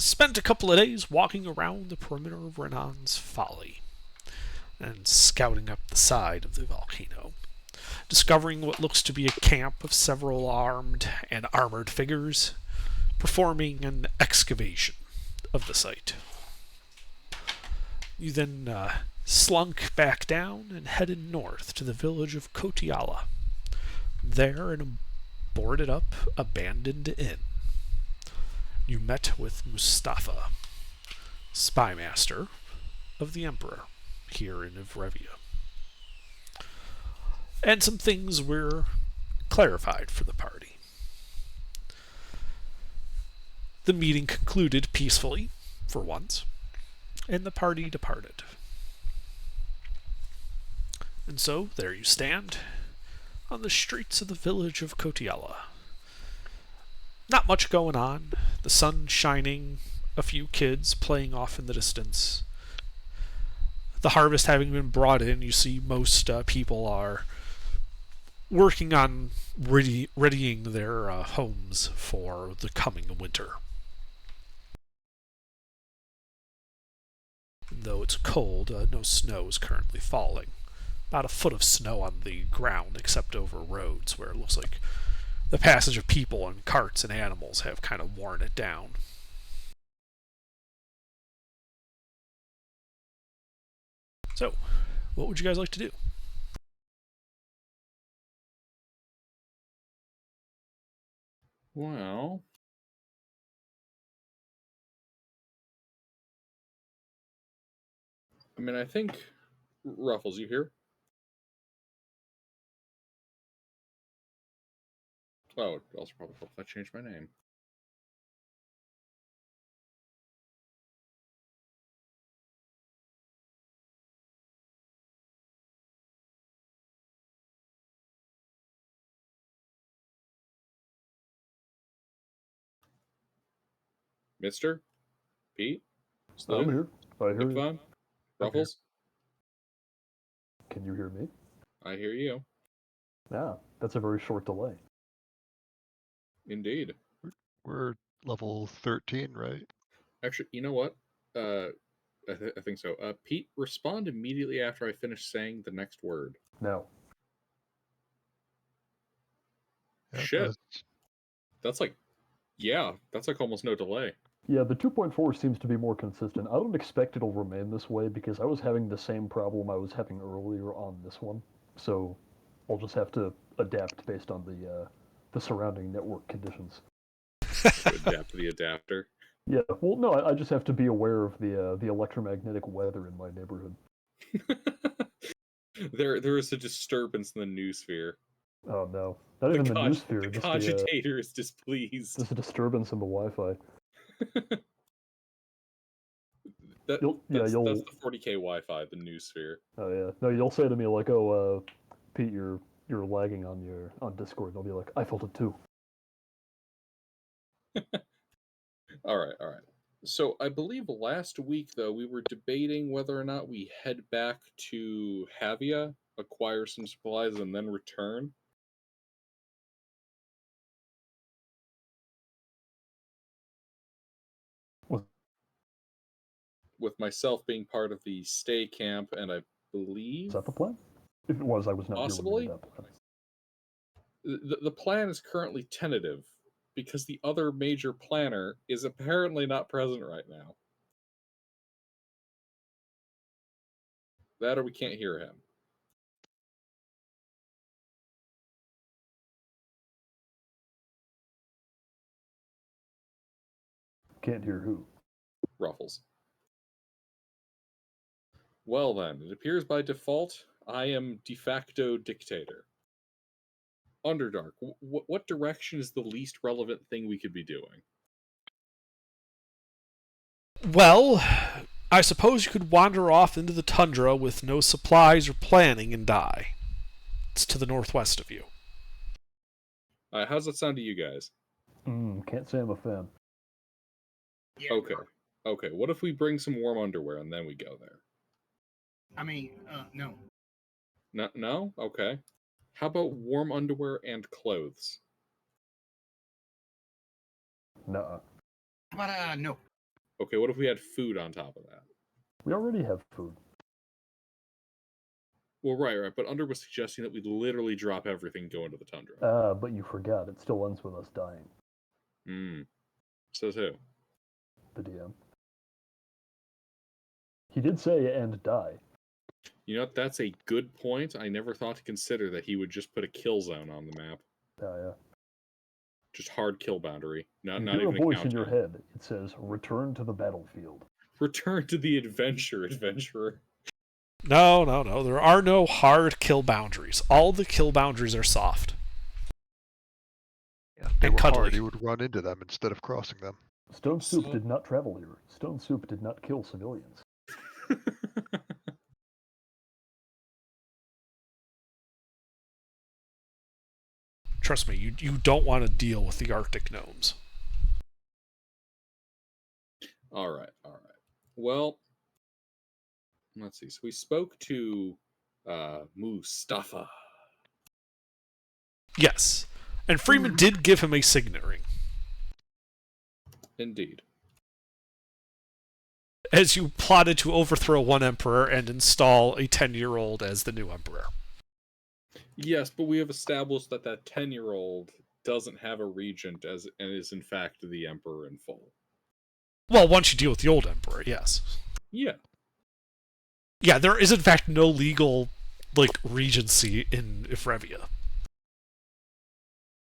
spent a couple of days walking around the perimeter of Renan's Folly and scouting up the side of the volcano, discovering what looks to be a camp of several armed and armored figures, performing an excavation of the site. You then slunk back down and headed north to the village of Kotiala. There, in a boarded up, abandoned inn, you met with Mustafa, spymaster of the Emperor here in Evrevia. And some things were clarified for the party. The meeting concluded peacefully, for once, and the party departed. And so, there you stand, on the streets of the village of Kotiala. Not much going on, the sun shining, a few kids playing off in the distance. The harvest having been brought in, you see most people are working on readying their homes for the coming winter. Though it's cold, no snow is currently falling. About a foot of snow on the ground, except over roads where it looks like the passage of people and carts and animals have kind of worn it down. So, what would you guys like to do? Well, I mean, I think Ruffles, you here? Oh, it also probably help if I change my name. Mister? Pete? I'm Slim? here. I hear you. Fun? Ruffles? Can you hear me? I hear you. Yeah, that's a very short delay. Indeed. We're level 13, right? Actually, you know what? I think so. Pete, respond immediately after I finish saying the next word. No. Yeah, Shit. That's like almost no delay. Yeah, the 2.4 seems to be more consistent. I don't expect it'll remain this way because I was having the same problem I was having earlier on this one. So I'll just have to adapt based on the surrounding network conditions. Adapt to the adapter. Yeah, well, no, I just have to be aware of the electromagnetic weather in my neighborhood. There is a disturbance in the noosphere. Oh no, not even the noosphere. The cogitator is displeased. There's a disturbance in the Wi-Fi. That's the 40k Wi-Fi, the noosphere. Oh yeah, no, you'll say to me like, "Oh, Pete, you're lagging on Discord." And I'll be like, "I felt it too." All right. So I believe last week, though, we were debating whether or not we head back to Havia, acquire some supplies, and then return. With myself being part of the stay camp, and I believe... Is that the plan? If it was, I was not possibly. That plan. The plan is currently tentative, because the other major planner is apparently not present right now. That or we can't hear him. Can't hear who? Ruffles. Well then, it appears by default, I am de facto dictator. Underdark, what direction is the least relevant thing we could be doing? Well, I suppose you could wander off into the tundra with no supplies or planning and die. It's to the northwest of you. How's that sound to you guys? Can't say I'm a fan. Yeah. Okay. What if we bring some warm underwear and then we go there? I mean, no. No? Okay. How about warm underwear and clothes? Nuh-uh. How about no? Okay, what if we had food on top of that? We already have food. Well, right. But Under was suggesting that we literally drop everything, go into the tundra. But you forgot, it still ends with us dying. Says who? The DM. He did say, and die. You know what? That's a good point. I never thought to consider that he would just put a kill zone on the map. Yeah. Just hard kill boundary. You Not hear even a voice in countdown. your head. It says, return to the battlefield. Return to the adventurer. No. There are no hard kill boundaries. All the kill boundaries are soft. Yeah, if they And were cuddly. hard, you would run into them instead of crossing them. Stone Soup So- did not travel here. Stone Soup did not kill civilians. Trust me, you don't want to deal with the Arctic gnomes. All right. Well, let's see. So we spoke to Mustafa. Yes. And Freeman did give him a signet ring. Indeed. As you plotted to overthrow one emperor and install a 10-year-old as the new emperor. Yes, but we have established that 10-year-old doesn't have a regent and is in fact the emperor in full. Well, once you deal with the old emperor, yes. Yeah. Yeah, there is in fact no legal regency in Evrevia.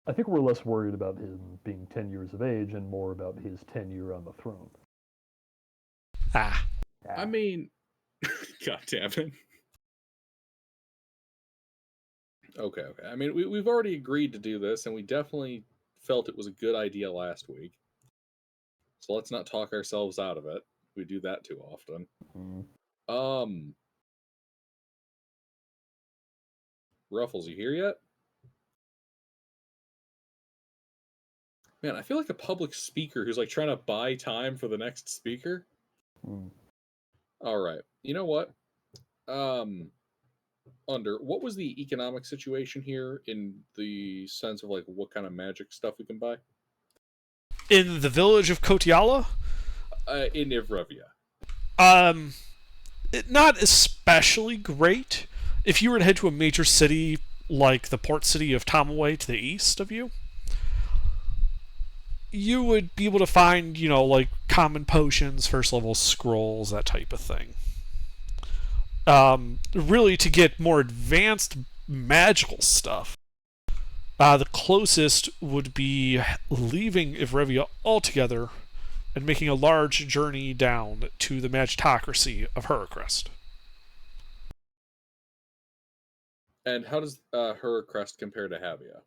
I think we're less worried about him being 10 years of age and more about his tenure on the throne. Ah. I mean, God damn it. Okay. I mean, we've already agreed to do this, and we definitely felt it was a good idea last week. So let's not talk ourselves out of it. We do that too often. Ruffles, you here yet? Man, I feel like a public speaker who's trying to buy time for the next speaker. All right. You know what? Under, what was the economic situation here in the sense of what kind of magic stuff we can buy? In the village of Kotiala? In Evrevia. Not especially great. If you were to head to a major city like the port city of Tamaway to the east of you, you would be able to find, common potions, first level scrolls, that type of thing. Really, to get more advanced magical stuff, the closest would be leaving Evrevia altogether and making a large journey down to the magitocracy of Hurricrest. And how does Hurricrest compare to Havia?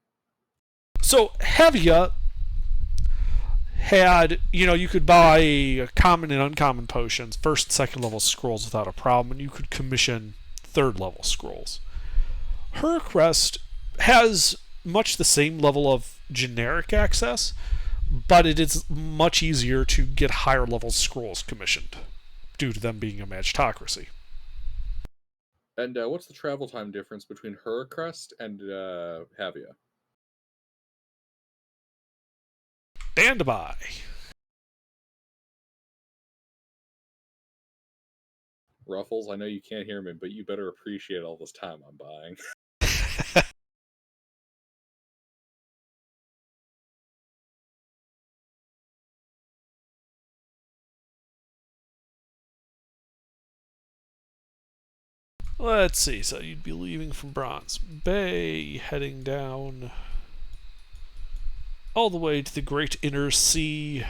So, Havia had, you could buy common and uncommon potions, first and second level scrolls without a problem, and you could commission third level scrolls. Hurricrest has much the same level of generic access, but it is much easier to get higher level scrolls commissioned, due to them being a magitocracy. And what's the travel time difference between Hurricrest and Havia? Stand by. Ruffles, I know you can't hear me, but you better appreciate all this time I'm buying. Let's see, so you'd be leaving from Bronze Bay, heading down all the way to the Great Inner Sea.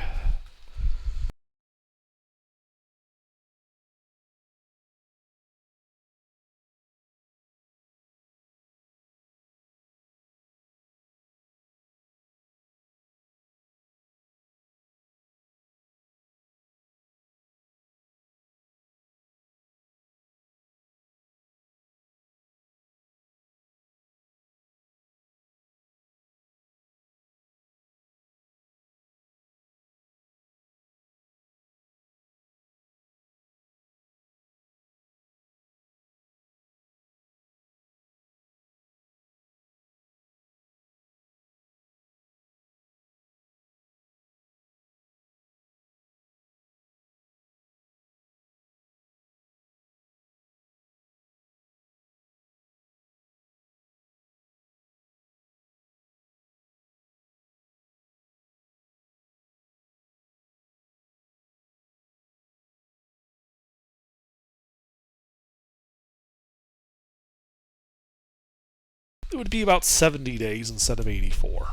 It would be about 70 days instead of 84.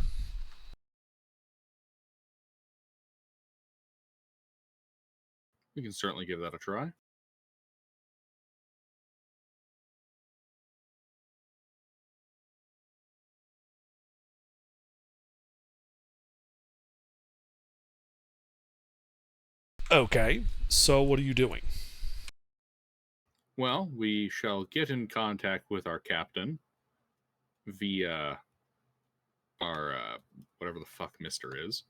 We can certainly give that a try. Okay, so what are you doing? Well, we shall get in contact with our captain via our whatever the fuck Mister is.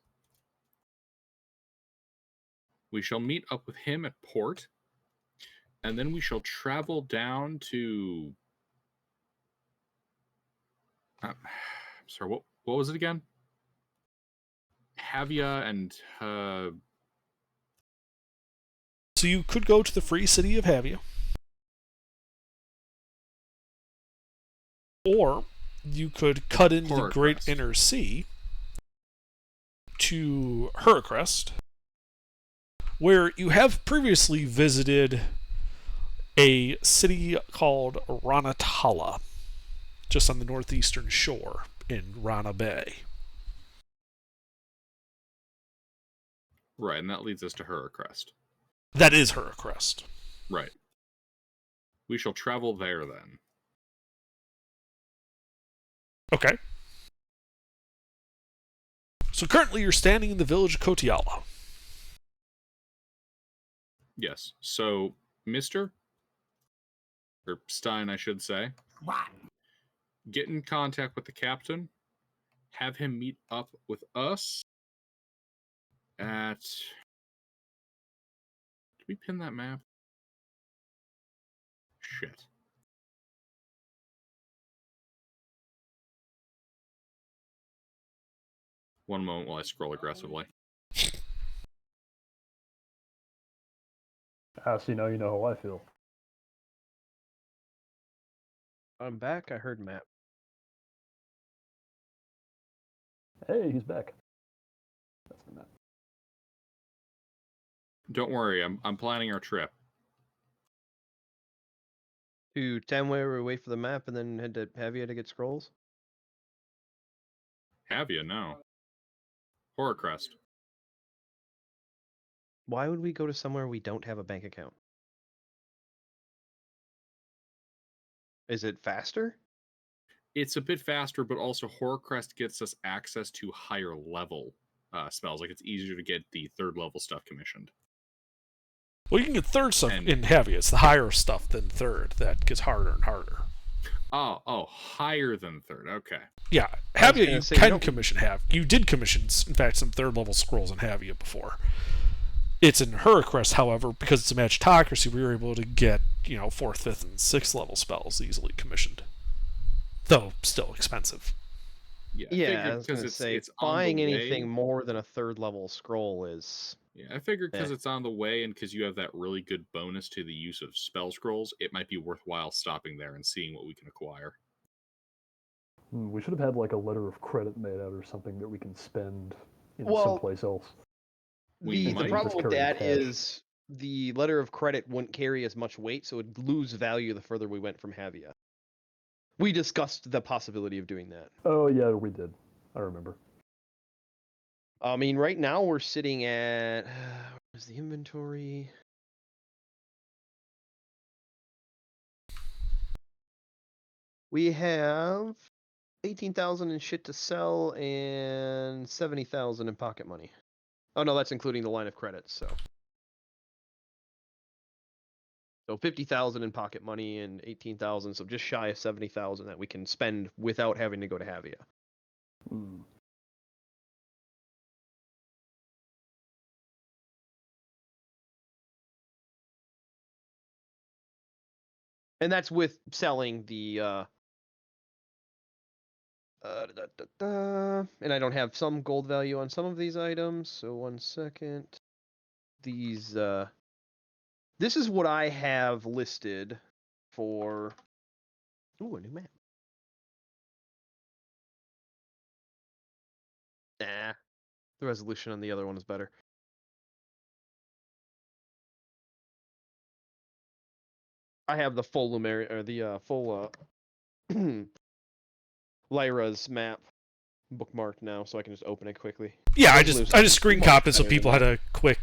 We shall meet up with him at port, and then we shall travel down to. Sorry, what was it again? Havia and So you could go to the free city of Havia, or you could cut into the Great Horacrest. Inner Sea to Hurricrest, where you have previously visited a city called Ranatala, just on the northeastern shore in Rana Bay. Right, and that leads us to Hurricrest. That is Hurricrest. Right. We shall travel there then. Okay. So currently you're standing in the village of Kotiala. Yes. So, Mr. or Stein, I should say, What? get in contact with the captain, have him meet up with us at. Did we pin that map? Shit. One moment while I scroll aggressively. So now you know how I feel. I'm back. I heard Matt. Hey, he's back. That's the map. Don't worry, I'm planning our trip. To Tenway, where we wait for the map and then head to Havia to get scrolls? Havia, no. Horrorcrest. Why would we go to somewhere we don't have a bank account? Is it faster? It's a bit faster, but also Horrorcrest gets us access to higher level spells. Like, it's easier to get the third level stuff commissioned. Well, you can get third stuff And- in Havia. It's the higher stuff than third that gets harder and harder. Oh, higher than third. Okay. Yeah, I was Havia gonna you say, you can don't- commission You did commission, in fact, some third level scrolls in Havia before. It's in Hurricrest, however, because it's a magitocracy, we were able to get, 4th, 5th, and 6th level spells easily commissioned. Though still expensive. Yeah, I was gonna say it's on buying the anything way. more than a third level scroll is. Yeah, I figured because Eh. it's on the way and because you have that really good bonus to the use of spell scrolls, it might be worthwhile stopping there and seeing what we can acquire. We should have had like a letter of credit made out or something that we can spend Well, someplace else. We The might problem just with carry that cash. is the letter of credit wouldn't carry as much weight, so it'd lose value the further we went from Havia. We discussed the possibility of doing that. Oh yeah, we did. I remember. I mean, right now we're sitting at where's the inventory? We have 18,000 in shit to sell and 70,000 in pocket money. Oh no, that's including the line of credits. So 50,000 in pocket money and 18,000, so just shy of 70,000 that we can spend without having to go to Havia. Hmm. And that's with selling the and I don't have some gold value on some of these items, so 1 second. These this is what I have listed for ooh, a new map. Nah. The resolution on the other one is better. I have the full Lumeria or the full Lyra's map bookmarked now, so I can just open it quickly. Yeah, I Resolution just screen much capped it so better than people that. had a quick,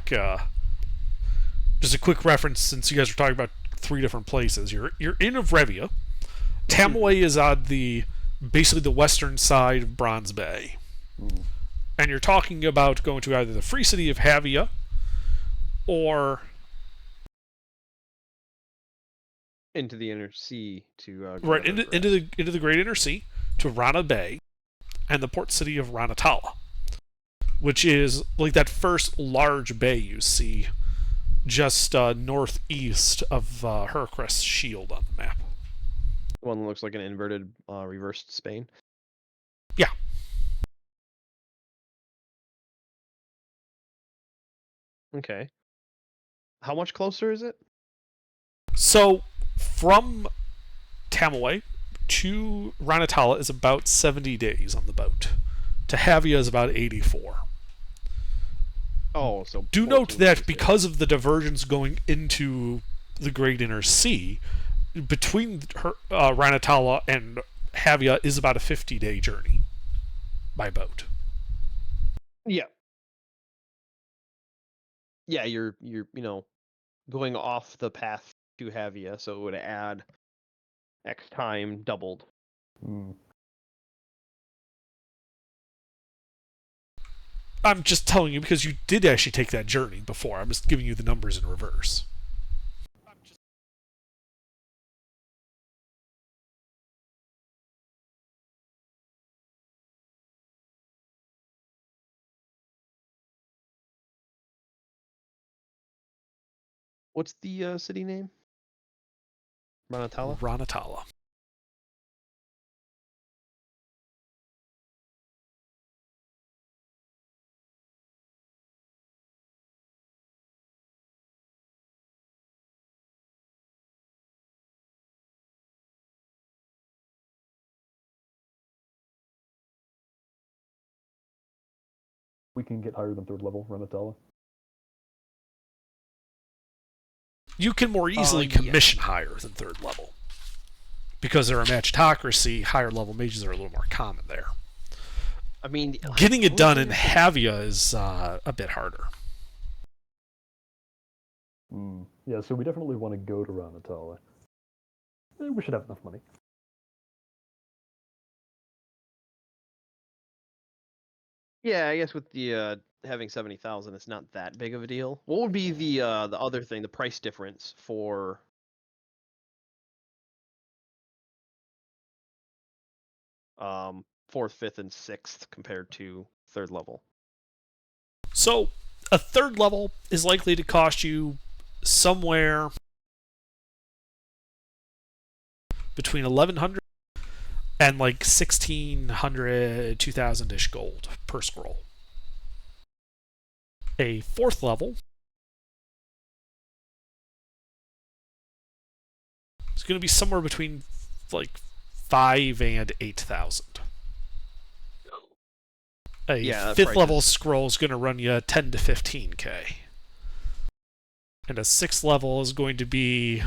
just a quick reference since you guys were talking about 3 different places. You're in Evrevia. Tamaway is on basically the western side of Bronze Bay, Mm. and you're talking about going to either the Free City of Havia or Into the inner sea to right Greta into the Great Inner Sea to Rana Bay and the port city of Ranatala, which is like that first large bay you see just northeast of Hercrest's shield on the map. The one that looks like an inverted reversed Spain. Yeah. Okay. How much closer is it? So from Tamaway to Ranatala is about 70 days on the boat. To Havia is about 84. Oh, so Do note 14 that days, because of the diversions going into the Great Inner Sea, between Ranatala and Havia is about a 50-day journey by boat. Yeah. Yeah, you're going off the path to Havia, so it would add X time doubled. Mm. I'm just telling you because you did actually take that journey before. I'm just giving you the numbers in reverse. What's the city name? Ranatala? Ranatala. We can get higher than 3rd level, Renatella. You can more easily yeah. commission higher than 3rd level. Because they're a magitocracy, higher level mages are a little more common there. I mean, Getting it what done was in it? Havia is a bit harder. Mm. Yeah, so we definitely want to go to Ranatala. We should have enough money. Yeah, I guess with the having 70,000, it's not that big of a deal. What would be the other thing, the price difference for 4th, 5th, and 6th compared to 3rd level? So, a 3rd level is likely to cost you somewhere between 1,100 and like 1,600, 2,000-ish gold per scroll. A 4th level is going to be somewhere between like 5 and 8,000. A Yeah, 5th price level is- scroll is going to run you 10 to 15k. And a 6th level is going to be,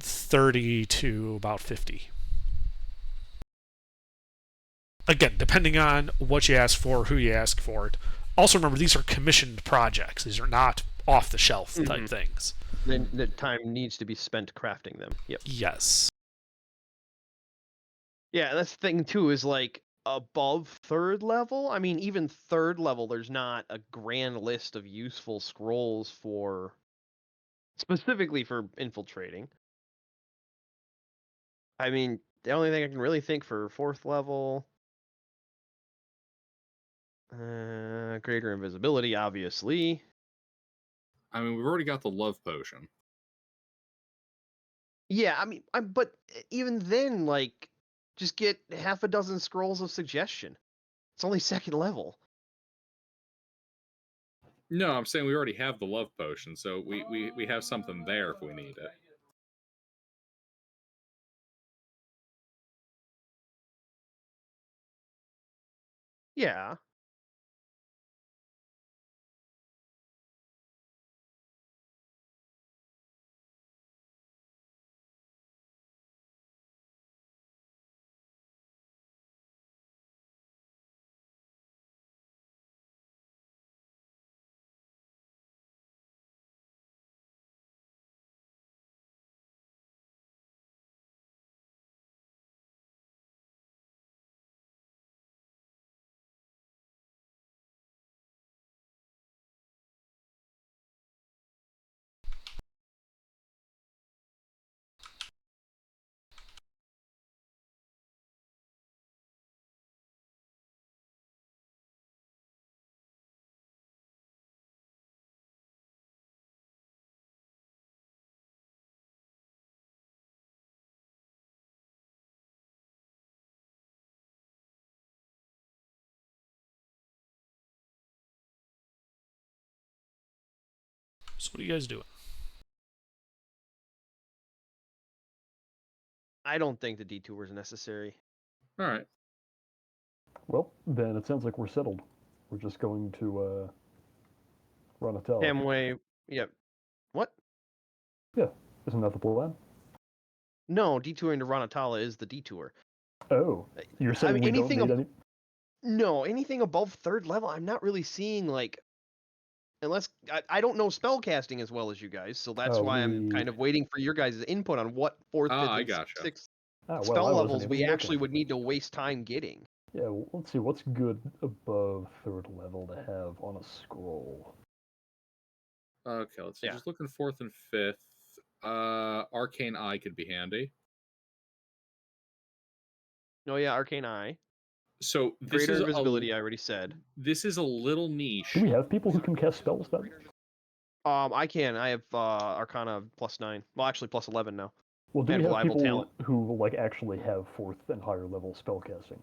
30 to about 50. Again, depending on what you ask for, who you ask for it. Also remember, these are commissioned projects. These are not off-the-shelf type Mhm. things. Then the time needs to be spent crafting them. Yep. Yes. Yeah, that's the thing too, is like above 3rd level. I mean, even 3rd level, there's not a grand list of useful scrolls for specifically for infiltrating. I mean, the only thing I can really think for 4th level, greater invisibility, obviously. I mean, we've already got the love potion. Yeah, I mean, but even then, like, just get half a dozen scrolls of suggestion. It's only 2nd level. No, I'm saying we already have the love potion, so we have something there if we need it. Yeah. So what are you guys doing? I don't think the detour is necessary. All right. Well, then it sounds like we're settled. We're just going to Ranatella. Hamway. Yep. What? Isn't that the plan? No, detouring to Ranatala is the detour. Oh, you're saying mean, we don't anything need any? No, anything above 3rd level, I'm not really seeing, like, unless I don't know spell casting as well as you guys, so that's why I'm kind of waiting for your guys' input on what 4th, 5th, I and gotcha. 6th Well, spell I wasn't levels even we looking. actually would need to waste time getting. Yeah, well, let's see. What's good above 3rd level to have on a scroll? Okay, let's see. Yeah. Just looking 4th and 5th. Arcane Eye could be handy. Oh yeah, Arcane Eye. So this Greater is invisibility, I already said. This is a little niche. Do we have people who can cast spells then? I can. I have Arcana +9. Well, actually +11 now. Well, do And we have reliable people talent. who like actually have 4th and higher level spellcasting?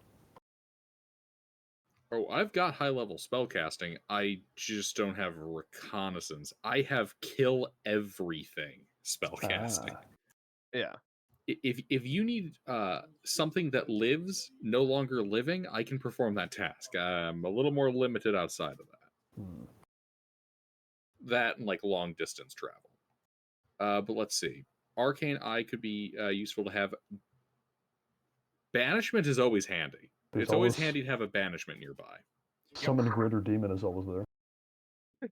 Oh, I've got high level spellcasting. I just don't have reconnaissance. I have kill everything spellcasting. Ah, Yeah. If you need something that lives, no longer living, I can perform that task. I'm a little more limited outside of that. That and like long distance travel. But let's see. Arcane Eye could be useful to have. Banishment is always handy. There's It's always always- handy to have a banishment nearby. Summon Greater Demon is always there.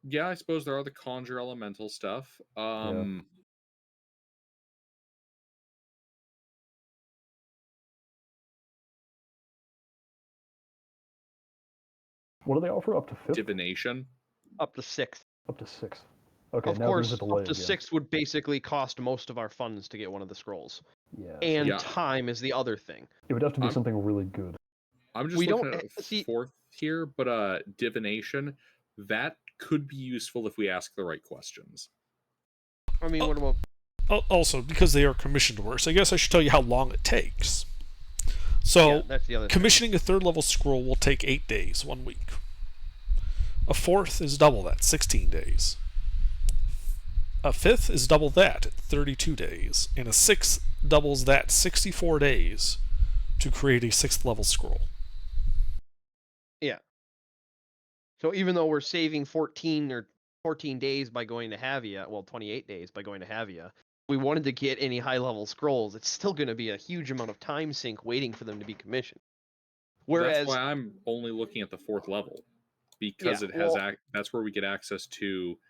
Yeah, I suppose there are the conjure elemental stuff. What do they offer up to 5th? Divination. Up to 6th. Up to 6th. Okay, Of now course, there's a delay up to again. 6th would basically cost most of our funds to get one of the scrolls. Yeah. And Yeah. time is the other thing. It would have to be I'm- something really good. I'm just We looking don't- at see- 4th here, but divination, that could be useful if we ask the right questions. I mean, Oh. what about... Also, because they are commissioned works, I guess I should tell you how long it takes. So, yeah, that's the other thing. commissioning a 3rd level scroll will take 8 days, 1 week. A 4th is double that, 16 days. A 5th is double that, 32 days. And a 6th doubles that, 64 days, to create a 6th level scroll. Yeah. So even though we're saving 14 days by going to Havia, well, 28 days by going to Havia, we wanted to get any high-level scrolls, it's still going to be a huge amount of time sink waiting for them to be commissioned. Whereas, That's why I'm only looking at the 4th level, because Yeah, it has well- that's where we get access to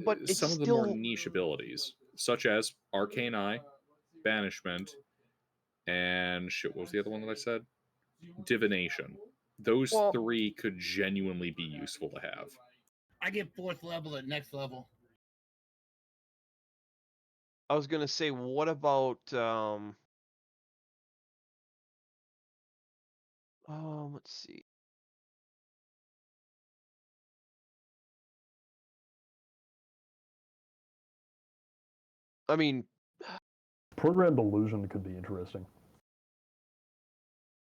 but it's some of the more still- niche abilities, such as Arcane Eye, Banishment, and shit. What was the other one that I said? Divination. Those Well- 3 could genuinely be useful to have. I get 4th level at next level. I was going to say, what about... let's see. I mean, Programmed illusion could be interesting.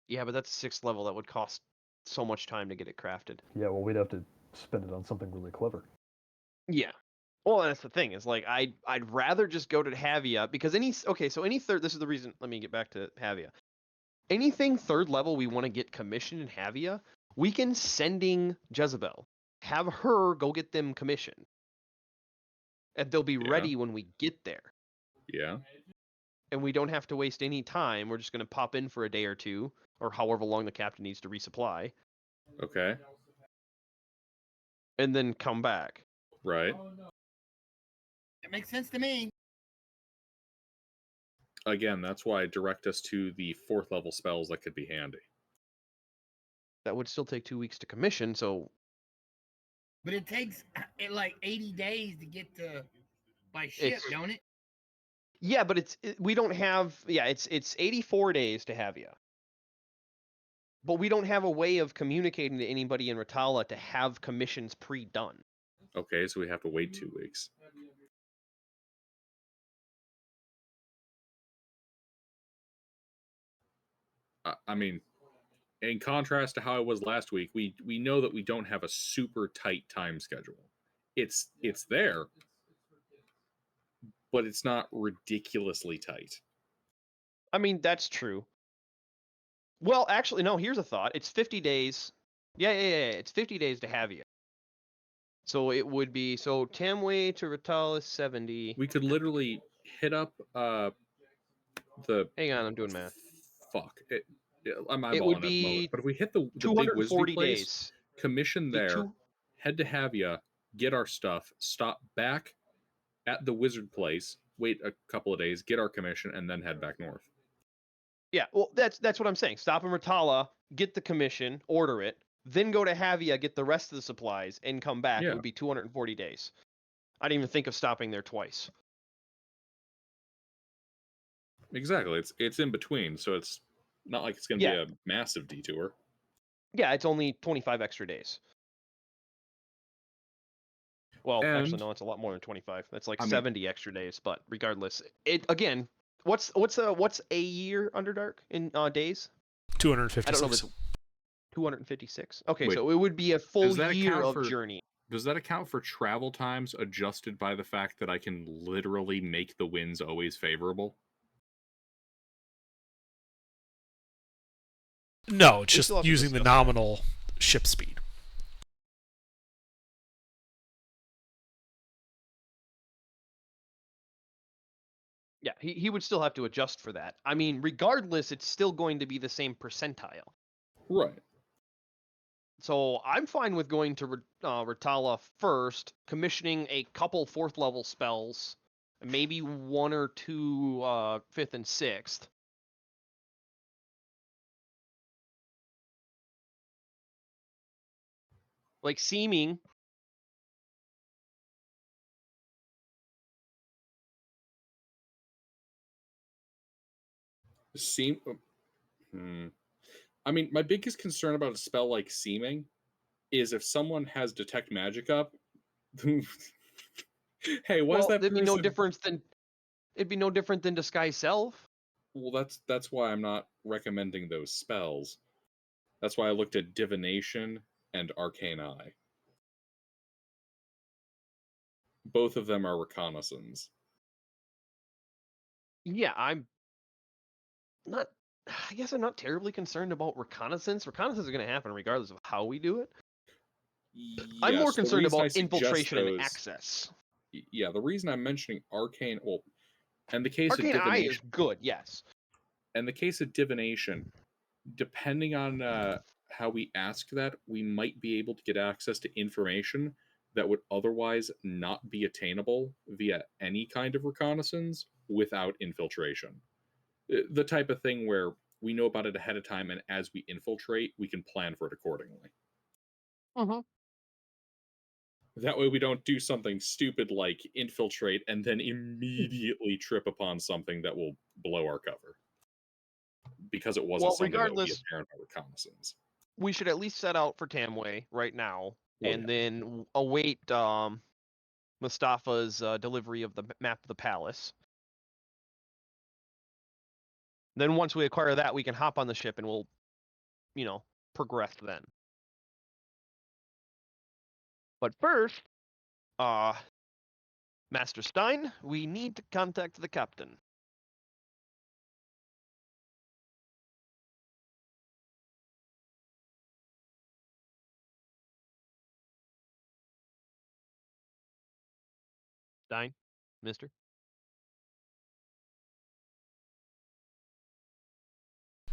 yeah, but that's 6th level. That would cost so much time to get it crafted. Yeah, well, we'd have to spend it on something really clever. Yeah. Well, that's the thing. Is like I'd rather just go to Havia because any 3rd. This is the reason. Let me get back to Havia. Anything 3rd level we want to get commissioned in Havia, we can sending Jezebel. Have her go get them commissioned, and they'll be Yeah. ready when we get there. Yeah. And we don't have to waste any time. We're just going to pop in for a day or two, or however long the captain needs to resupply, Okay. and then come back. Right. It makes sense to me. Again, that's why I direct us to the 4th level spells that could be handy. That would still take 2 weeks to commission, so But it takes like 80 days to get to by ship, It's- don't it? yeah, but we don't have it's 84 days to Havia. But we don't have a way of communicating to anybody in Ratala to have commissions pre-done. Okay, so we have to wait 2 weeks. I mean, in contrast to how it was last week, we know that we don't have a super tight time schedule. it's there, but it's not ridiculously tight. I mean, that's true. Well, actually, no. Here's a thought. It's 50 days. Yeah. It's 50 days to Havia. So it would be Tamway to Ratalis 70. We could literally hit up the Hang on, I'm doing math. fuck it. I'm It eyeballing would at the moment. be But if we hit the big 240 Wisby place, days. commission The there, two- head to Havia, get our stuff, stop back at the wizard place, wait a couple of days, get our commission, and then head back north. Yeah, well, that's what I'm saying. Stop in Ratala, get the commission, order it, then go to Havia, get the rest of the supplies, and come back. Yeah. It would be 240 days. I didn't even think of stopping there twice. Exactly. It's in between, so it's not like it's going to be a massive detour. Yeah, it's only 25 extra days. Well, actually, And- no, it's a lot more than 25. That's like I mean- 70 extra days. But regardless, it again. What's a year Underdark in days? 256. I don't know. If it's 256. Okay, Wait, so it would be a full does that year account of for- journey. Does that account for travel times adjusted by the fact that I can literally make the winds always favorable? No, it's We just still have to using the discuss that. nominal ship speed. Yeah, he would still have to adjust for that. I mean, regardless, it's still going to be the same percentile. Right. So I'm fine with going to Ratala first, commissioning a couple 4th level spells, maybe 1 or 2 5th and 6th. Like Seeming. I mean, my biggest concern about a spell like Seeming is if someone has Detect Magic up. Hey, why is that It'd be no person- different than Disguise Self. Well, that's why I'm not recommending those spells. That's why I looked at Divination and Arcane Eye. Both of them are reconnaissance. Yeah, I'm not. I guess I'm not terribly concerned about reconnaissance. Reconnaissance is going to happen regardless of how we do it. I'm more Yes, the concerned reason I about suggest infiltration and those- access. Yeah, the reason I'm mentioning Arcane, well, in the case Arcane of Eye Divination, is good, yes. in the case of Divination, depending on how we ask that, we might be able to get access to information that would otherwise not be attainable via any kind of reconnaissance without infiltration. The type of thing where we know about it ahead of time, and as we infiltrate, we can plan for it accordingly. Mm-hmm. That way we don't do something stupid like infiltrate and then immediately trip upon something that will blow our cover. Because it wasn't Well, something that would be regardless- apparent by reconnaissance. We should at least set out for Tamway right now, Oh, and then await Mustafa's delivery of the map of the palace. Then once we acquire that, we can hop on the ship and we'll, progress then. But first, Master Stein, we need to contact the captain. Stein, mister?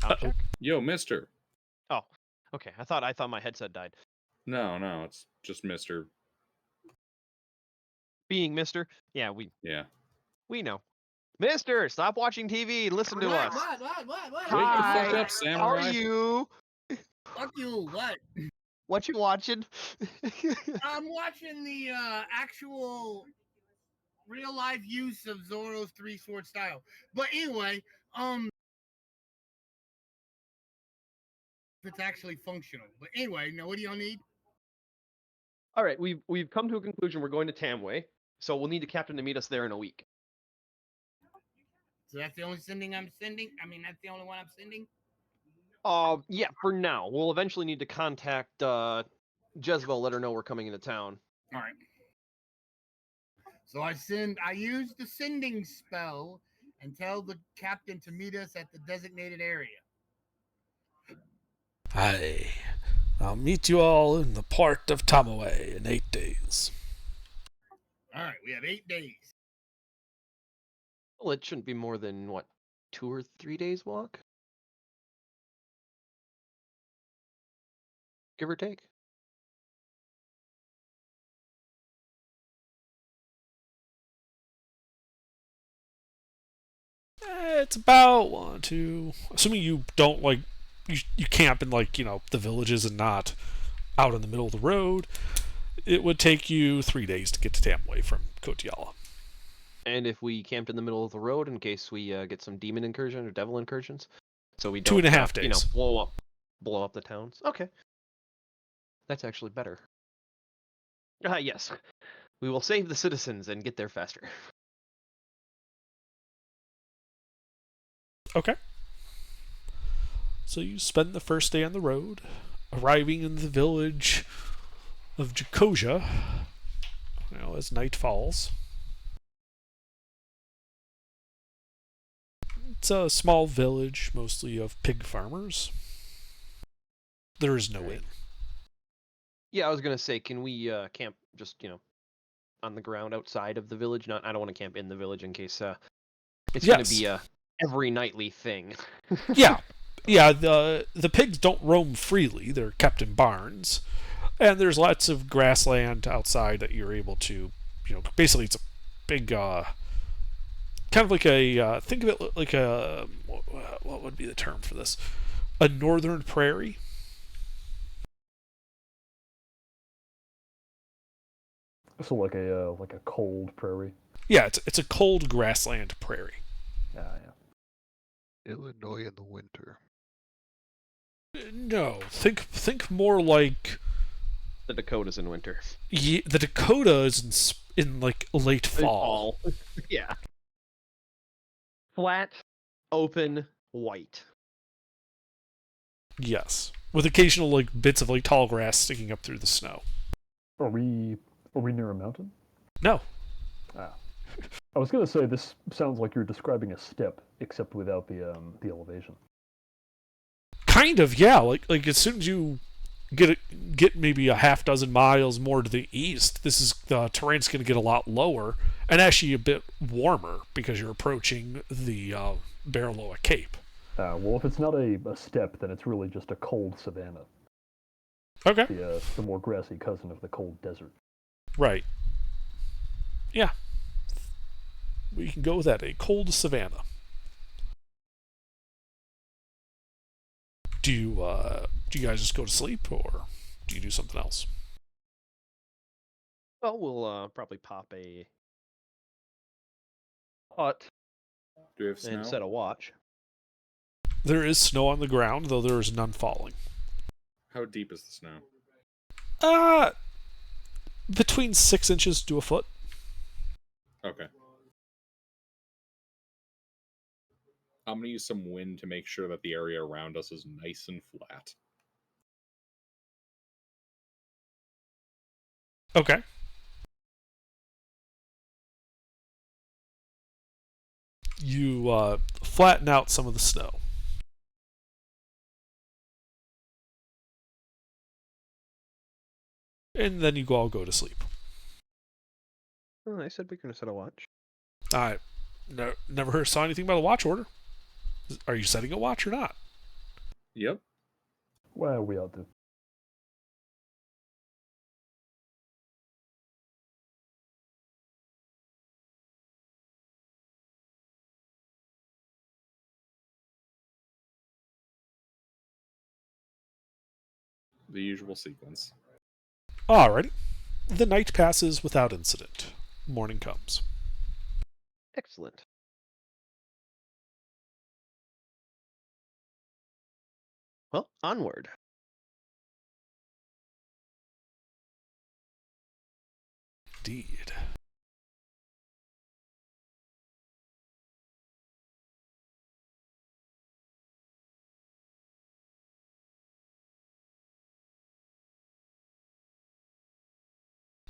Sound check? Yo, mister. Oh, okay. I thought my headset died. No, it's just Mr. Being mister? Yeah, we Yeah. know. Mister, stop watching TV and listen to What? us. What? Wake the fuck Hi, up, samurai. how are you? Fuck you. What? What you watching? I'm watching the actual real life use of Zoro's 3-sword style. But anyway, it's actually functional. But anyway, now what do y'all need? All right, we've come to a conclusion. We're going to Tamway, so we'll need a captain to meet us there in a week. So that's the only sending I'm sending? I mean, that's the only one I'm sending? Yeah, for now. We'll eventually need to contact Jezebel, let her know we're coming into town. All right. So I use the sending spell and tell the captain to meet us at the designated area. Aye. I'll meet you all in the port of Tamaway in 8 days. All right, we have 8 days. Well, it shouldn't be more than, what, 2 or 3 days walk? Give or take? It's about 1, 2. Assuming you don't like, you camp in like the villages and not out in the middle of the road. It would take you 3 days to get to Tamaway from Kotiala. And if we camped in the middle of the road in case we get some demon incursion or devil incursions, so we don't 2.5 days. blow up the towns. Okay, that's actually better. Yes, we will save the citizens and get there faster. Okay. So you spend the first day on the road, arriving in the village of Jacosia, as night falls. It's a small village, mostly of pig farmers. There is no inn. Yeah, I was gonna say, can we camp just on the ground outside of the village? I don't want to camp in the village in case it's gonna be a every nightly thing. Yeah. The pigs don't roam freely. They're kept in barns, and there's lots of grassland outside that you're able to, basically it's a big, kind of like a, think of it like a, what would be the term for this? A northern prairie. So like a cold prairie. Yeah, it's a cold grassland prairie. Yeah. Illinois in the winter. No, think more like The Dakotas in winter. the Dakota is in like late fall. Yeah. Flat, open, white. Yes, with occasional like bits of like tall grass sticking up through the snow. Are we near a mountain? No. I was gonna say this sounds like you're describing a steppe, except without the elevation. Kind of, yeah. Like as soon as you get maybe a half dozen miles more to the east, the terrain's going to get a lot lower and actually a bit warmer because you're approaching the Bariloa Cape. Well, if it's not a steppe, then it's really just a cold savanna. Okay. The more grassy cousin of the cold desert. Right. Yeah. We can go with that. A cold savanna. Do you guys just go to sleep, or do you do something else? Well, we'll probably pop a hut Do we have snow? and set a watch. There is snow on the ground, though there is none falling. How deep is the snow? Between 6 inches to a foot. Okay. I'm going to use some wind to make sure that the area around us is nice and flat. Okay. You flatten out some of the snow. And then you all go to sleep. Oh, I said we're gonna set a watch. I never saw anything about a watch order. Are you setting a watch or not? Yep. Well, we ought to. The usual sequence. Alrighty. The night passes without incident. Morning comes. Excellent. Well, onward. Indeed.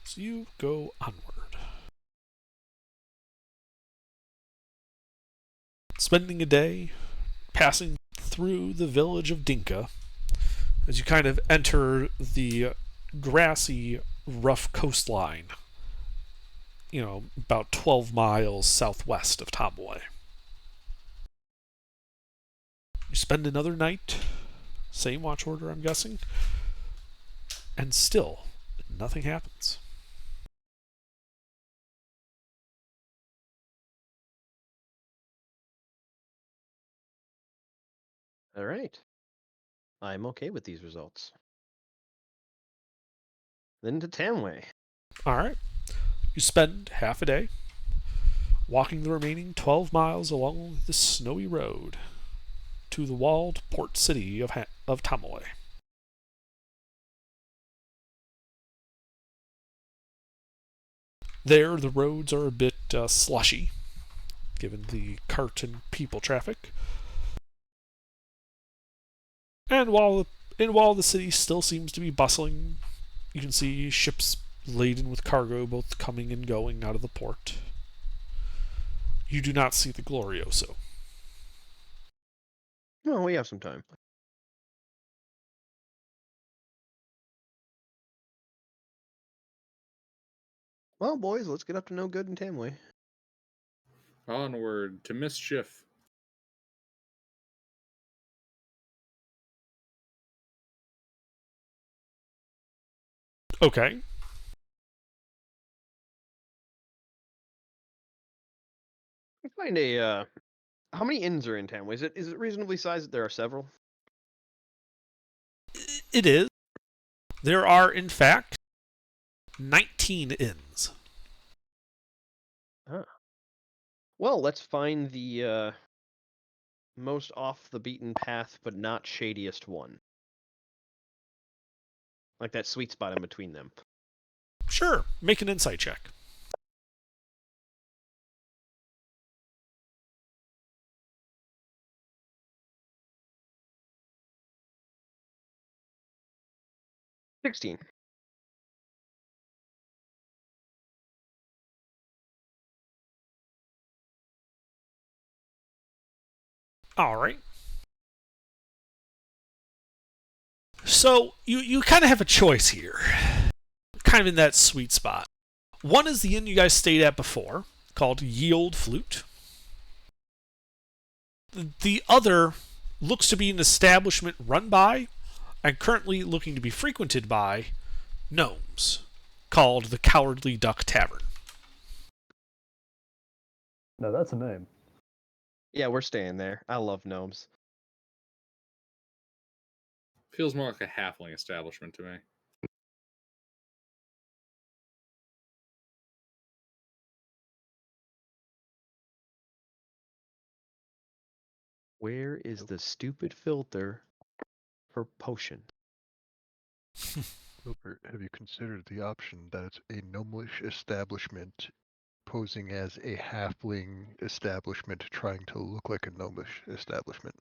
So you go onward. spending a day passing through the village of Dinka as you kind of enter the grassy, rough coastline, about 12 miles southwest of Tomoe. You spend another night, same watch order, I'm guessing, and still nothing happens. All right. I'm okay with these results. Then to Tamway. All right. You spend half a day walking the remaining 12 miles along the snowy road to the walled port city of Tomoe. There, the roads are a bit slushy, given the cart and people traffic. And while the city still seems to be bustling, you can see ships laden with cargo both coming and going out of the port. You do not see the Glorioso. No, we have some time. Well, boys, let's get up to no good in Tamway. Onward to mischief. Okay. I find a how many inns are in Tamway? Is it reasonably sized that there are several? It is. There are, in fact, 19 inns. Huh. Well, let's find the most off the beaten path but not shadiest one. Like that sweet spot in between them. Sure, make an insight check. $16. All right. So you kind of have a choice here, kind of in that sweet spot. One is the inn you guys stayed at before, called Ye Olde Flute. The other looks to be an establishment run by and currently looking to be frequented by gnomes, called the Cowardly Duck Tavern. Now that's a name. Yeah, we're staying there. I love gnomes. Feels more like a halfling establishment to me. Where is the stupid filter for potion? Wilbert, have you considered the option that it's a gnomish establishment posing as a halfling establishment trying to look like a gnomish establishment?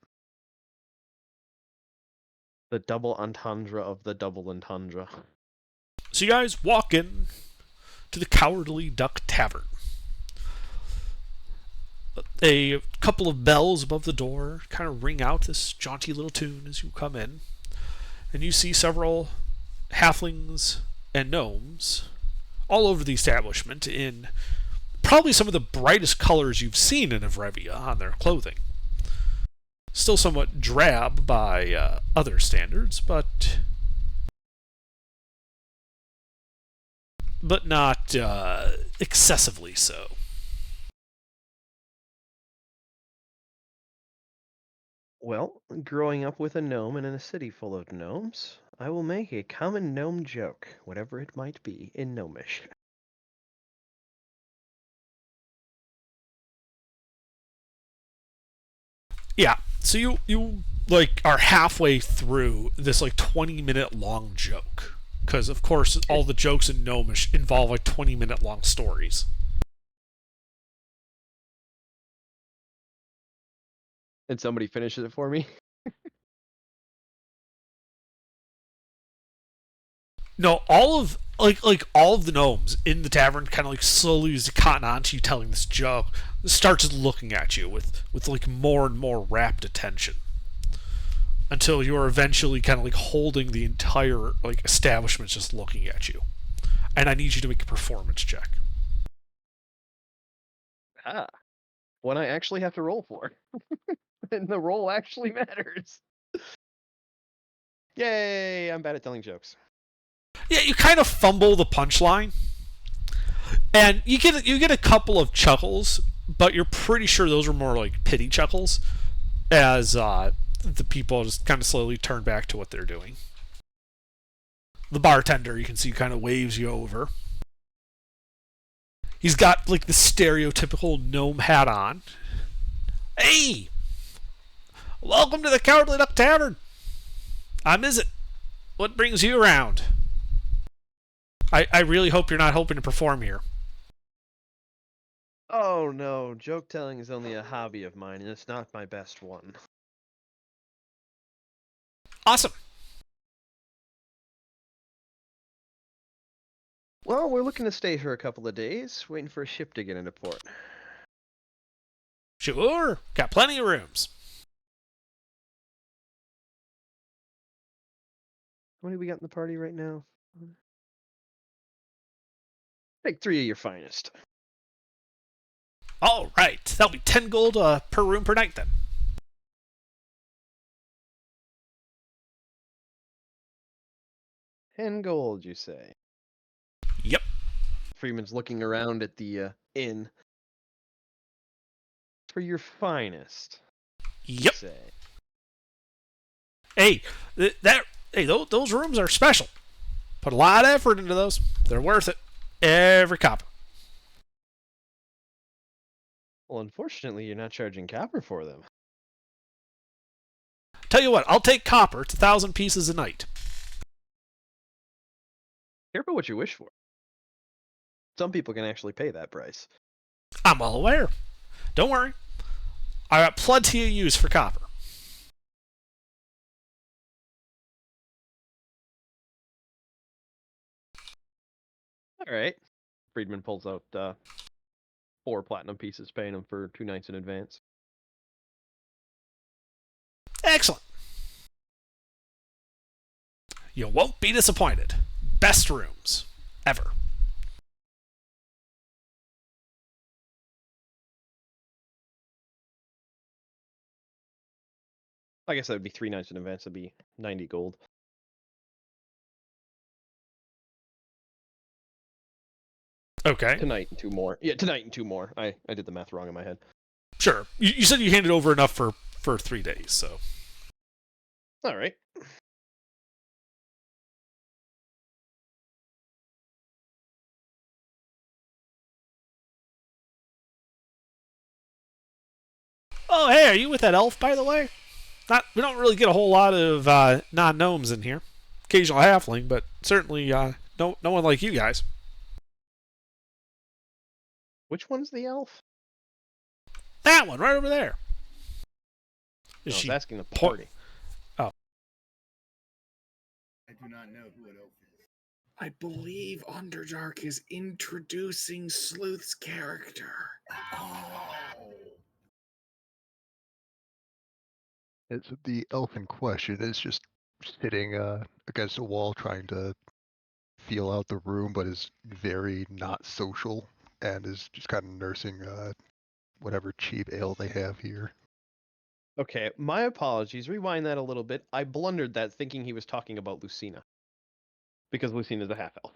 The double entendre of the double entendre. So you guys walk in to the Cowardly Duck Tavern. A couple of bells above the door kind of ring out this jaunty little tune as you come in. And you see several halflings and gnomes all over the establishment in probably some of the brightest colors you've seen in Evrevia on their clothing. Still somewhat drab by other standards, but not excessively so. Well, growing up with a gnome and in a city full of gnomes, I will make a common gnome joke, whatever it might be, in gnomish. Yeah, so you like are halfway through this like 20-minute long joke. Because of course all the jokes in Gnomish involve like 20-minute long stories. And somebody finishes it for me. No, all of like all of the gnomes in the tavern kind of like slowly as cotton onto you telling this joke starts looking at you with like more and more rapt attention until you're eventually kind of like holding the entire like establishment just looking at you. And I need you to make a performance check. Ah, one I actually have to roll for. And the roll actually matters. Yay, I'm bad at telling jokes. Yeah, you kind of fumble the punchline, and you get a couple of chuckles, but you're pretty sure those are more like pity chuckles, as the people just kind of slowly turn back to what they're doing. The bartender, you can see, kind of waves you over. He's got like the stereotypical gnome hat on. Hey, welcome to the Cowardly Duck Tavern. I'm Izzet. What brings you around? I really hope you're not hoping to perform here. Oh no, joke telling is only a hobby of mine, and it's not my best one. Awesome. Well, we're looking to stay here a couple of days, waiting for a ship to get into port. Sure, got plenty of rooms. What do we got in the party right now? Take 3 of your finest. All right, that'll be 10 gold per room per night then. $10, you say? Yep. Freeman's looking around at the inn. For your finest. Yep. Say. Hey, those rooms are special. Put a lot of effort into those. They're worth it. Every copper. Well, unfortunately, you're not charging copper for them. Tell you what, I'll take copper. It's 1,000 pieces a night. Careful what you wish for. Some people can actually pay that price. I'm well aware. Don't worry. I got plenty of use for copper. All right. Friedman pulls out 4 platinum pieces, paying him for 2 nights in advance. Excellent. You won't be disappointed. Best rooms ever. I guess that would be 3 nights in advance. That'd be 90 gold. Okay. Tonight and 2 more. Yeah, tonight and 2 more. I did the math wrong in my head. Sure. You said you handed over enough for 3 days, so. All right. Oh, hey, are you with that elf, by the way? We don't really get a whole lot of non-gnomes in here. Occasional halfling, but certainly no one like you guys. Which one's the elf? That one, right over there. I Is was she asking the po- party. I do not know who an elf is. I believe Underdark is introducing Sleuth's character. Oh. It's the elf in question is just sitting against a wall trying to feel out the room, but is very not social and is just kind of nursing whatever cheap ale they have here. Okay, my apologies. Rewind that a little bit. I blundered that thinking he was talking about Lucina. Because Lucina's a half-elf.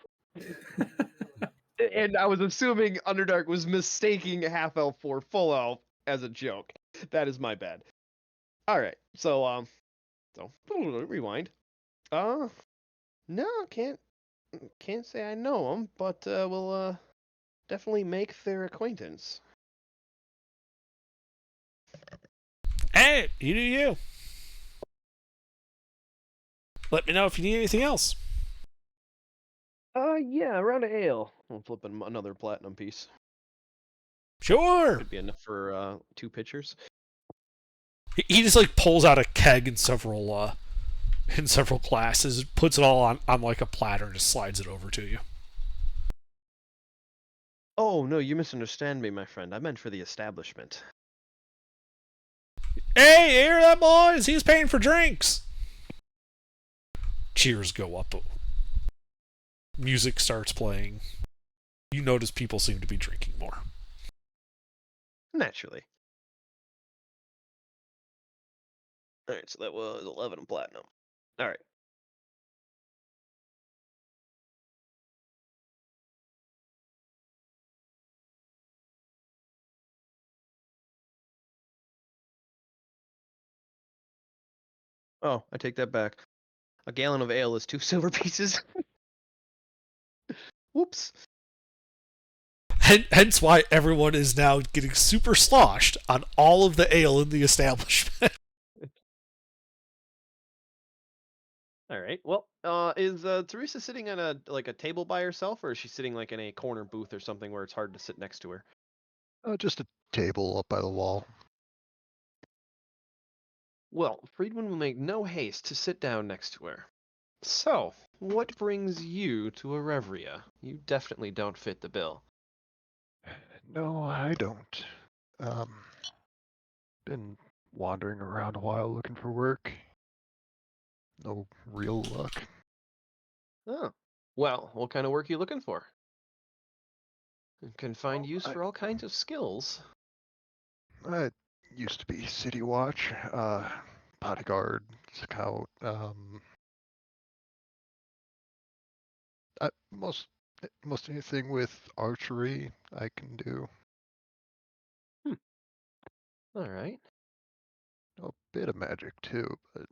And I was assuming Underdark was mistaking half-elf for full elf as a joke. That is my bad. Alright, so rewind. No, can't say I know them, but we'll definitely make their acquaintance. Hey, you do you. Let me know if you need anything else. Yeah, around an ale. I'll flip him another platinum piece. Sure. Could be enough for 2 pitchers. He just like pulls out a keg and several in several glasses, puts it all on like a platter, and just slides it over to you. Oh, no, you misunderstand me, my friend. I meant for the establishment. Hey, you hear that, boys? He's paying for drinks. Cheers go up. Music starts playing. You notice people seem to be drinking more. Naturally. Alright, so that was 11 platinum. Alright. Oh, I take that back. A gallon of ale is 2 silver pieces. Whoops. Hence why everyone is now getting super sloshed on all of the ale in the establishment. All right. Well, is Teresa sitting on a table by herself, or is she sitting like in a corner booth or something where it's hard to sit next to her? Just a table up by the wall. Well, Friedman will make no haste to sit down next to her. So, what brings you to Arevria? You definitely don't fit the bill. No, I don't. Been wandering around a while looking for work. No real luck. Oh. Well, what kind of work are you looking for? You can find use for all kinds of skills. I used to be city watch, bodyguard, scout. Most anything with archery I can do. All right. A bit of magic too, but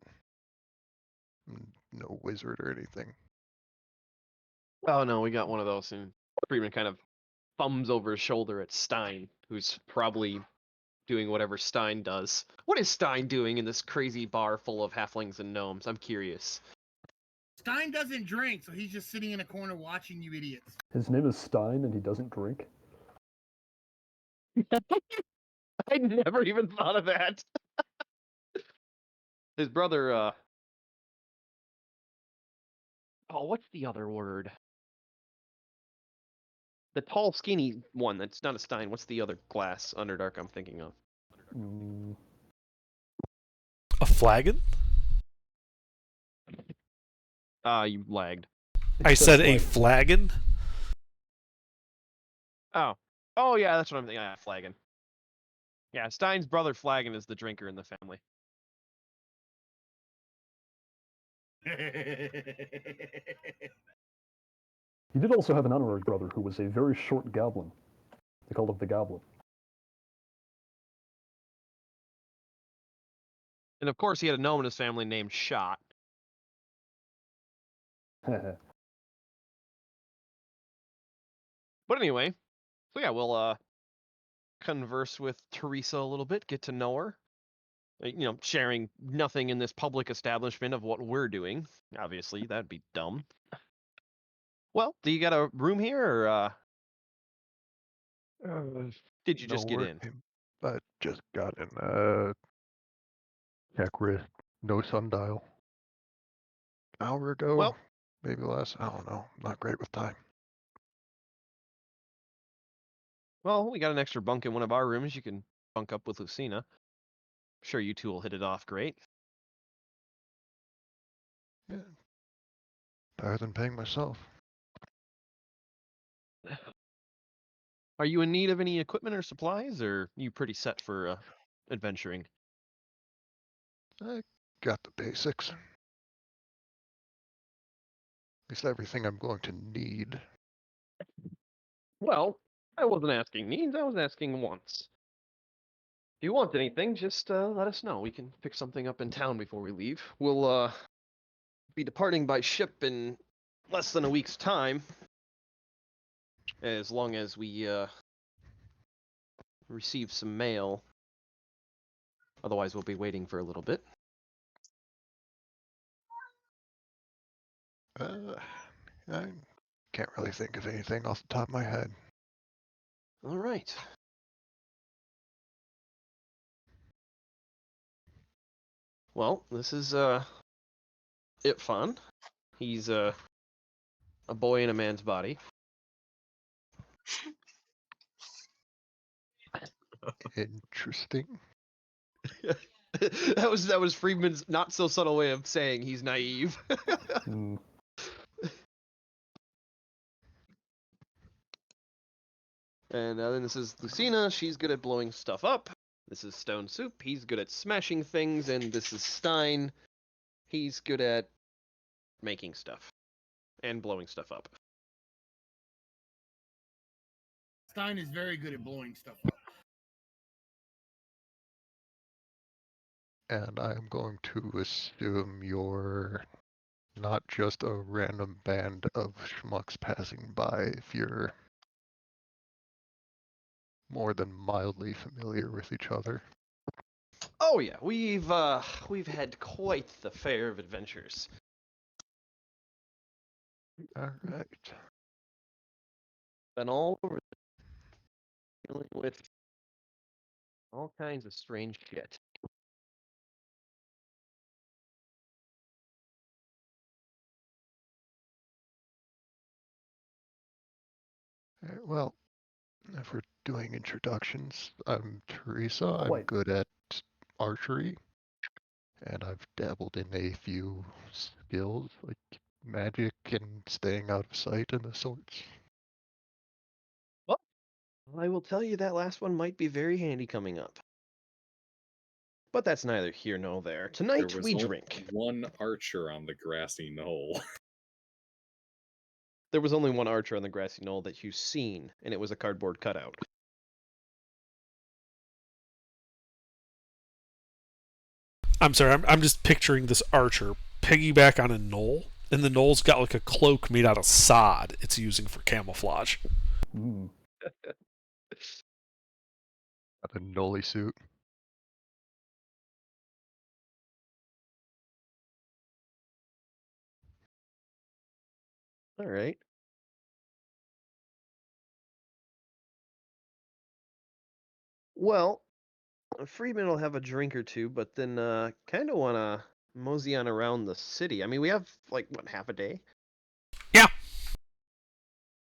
no wizard or anything. Oh no, we got one of those, and Friedman kind of thumbs over his shoulder at Stein, who's probably doing whatever Stein does. What is Stein doing in this crazy bar full of halflings and gnomes? I'm curious. Stein doesn't drink, so he's just sitting in a corner watching you idiots. His name is Stein, and he doesn't drink. I never even thought of that. His brother, oh, what's the other word? The tall, skinny one that's not a Stein. What's the other glass Underdark I'm thinking of? Mm, A flagon? You lagged. I said a like- flagon? Oh. Oh, yeah, that's what I'm thinking. Yeah, Flagon. Yeah, Stein's brother Flagon is the drinker in the family. He did also have an honorary brother who was a very short goblin. They called him the Goblin. And of course, he had a gnome in his family named Shot. Heh. But anyway, so yeah, we'll converse with Teresa a little bit, get to know her. You know, sharing nothing in this public establishment of what we're doing. Obviously, that'd be dumb. Well, do you got a room here, or did you just No get work in? came- I just got in. Check wrist, no sundial. Hour ago, Well, maybe less. I don't know. Not great with time. well, we got an extra bunk in one of our rooms. You can bunk up with Lucina. Sure, you two will hit it off great. Yeah. Better than paying myself. Are you in need of any equipment or supplies, or you pretty set for adventuring? I got the basics. At least everything I'm going to need. Well, I wasn't asking needs, I was asking wants. If you want anything, just let us know. We can pick something up in town before we leave. We'll be departing by ship in less than a week's time. As long as we receive some mail. Otherwise, we'll be waiting for a little bit. I can't really think of anything off the top of my head. All right. Well, this is Ipfon. He's a boy in a man's body. Interesting. that was Friedman's not so subtle way of saying he's naive. Hmm. And then this is Lucina. She's good at blowing stuff up. This is Stone Soup. He's good at smashing things. And this is Stein. He's good at making stuff and blowing stuff up. Stein is very good at blowing stuff up. And I'm going to assume you're not just a random band of schmucks passing by if you're more than mildly familiar with each other. Oh yeah, we've had quite the fare of adventures. Alright. Been all over dealing with all kinds of strange shit. Well, if we're doing introductions, I'm Teresa. I'm Wait. good at archery, and I've dabbled in a few skills like magic and staying out of sight and the sorts. Well, I will tell you that last one might be very handy coming up. But that's neither here nor there. Tonight There was we only drink. one archer on the grassy knoll. There was only one archer on the grassy knoll that you've seen, and it was a cardboard cutout. I'm sorry, I'm just picturing this archer piggyback on a knoll, and the knoll's got like a cloak made out of sod it's using for camouflage. Hmm. Got a Noli suit. All right. Well, Friedman will have a drink or two, but then kind of want to mosey on around the city. I mean, we have like what, half a day? Yeah.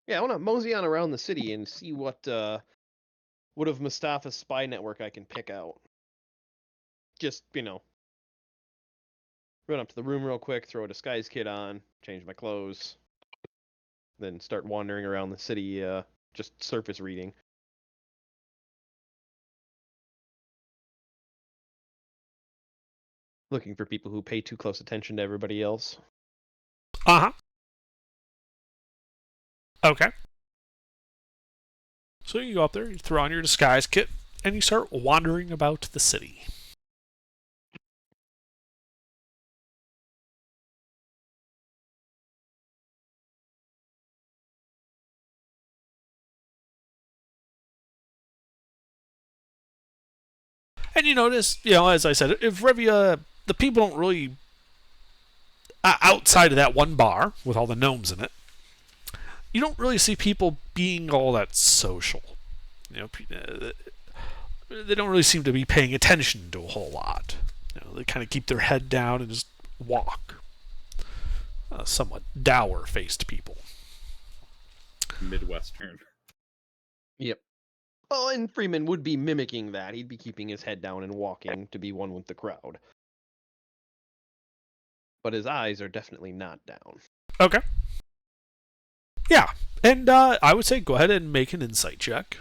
Yeah, I want to mosey on around the city and see what of Mustafa's spy network I can pick out. Just, run up to the room real quick, throw a disguise kit on, change my clothes, then start wandering around the city, just surface reading. Looking for people who pay too close attention to everybody else. Uh-huh. Okay. So you go up there, you throw on your disguise kit, and you start wandering about the city. And you notice, as I said, if Revia, the people don't really, outside of that one bar with all the gnomes in it, you don't really see people being all that social. They don't really seem to be paying attention to a whole lot. They kind of keep their head down and just walk. Somewhat dour-faced people. Midwestern. Yep. Well, and Freeman would be mimicking that. He'd be keeping his head down and walking to be one with the crowd. But his eyes are definitely not down. Okay. Yeah, and I would say go ahead and make an insight check.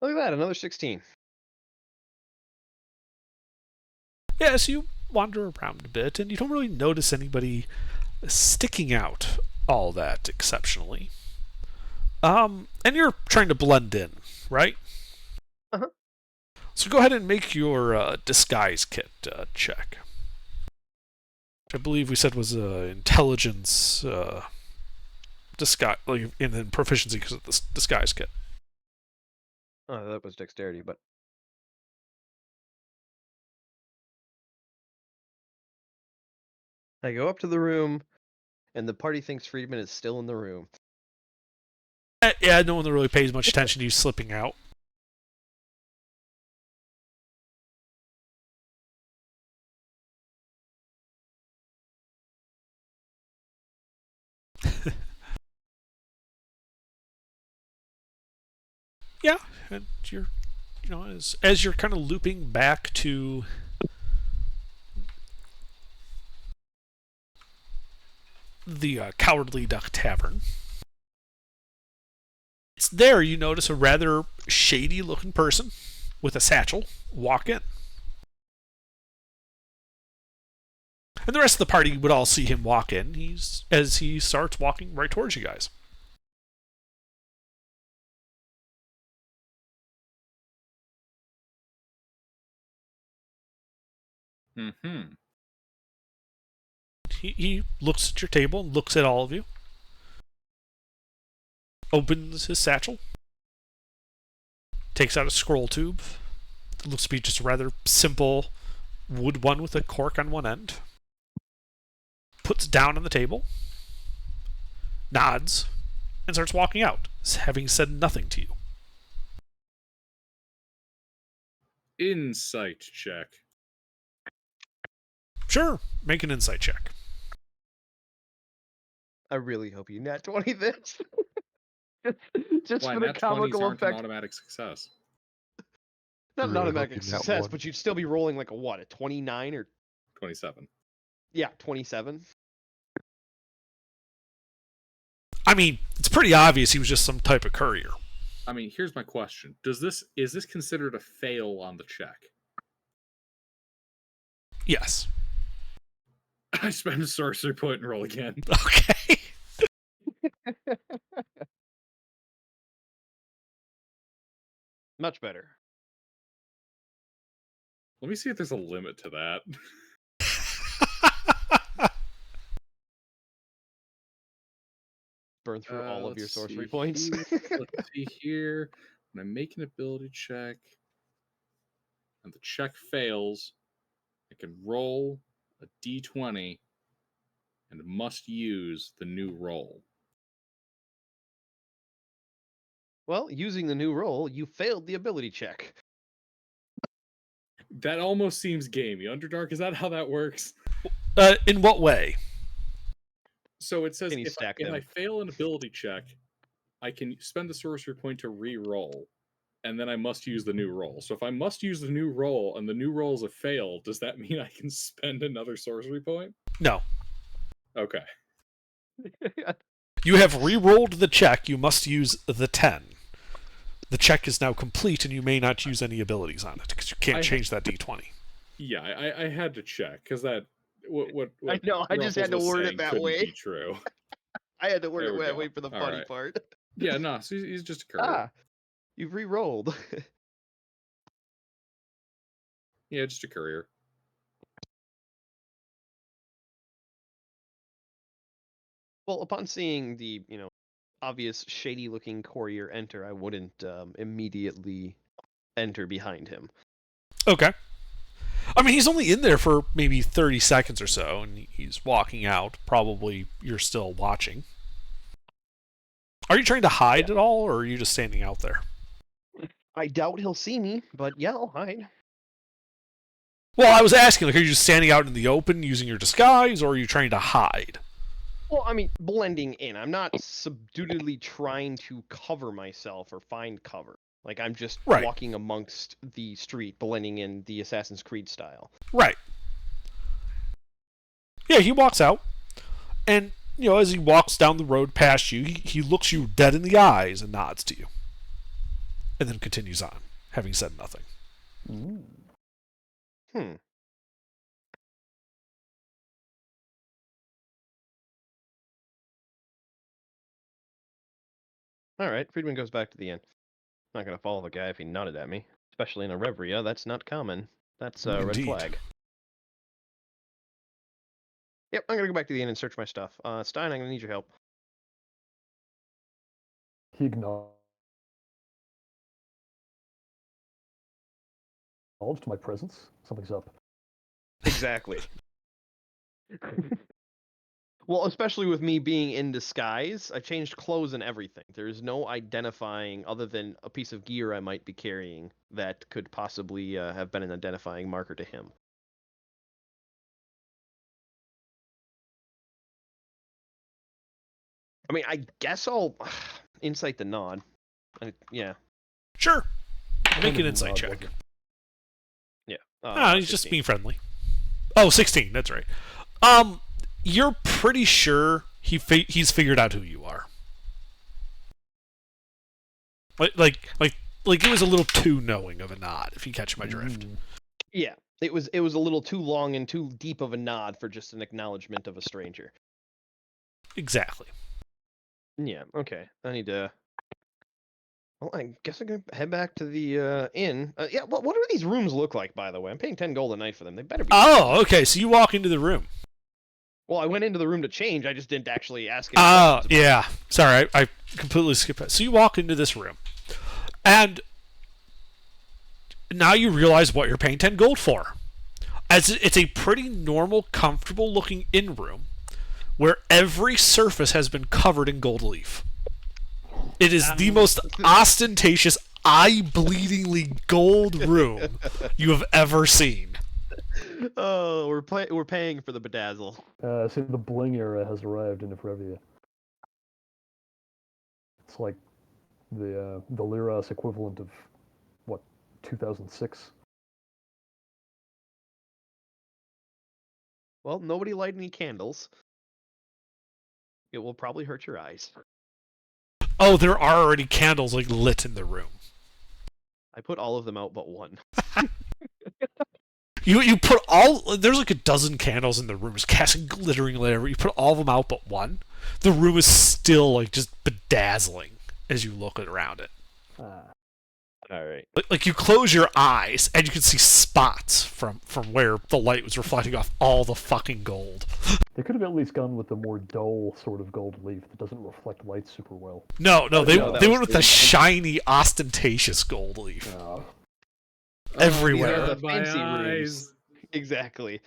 Look at that, another 16. Yeah, so you wander around a bit, and you don't really notice anybody sticking out all that exceptionally. And you're trying to blend in, right? Uh-huh. So go ahead and make your disguise kit check. I believe we said was intelligence disguise, like, and then proficiency because of the disguise kit. Oh, that was dexterity, but... I go up to the room, and the party thinks Friedman is still in the room. Yeah, no one really pays much attention to you slipping out. Yeah, and you're, as you're kind of looping back to the Cowardly Duck Tavern. It's there you notice a rather shady-looking person with a satchel walk in. And the rest of the party would all see him walk in as he starts walking right towards you guys. Mm-hmm. He looks at your table and looks at all of you. Opens his satchel. Takes out a scroll tube. It looks to be just a rather simple wood one with a cork on one end. Puts it down on the table. Nods. And starts walking out, having said nothing to you. Insight check. Sure, make an insight check. I really hope you nat 20 this. Just Why, for the nat 20s comical aren't an effect. automatic success. Not an Really hope automatic you nat success, one. but you'd still be rolling like a 29 or 27. yeah, 27. I mean, it's pretty obvious he was just some type of courier. I mean, here's my question. Is this considered a fail on the check? Yes. I spend a sorcery point and roll again. Okay. Much better. Let me see if there's a limit to that. Burn through all of your Let's sorcery see points. here. Let's see here. When I make an ability check and the check fails, I can roll a d20 and must use the new roll. Well, using the new roll, you failed the ability check. That almost seems gamey. Underdark, is that how that works? In what way? So it says Can you if stack I them? fail an ability check, I can spend the sorcery point to re-roll, and then I must use the new roll. So if I must use the new roll and the new roll is a fail, does that mean I can spend another sorcery point? No. Okay. You have re-rolled the check. You must use the 10. The check is now complete, and you may not use any abilities on it because you can't change that d20. Yeah, I had to check because that what I know, I just had to Ruffles was word it saying that couldn't way. be true. I had to word There it we that go. way for the All funny right. part. Yeah, no, so he's just a courier. Ah, you've re-rolled. Yeah, just a courier. Well, upon seeing the, obvious shady-looking courier enter, I wouldn't immediately enter behind him. Okay. I mean, he's only in there for maybe 30 seconds or so, and he's walking out. Probably you're still watching. Are you trying to hide at all, or are you just standing out there? I doubt he'll see me, but yeah, I'll hide. Well, I was asking, are you just standing out in the open using your disguise, or are you trying to hide? Well, I mean, blending in. I'm not subduedly trying to cover myself or find cover. Like, I'm just Right. walking amongst the street, blending in the Assassin's Creed style. Right. Yeah, he walks out, and, as he walks down the road past you, he looks you dead in the eyes and nods to you. And then continues on, having said nothing. Alright, Friedman goes back to the inn. Not gonna follow the guy if he nodded at me. Especially in a Revria, that's not common. That's a red Indeed. flag. Yep, I'm gonna go back to the inn and search my stuff. Stein, I'm gonna need your help. He acknowledged my presence. Something's up. Exactly. Well, especially with me being in disguise, I changed clothes and everything. There's no identifying other than a piece of gear I might be carrying that could possibly have been an identifying marker to him. I mean, I guess I'll insight the nod. Yeah. Sure. Make Kind an of insight odd, check. wasn't it? Yeah. Ah, he's just 16. being friendly. Oh, 16. That's right. You're pretty sure he's figured out who you are. Like it was a little too knowing of a nod, if you catch my drift. Yeah, it was a little too long and too deep of a nod for just an acknowledgement of a stranger. Exactly. Yeah, okay. I need to. Well, I guess I'm gonna head back to the inn. Yeah, what do these rooms look like, by the way? I'm paying 10 gold a night for them. They better be. Oh, okay. So you walk into the room. Well, I went into the room to change. I just didn't actually ask any Oh, questions. about yeah. Sorry, I completely skipped that. So you walk into this room, and now you realize what you're paying 10 gold for. As it's a pretty normal, comfortable-looking inn room, where every surface has been covered in gold leaf. It is the most ostentatious, eye-bleedingly gold room you have ever seen. Oh, we're paying for the bedazzle. See, the bling era has arrived in Ephravia. It's like the Liras equivalent of, what, 2006? Well, nobody light any candles. It will probably hurt your eyes. Oh, there are already candles lit in the room. I put all of them out but one. You put there's a dozen candles in the room, just casting glittering light everywhere. You put all of them out but one. The room is still just bedazzling as you look around it. All right. Like you close your eyes and you can see spots from where the light was reflecting off all the fucking gold. They could have at least gone with the more dull sort of gold leaf that doesn't reflect light super well. No, they No, that went was with the the shiny, ostentatious gold leaf. Everywhere. These are the Oh, my fancy rooms. eyes. Exactly.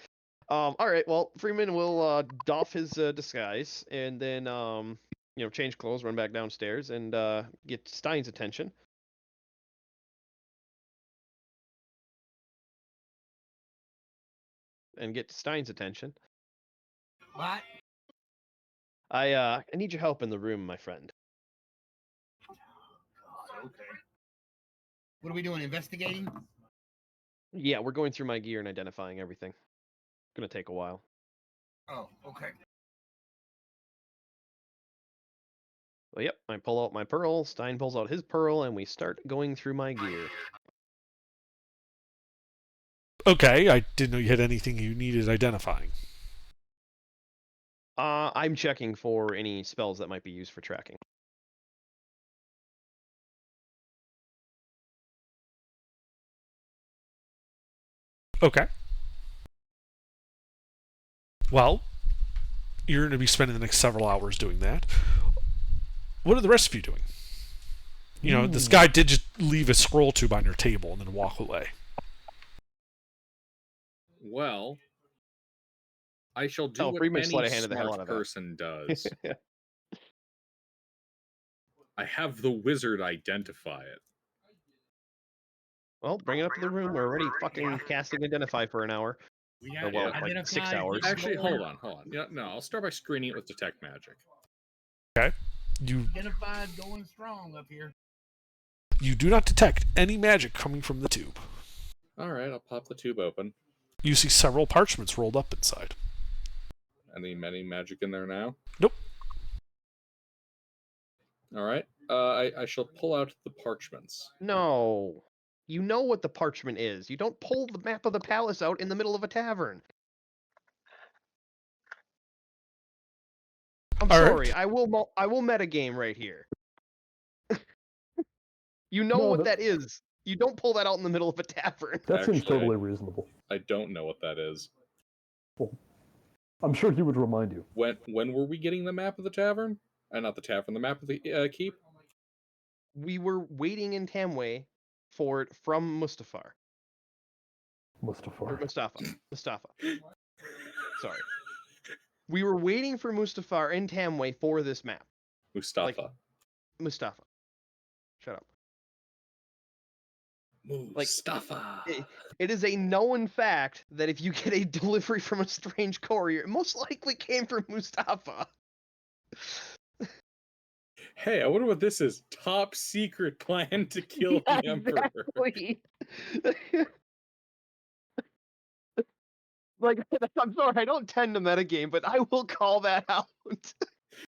All right. Well, Freeman will doff his disguise and then change clothes, run back downstairs, and get Stein's attention. What? I need your help in the room, my friend. God, okay. What are we doing? Investigating? Yeah, we're going through my gear and identifying everything. Gonna take a while. Oh, okay. Well, yep. I pull out my pearl. Stein pulls out his pearl, and we start going through my gear. Okay, I didn't know you had anything you needed identifying. I'm checking for any spells that might be used for tracking. Okay. Well, you're going to be spending the next several hours doing that. What are the rest of you doing? You know, this guy did just leave a scroll tube on your table and then walk away. Well, I shall do what Freeman any sleight of handed the hell smart out of that. person does. I have the wizard identify it. Well, bring it up to the room. We're already fucking casting Identify for an hour. We Or, got well, like 6 identified hours. the Actually, gold. hold on. Yeah, no, I'll start by screening it with detect magic. Okay? You Identified going strong up here. do not detect any magic coming from the tube. All right, I'll pop the tube open. You see several parchments rolled up inside. Any magic in there now? Nope. All right. I shall pull out the parchments. No. You know what the parchment is. You don't pull the map of the palace out in the middle of a tavern. I'm All right. sorry. I will metagame right here. You know No, what that- that is. You don't pull that out in the middle of a tavern. That seems Actually, totally reasonable. I don't know what that is. Well, I'm sure he would remind you. When were we getting the map of the tavern? Not the tavern, the map of the keep? We were waiting in Tamway for it from Mustafar. Or Mustafa. Mustafa. Sorry. We were waiting for Mustafar in Tamway for this map. Mustafa. Mustafa. Shut up. Mustafa. It is a known fact that if you get a delivery from a strange courier, it most likely came from Mustafa. Hey, I wonder what this is. Top secret plan to kill Yeah, the Emperor. exactly. Like, I'm sorry, I don't tend to metagame, but I will call that out.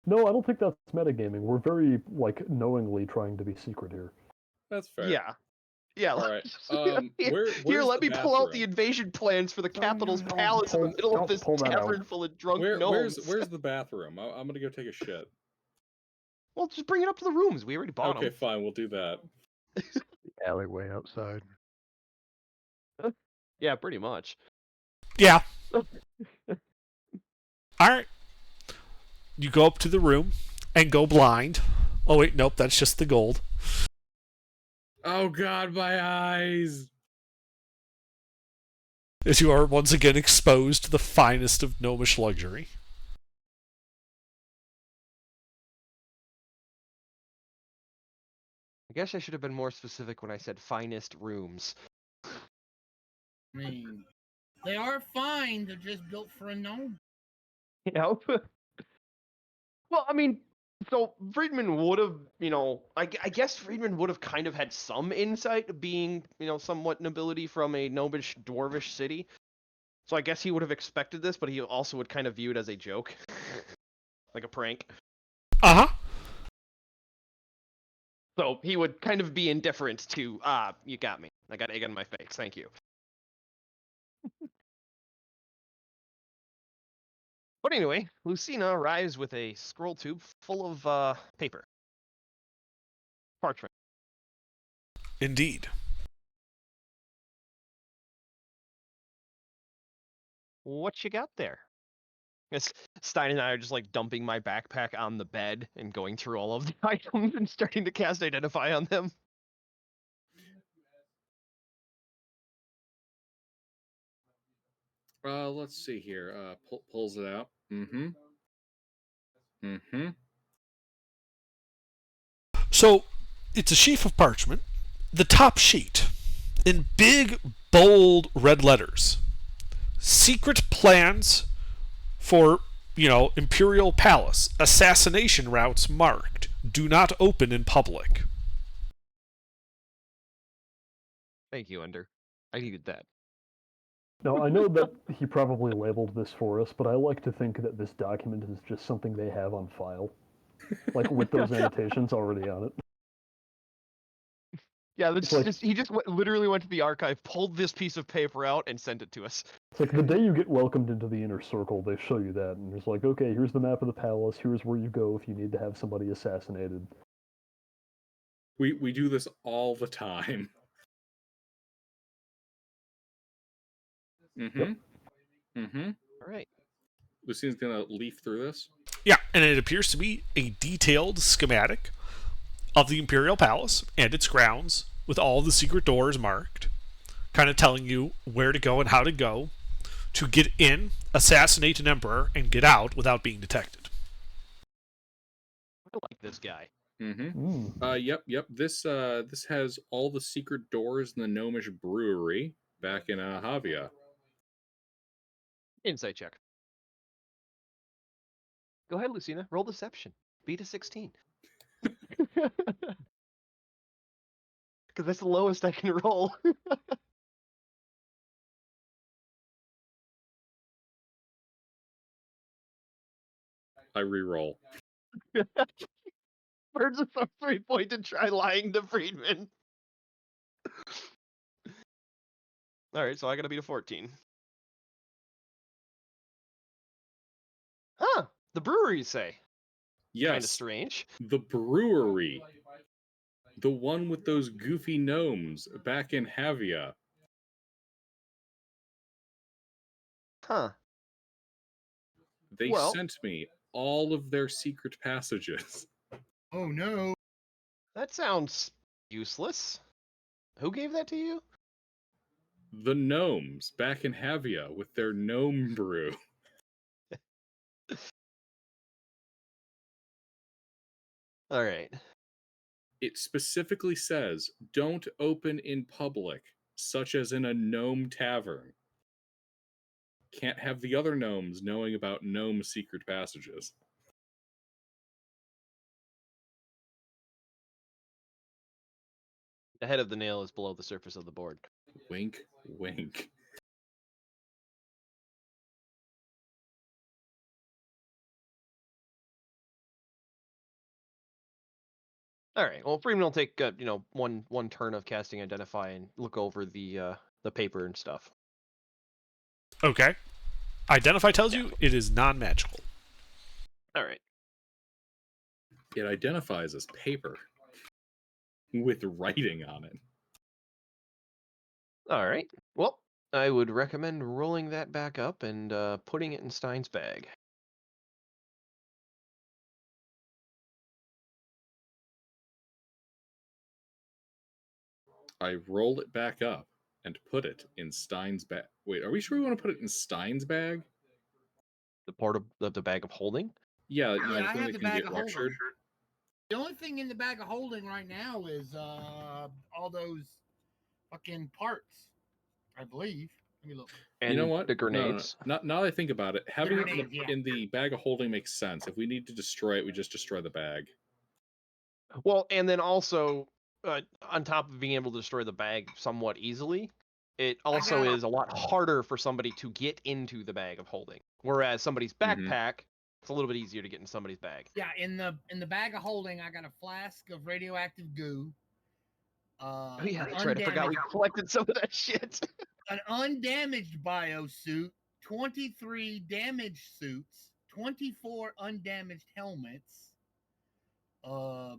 No, I don't think that's metagaming. We're very like knowingly trying to be secret here. That's fair. Yeah. Yeah. All right. Here, Where's let the me pull out the bathroom? invasion plans for the capital's palace in the middle of don't this pull that out. tavern full of drunk Where's gnomes. the bathroom? I'm gonna go take a shit. Well, just bring it up to the rooms. We already bought Okay, them. fine. We'll do that. Alleyway outside. Yeah, pretty much. Yeah. Alright. You go up to the room and go blind. Oh, wait, nope, that's just the gold. Oh God, my eyes! As you are once again exposed to the finest of gnomish luxury. I guess I should have been more specific when I said finest rooms. I mean, they are fine. They're just built for a gnome. You know? Well, I mean, so Friedman would have, I guess Friedman would have kind of had some insight, being, somewhat nobility from a gnomish, dwarvish city. So I guess he would have expected this, but he also would kind of view it as a joke. Like a prank. Uh-huh. So he would kind of be indifferent to, you got me. I got egg on my face, thank you. But anyway, Lucina arrives with a scroll tube full of paper. Parchment. Indeed. What you got there? Yes, Stein and I are just like dumping my backpack on the bed and going through all of the items and starting to cast Identify on them. Let's see here. Pulls it out. Mm-hmm. Mm-hmm. So, it's a sheaf of parchment. The top sheet, in big, bold red letters. Secret plans for, Imperial Palace. Assassination routes marked. Do not open in public. Thank you, Ender. I needed that. Now, I know that he probably labeled this for us, but I like to think that this document is just something they have on file. Like, with those annotations already on it. Yeah, It's like- he just literally went to the archive, pulled this piece of paper out, and sent it to us. It's like the day you get welcomed into the inner circle, they show you that, and it's like, okay, here's the map of the palace, here's where you go if you need to have somebody assassinated. We do this all the time. Mm-hmm. Yep. Mm-hmm. All right. Lucine's gonna leaf through this. Yeah, and it appears to be a detailed schematic of the Imperial Palace and its grounds, with all the secret doors marked, kind of telling you where to go and how to go to get in, assassinate an emperor, and get out without being detected. I like this guy. Mm-hmm. Yep. This has all the secret doors in the gnomish brewery back in Havia. Insight check. Go ahead, Lucina. Roll deception. Beat a 16. Because that's the lowest I can roll. I re-roll. Birds of sorcery point to try lying to Friedman. Alright, so I gotta beat a 14. Huh! The brewery, say. Kinda Yes, strange. the brewery. The one with those goofy gnomes back in Havia. Huh. They Well- sent me all of their secret passages. Oh no. That sounds useless. Who gave that to you? The gnomes back in Havia with their gnome brew. Alright. It specifically says, don't open in public, such as in a gnome tavern. Can't have the other gnomes knowing about gnome secret passages. The head of the nail is below the surface of the board. Wink, wink. All right. Well, Freeman will take one turn of casting Identify and look over the paper and stuff. Okay. Identify tells you it is non-magical. All right. It identifies as paper with writing on it. All right. Well, I would recommend rolling that back up and putting it in Stein's bag. I roll it back up and put it in Stein's bag. Wait, are we sure we want to put it in Stein's bag? The part of the bag of holding. Yeah, Yeah, I thing have that the can bag get of holding. ruptured. The only thing in the bag of holding right now is all those fucking parts, I believe. Let me look. And you know what? the grenades. No. Now that I think about it, having it grenades, yeah. in the bag of holding makes sense. If we need to destroy it, we just destroy the bag. Well, and then also, on top of being able to destroy the bag somewhat easily, it also is a lot harder for somebody to get into the bag of holding. Whereas somebody's backpack, it's a little bit easier to get in somebody's bag. Yeah, in the bag of holding, I got a flask of radioactive goo. Oh yeah, that's right. I forgot we collected some of that shit. An undamaged biosuit, 23 damaged suits, 24 undamaged helmets, a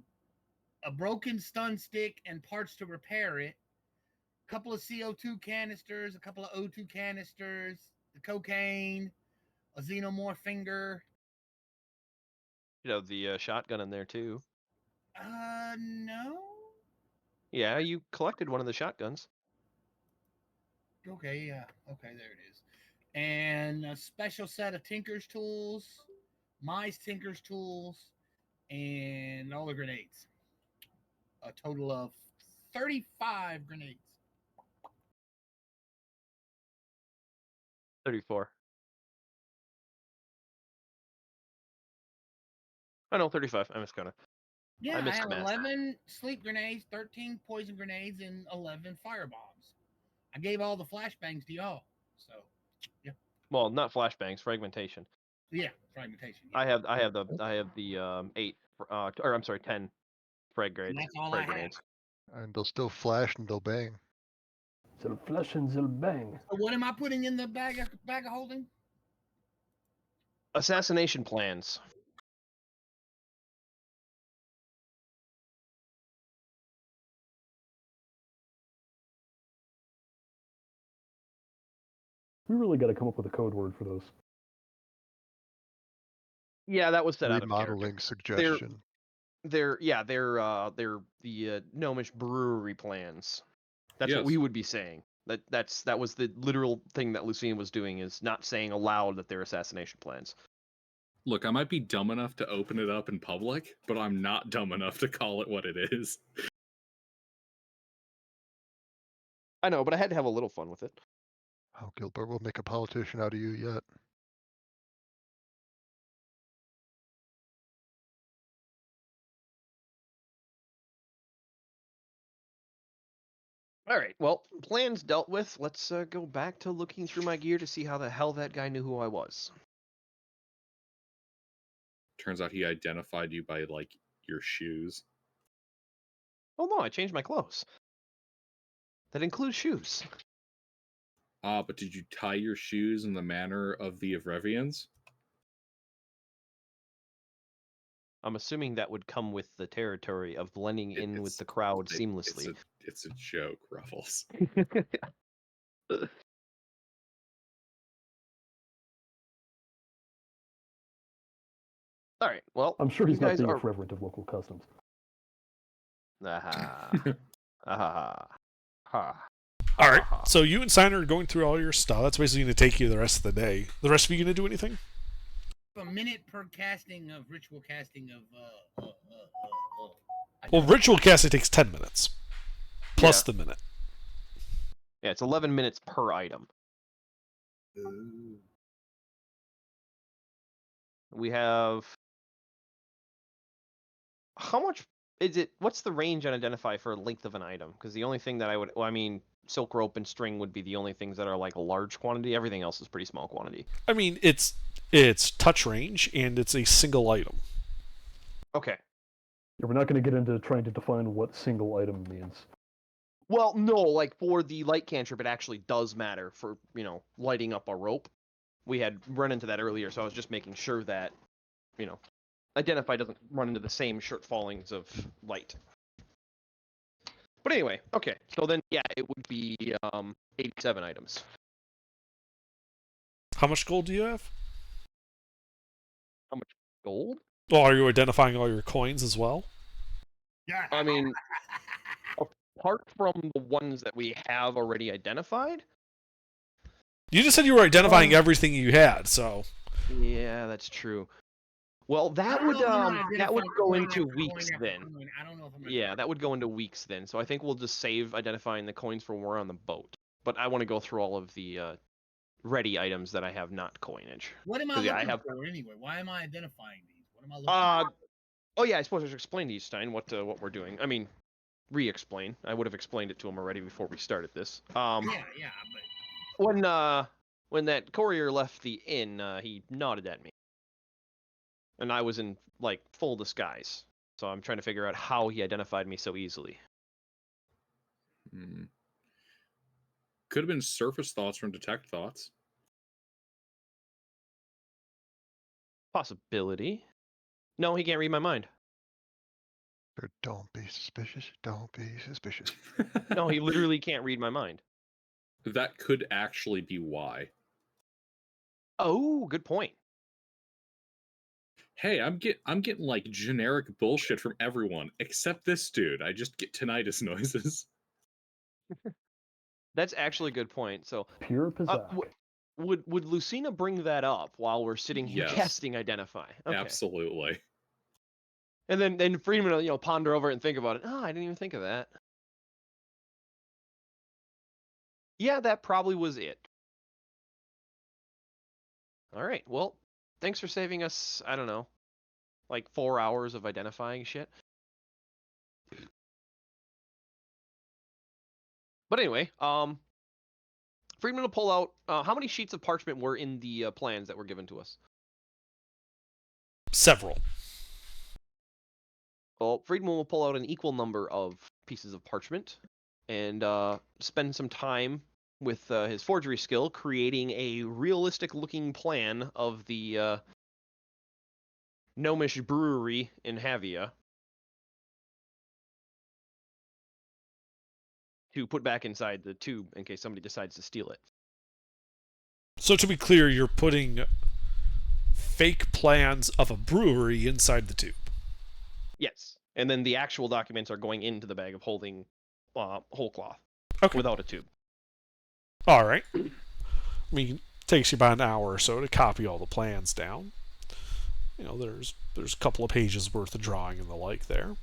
broken stun stick and parts to repair it, a couple of CO2 canisters, a couple of O2 canisters, the cocaine, a xenomorph finger. The shotgun in there too. No. Yeah, you collected one of the shotguns. Okay, yeah. Okay, there it is. And a special set of Tinker's tools, my Tinker's tools, and all the grenades. A total of 35 grenades. 34. I know, 35. I miscounted. Yeah, I missed have the math. 11 sleep grenades, 13 poison grenades, and 11 firebombs. I gave all the flashbangs to y'all. So, yeah. Well, not flashbangs, fragmentation. Yeah, fragmentation. Yeah. I have the 8 or I'm sorry, 10 frag grades. That's all frag I have. grenades. And they'll still flash and they'll bang. They'll flash and they'll bang. So what am I putting in the bag of holding? Assassination plans. We really got to come up with a code word for those. Yeah, that was set out of character. Remodeling suggestion. They're the gnomish brewery plans. That's what Yes. we would be saying. That was the literal thing that Lucine was doing, is not saying aloud that they're assassination plans. Look, I might be dumb enough to open it up in public, but I'm not dumb enough to call it what it is. I know, but I had to have a little fun with it. Oh, Gilbert will make a politician out of you yet. All right, well, plans dealt with. Let's go back to looking through my gear to see how the hell that guy knew who I was. Turns out he identified you by, like, your shoes. Oh no, I changed my clothes. That includes shoes. Ah, but did you tie your shoes in the manner of the Evrevians? I'm assuming that would come with the territory of blending in with the crowd seamlessly. It's a joke, Ruffles. All right, well, I'm sure he's you not guys being are... irreverent of local customs. Ah. Ah. Ha. All right. So you and Steiner are going through all your stuff. That's basically going to take you the rest of the day. The rest of you going to do anything? A minute per casting of ritual casting of Well, ritual casting takes 10 minutes. Plus the minute. Yeah, it's 11 minutes per item. We have... How much is it? What's the range on identify for length of an item? Because the only thing that I would, well, I mean, silk rope and string would be the only things that are like a large quantity. Everything else is pretty small quantity. I mean, it's touch range and it's a single item. Okay. Yeah, we're not going to get into trying to define what single item means. Well, no, like for the light cantrip, it actually does matter for, lighting up a rope. We had run into that earlier, so I was just making sure that, identify doesn't run into the same short fallings of light. But anyway, okay, so then, yeah, it would be 87 items. How much gold do you have? How much gold? Well, are you identifying all your coins as well? Yeah. I mean, apart from the ones that we have already identified? You just said you were identifying everything you had, so... Yeah, that's true. Well, that would go into weeks then. I don't know if I'm gonna Yeah, that would go into weeks then. So I think we'll just save identifying the coins for when we're on the boat. But I want to go through all of the ready items that I have not coinage. What am I 'Cause, looking yeah, for anyway? Why am I identifying these? What am I looking for? Oh yeah, I suppose I should explain to you, Stein, what we're doing. I mean, re-explain. I would have explained it to him already before we started this. Yeah, but When that courier left the inn, he nodded at me. And I was in, like, full disguise. So I'm trying to figure out how he identified me so easily. Could have been surface thoughts from detect thoughts. Possibility. No, he can't read my mind. Or don't be suspicious. Don't be suspicious. No, he literally can't read my mind. That could actually be why. Oh, good point. Hey, I'm getting like generic bullshit from everyone except this dude. I just get tinnitus noises. That's actually a good point. So, Pure pizzazz. would Lucina bring that up while we're sitting here Yes. casting Identify? Okay. Absolutely. And then Freeman will ponder over it and think about it. Oh, I didn't even think of that. Yeah, that probably was it. All right. Well, thanks for saving us, I don't know, like 4 hours of identifying shit. But anyway, Friedman will pull out, how many sheets of parchment were in the plans that were given to us? Several. Well, Friedman will pull out an equal number of pieces of parchment and spend some time with his forgery skill creating a realistic-looking plan of the Gnomish brewery in Havia to put back inside the tube in case somebody decides to steal it. So to be clear, you're putting fake plans of a brewery inside the tube. Yes, and then the actual documents are going into the bag of holding whole cloth without a tube. All right. I mean, it takes you about an hour or so to copy all the plans down. There's a couple of pages worth of drawing and the like there.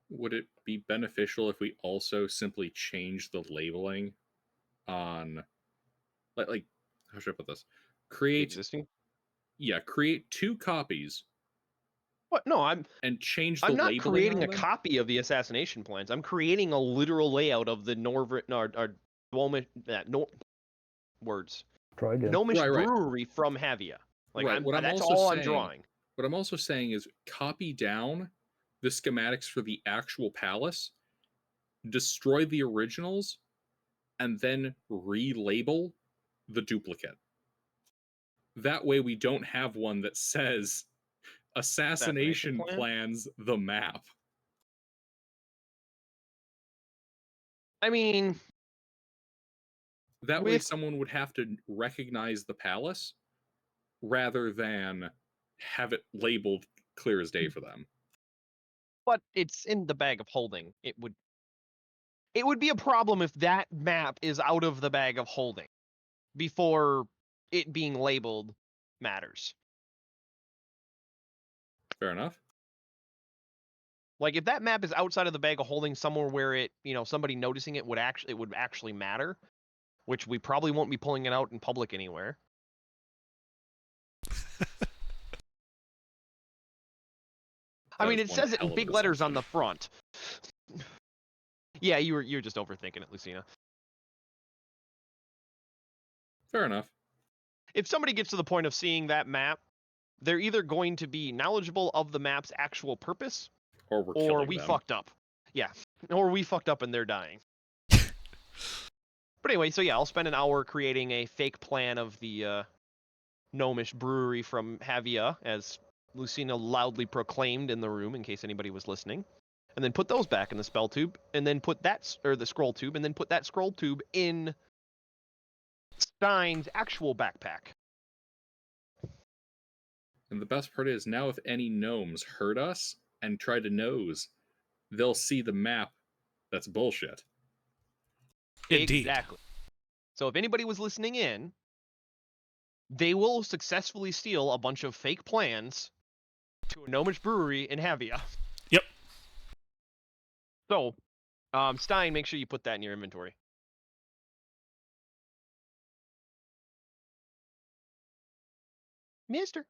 Would it be beneficial if we also simply change the labeling on, like how should I put this? Create 2 copies. What? No, and change the I'm not labeling creating on a them? copy of the assassination plans. I'm creating a literal layout of the words. Try again. Gnomish Right. brewery from Havia. Like Right. that's all I'm drawing. What I'm also saying is copy down the schematics for the actual palace, destroy the originals, and then relabel the duplicate. That way we don't have one that says Assassination Plans the map. I mean, that way someone would have to recognize the palace rather than have it labeled clear as day for them. But it's in the bag of holding. It would be a problem if that map is out of the bag of holding before it being labeled matters. Fair enough. Like if that map is outside of the bag of holding somewhere where it, somebody noticing it would actually matter, which we probably won't be pulling it out in public anywhere. I mean, That is it one says it hell in of big an letters on the assumption. front. Yeah, you're just overthinking it, Lucina. Fair enough. If somebody gets to the point of seeing that map, they're either going to be knowledgeable of the map's actual purpose, Or we're or killing we them. fucked up. Yeah, or we fucked up and they're dying. But anyway, so yeah, I'll spend an hour creating a fake plan of the gnomish brewery from Havia, as Lucina loudly proclaimed in the room, in case anybody was listening, and then put those back in the spell tube, and then put that, or the scroll tube, and then put that scroll tube in Stein's actual backpack. And the best part is, now if any gnomes hurt us and try to nose, they'll see the map that's bullshit. Indeed. Exactly. So if anybody was listening in, they will successfully steal a bunch of fake plans to a gnomish brewery in Havia. Yep. So, Stein, make sure you put that in your inventory. Mister.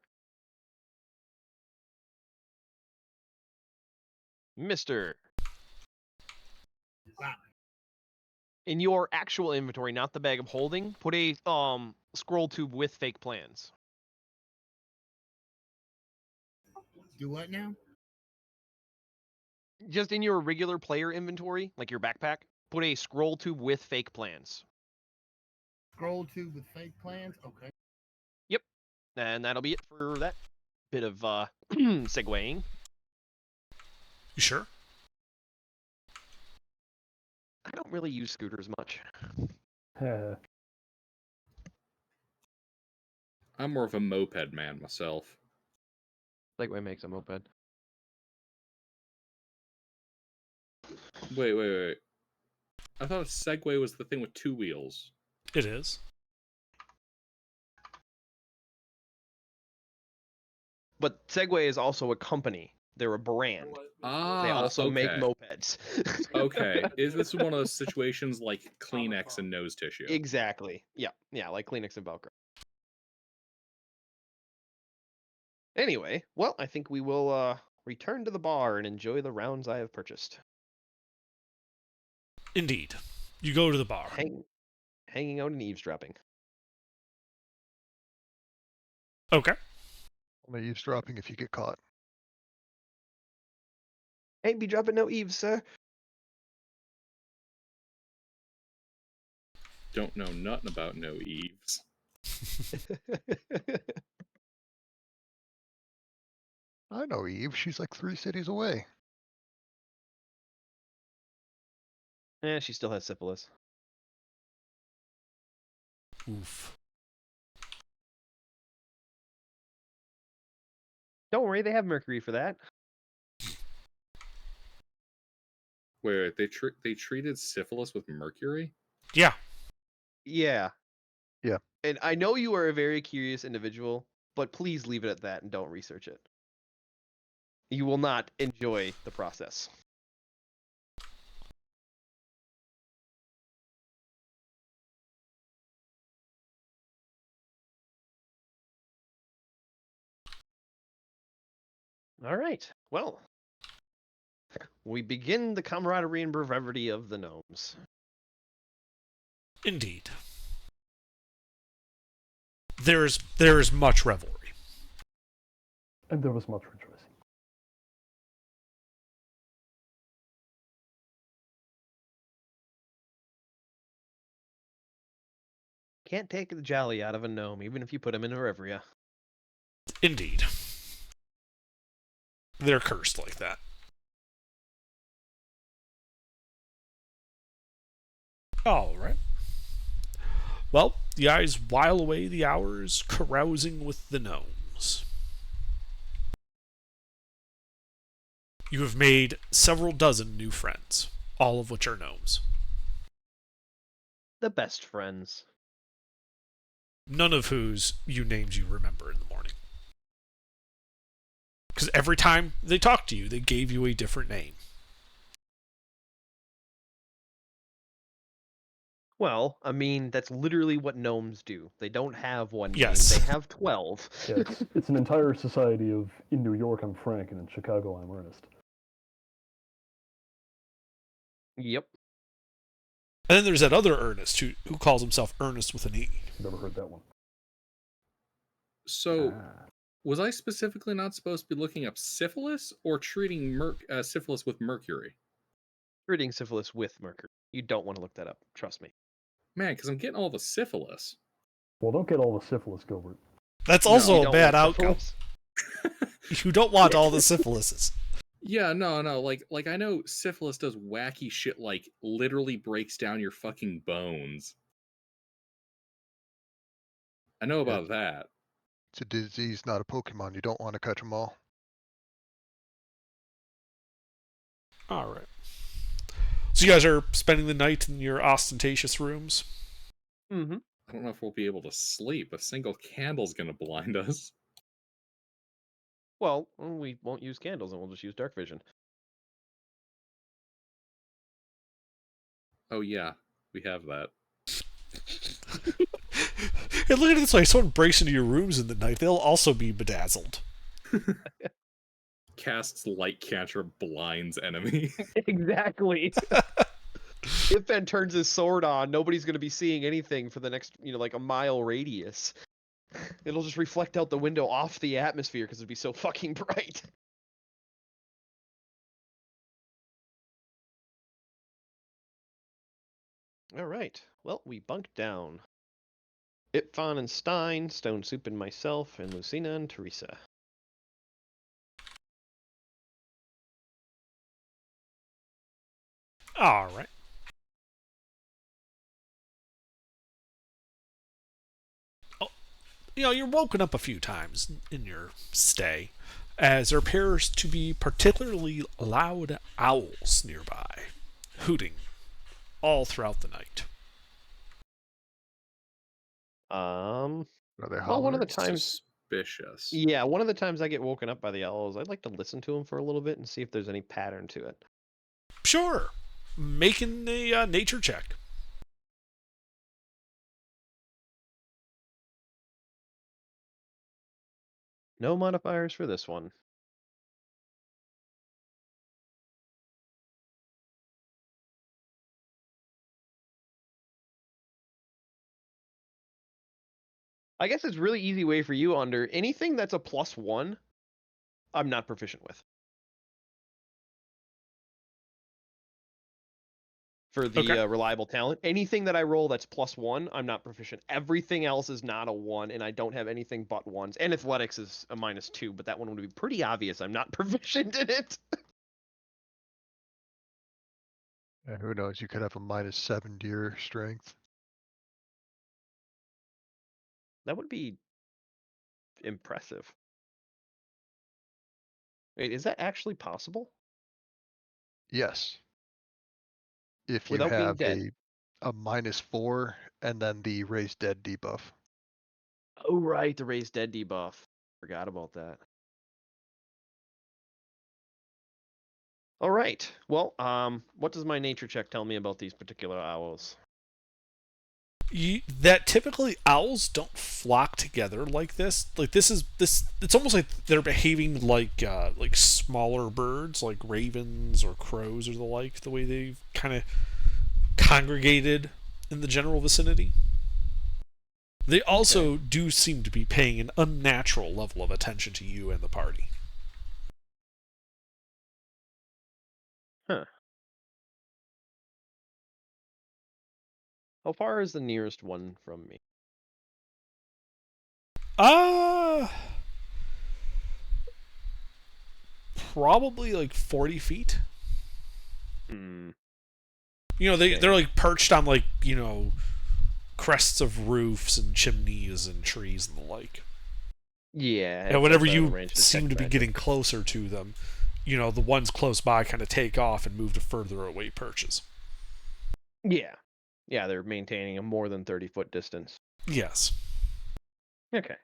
In your actual inventory, not the bag of holding, put a scroll tube with fake plans. Do what now? Just in your regular player inventory, like your backpack, put a scroll tube with fake plans. Scroll tube with fake plans? Okay. And that'll be it for that bit of segueing. You sure? I don't really use scooters much. I'm more of a moped man myself. Segway makes a moped. Wait. I thought a Segway was the thing with 2 wheels. It is. But Segway is also a company. They're a brand. Ah, They also make okay. mopeds. Okay. Is this one of those situations like Kleenex and nose tissue? Exactly. Yeah, like Kleenex and Velcro. Anyway, well, I think we will return to the bar and enjoy the rounds I have purchased. Indeed. You go to the bar. Hanging out and eavesdropping. Okay. Only eavesdropping if you get caught. Ain't be dropping no eaves, sir. Don't know nothing about no eaves. I know Eve. She's like 3 cities away. She still has syphilis. Oof. Don't worry, they have mercury for that. Wait, they treated syphilis with mercury? Yeah. Yeah. Yeah. And I know you are a very curious individual, but please leave it at that and don't research it. You will not enjoy the process. All right. Well, we begin the camaraderie and brevity of the gnomes. Indeed. There is much revelry. And there was much rejoicing. Can't take the jolly out of a gnome, even if you put him in a Revria. Indeed. They're cursed like that. All right. Well, the eyes while away the hours, carousing with the gnomes. You have made several dozen new friends, all of which are gnomes. The best friends. None of whose names you remember in the morning. Because every time they talked to you, they gave you a different name. Well, I mean, that's literally what gnomes do. They don't have one name, Yes. they have 12. Yeah, it's an entire society of, in New York, I'm Frank, and in Chicago, I'm Ernest. Yep. And then there's that other Ernest who calls himself Ernest with an E. Never heard that one. So, Ah. was I specifically not supposed to be looking up syphilis or treating syphilis with mercury? Treating syphilis with mercury. You don't want to look that up. Trust me. Man, because I'm getting all the syphilis. Well, don't get all the syphilis, Gilbert. That's You also a don't bad want outcome. syphilis. You don't want all the syphilises. Yeah, no. Like I know syphilis does wacky shit like literally breaks down your fucking bones. I know about that. It's a disease, not a Pokemon. You don't want to catch them all. All right. So you guys are spending the night in your ostentatious rooms? Mm-hmm. I don't know if we'll be able to sleep. A single candle's gonna blind us. Well, we won't use candles and we'll just use dark vision. Oh yeah, we have that. Hey, look at it this way. If someone breaks into your rooms in the night, they'll also be bedazzled. Casts light cantrip, blinds enemy. Exactly. If Ben turns his sword on, nobody's going to be seeing anything for the next, like a mile radius. It'll just reflect out the window off the atmosphere because it'd be so fucking bright. All right. Well, we bunked down. Ipfon and Stein, Stone Soup and myself, and Lucina and Teresa. All right. Oh, you're woken up a few times in your stay, as there appears to be particularly loud owls nearby, hooting all throughout the night. Are they Well, one of the hollering? times, Suspicious. yeah, one of the times I get woken up by the owls, I'd like to listen to them for a little bit and see if there's any pattern to it. Sure. Making a nature check. No modifiers for this one. I guess it's really easy way for you under anything that's a +1, I'm not proficient with. For the Okay. reliable talent, anything that I roll that's +1, I'm not proficient. Everything else is not a 1, and I don't have anything but 1s. And athletics is a -2, but that one would be pretty obvious. I'm not proficient in it. Yeah, who knows? You could have a -7 to your strength. That would be impressive. Wait, is that actually possible? Yes. If you Without being have dead? a -4 and then the raised dead debuff. Oh, right, the raised dead debuff. Forgot about that. All right. Well, what does my nature check tell me about these particular owls? That typically owls don't flock together like this. Like this. It's almost like they're behaving like smaller birds, like ravens or crows or the like. The way they've kind of congregated in the general vicinity. They also do seem to be paying an unnatural level of attention to you and the party. Huh. How far is the nearest one from me? Probably like 40 feet. Hmm. They're like perched on like, crests of roofs and chimneys and trees and the like. Yeah. And whenever it's out of you range to seem to detect be magic. getting closer to them, the ones close by kind of take off and move to further away perches. Yeah. Yeah, they're maintaining a more than 30-foot distance. Yes. Okay.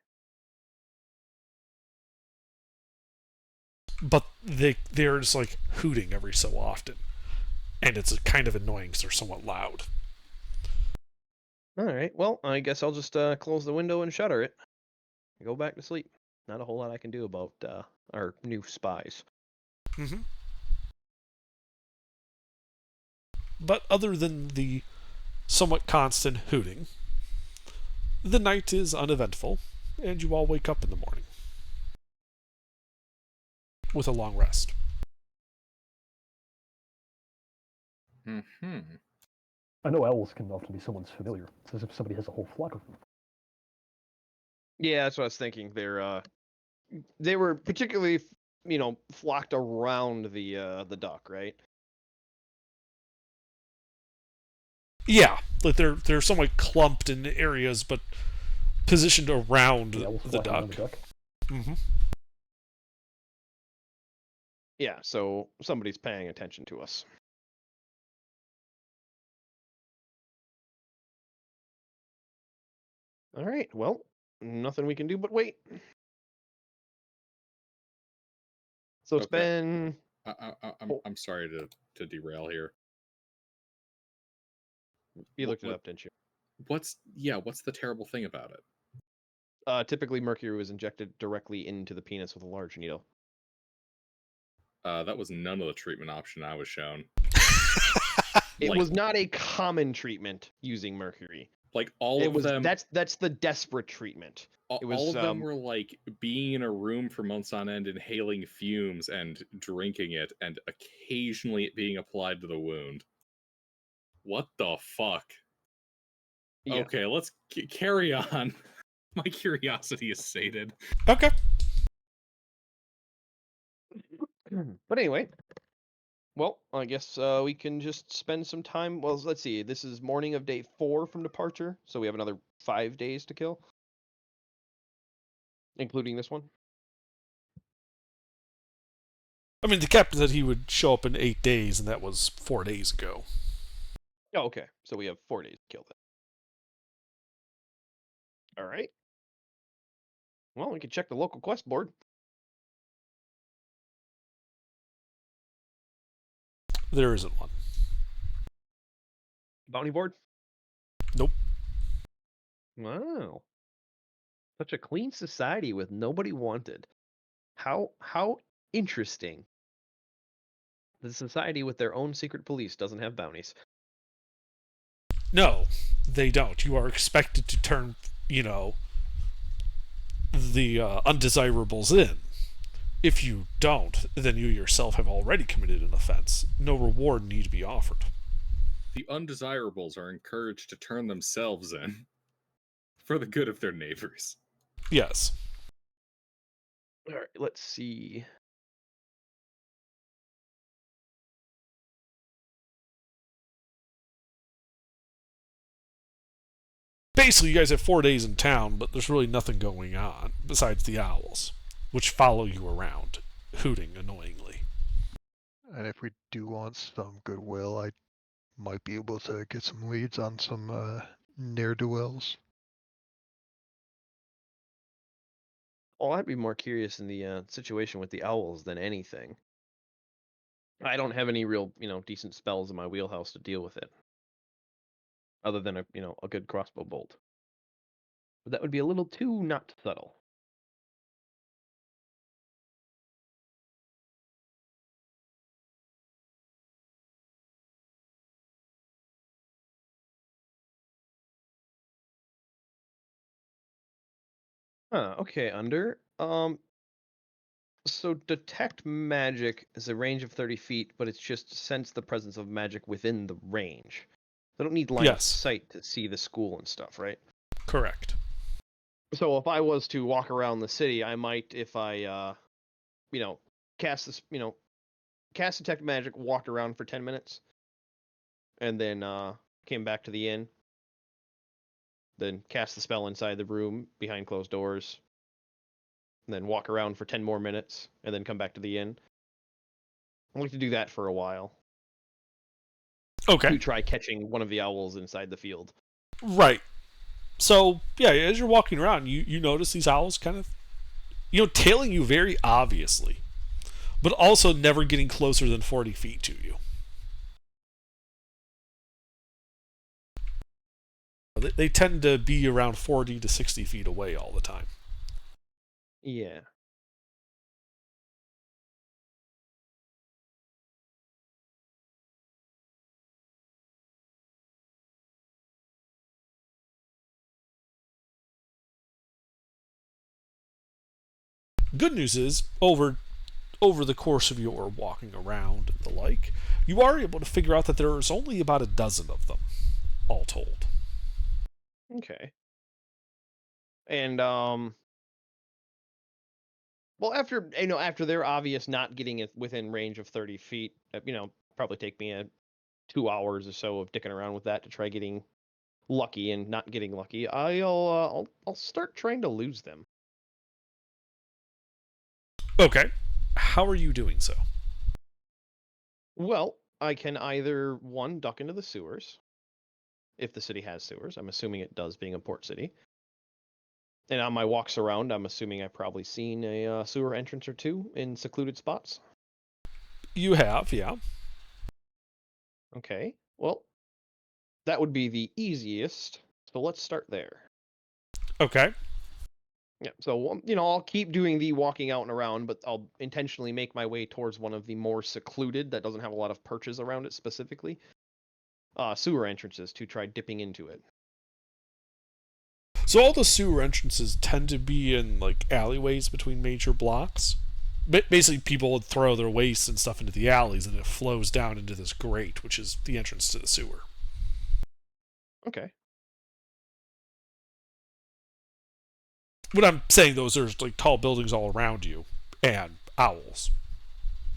But they're just like hooting every so often. And it's kind of annoying because they're somewhat loud. All right. Well, I guess I'll just close the window and shutter it. And go back to sleep. Not a whole lot I can do about our new spies. Mm-hmm. But other than the somewhat constant hooting, the night is uneventful, and you all wake up in the morning with a long rest. Mm-hmm. I know owls can often be someone's familiar. It's as if somebody has a whole flock of them. Yeah, that's what I was thinking. They were particularly, flocked around the duck, right? Yeah, like they're somewhat clumped in areas, but positioned around The owls the flocking around duck. the duck. Mm-hmm. Yeah, so somebody's paying attention to us. All right, well, nothing we can do but wait. So it's Okay. been... I'm sorry to derail here. You looked it What- up, didn't you? What's the terrible thing about it? Typically, mercury was injected directly into the penis with a large needle. That was none of the treatment option I was shown. It Like- was not a common treatment using mercury. Like all It of was them, that's the desperate treatment. it was, all of them were like being in a room for months on end, inhaling fumes and drinking it, and occasionally it being applied to the wound. What the fuck? Yeah. Okay, let's carry on. My curiosity is sated. Okay. But anyway, well, I guess we can just spend some time. Well, let's see. This is morning of day 4 from departure, so we have another 5 days to kill, including this one. I mean, the captain said he would show up in 8 days, and that was 4 days ago. Oh, okay. So we have 4 days to kill that. All right. Well, we can check the local quest board. There isn't one. Bounty board? Nope. Wow. Such a clean society with nobody wanted. How interesting. The society with their own secret police doesn't have bounties. No, they don't. You are expected to turn, the undesirables in. If you don't, then you yourself have already committed an offense. No reward need be offered. The undesirables are encouraged to turn themselves in for the good of their neighbors. Yes. All right, let's see. Basically, you guys have 4 days in town, but there's really nothing going on besides the owls, which follow you around, hooting annoyingly. And if we do want some goodwill, I might be able to get some leads on some ne'er-do-wells. Well, I'd be more curious in the situation with the owls than anything. I don't have any real, decent spells in my wheelhouse to deal with it, other than a good crossbow bolt. But that would be a little too not subtle. Okay, under. So detect magic is a range of 30 feet, but it's just sense the presence of magic within the range. They don't need line of Yes. sight to see the school and stuff, right? Correct. So if I was to walk around the city, I might, if I, cast this, cast detect magic, walked around for 10 minutes, and then came back to the inn. Then cast the spell inside the room behind closed doors. And then walk around for 10 more minutes, and then come back to the inn. I like to do that for a while. Okay. To try catching one of the owls inside the field. Right. So, yeah, as you're walking around, you notice these owls kind of, tailing you very obviously, but also never getting closer than 40 feet to you. but they tend to be around 40 to 60 feet away all the time. Yeah. Good news is, over the course of your walking around and the like, you are able to figure out that there's only about a dozen of them, all told. Okay. And well, after they're obvious not getting it within range of 30 feet, probably take me 2 hours or so of dicking around with that to try getting lucky and not getting lucky. I'll start trying to lose them. Okay. How are you doing so? Well, I can either one duck into the sewers, if the city has sewers. I'm assuming it does, being a port city. And on my walks around, I'm assuming I've probably seen a sewer entrance or two in secluded spots. You have, yeah. Okay, well, that would be the easiest. So let's start there. Okay. Yeah, so I'll keep doing the walking out and around, but I'll intentionally make my way towards one of the more secluded that doesn't have a lot of perches around it specifically. Sewer entrances to try dipping into it. So all the sewer entrances tend to be in like alleyways between major blocks. Basically, people would throw their waste and stuff into the alleys, and it flows down into this grate, which is the entrance to the sewer. Okay. What I'm saying, though, is there's like tall buildings all around you and owls.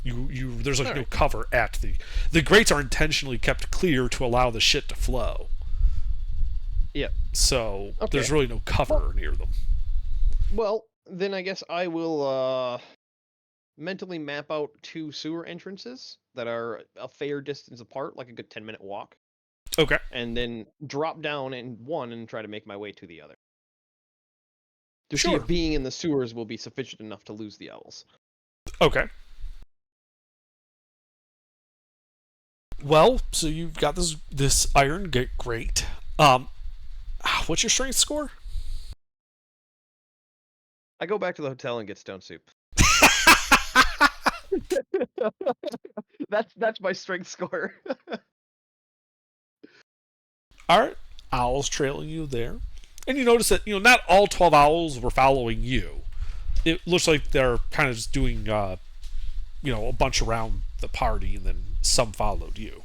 There's like no cover at the grates are intentionally kept clear to allow the shit to flow. Yeah. So there's really no cover near them. Well, then I guess I will mentally map out 2 sewer entrances that are a fair distance apart, like a good 10-minute walk. Okay. And then drop down in one and try to make my way to the other. To Sure. see if being in the sewers will be sufficient enough to lose the owls. Okay. Well, so you've got this iron grate. What's your strength score? I go back to the hotel and get stone soup. That's my strength score. All right. Owls trailing you there. And you notice that, not all 12 owls were following you. It looks like they're kind of just doing, a bunch around the party, and then some followed you.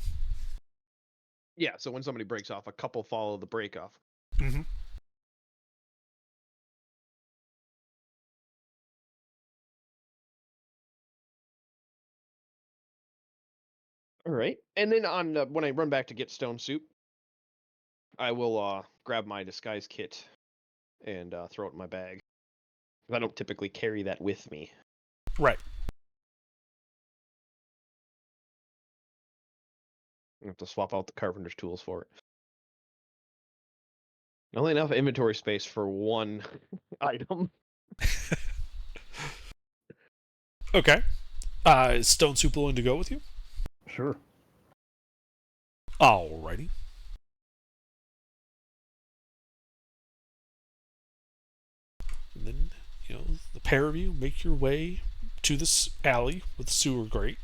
Yeah, so when somebody breaks off, a couple follow the break off. Mm-hmm. All right. And then when I run back to get stone soup, I will grab my disguise kit and throw it in my bag. I don't typically carry that with me. Right. I have to swap out the carpenter's tools for it. Only enough inventory space for one item. Okay. Is Stone Soup willing to go with you? Sure. Alrighty. And then, the pair of you make your way to this alley with the sewer grate.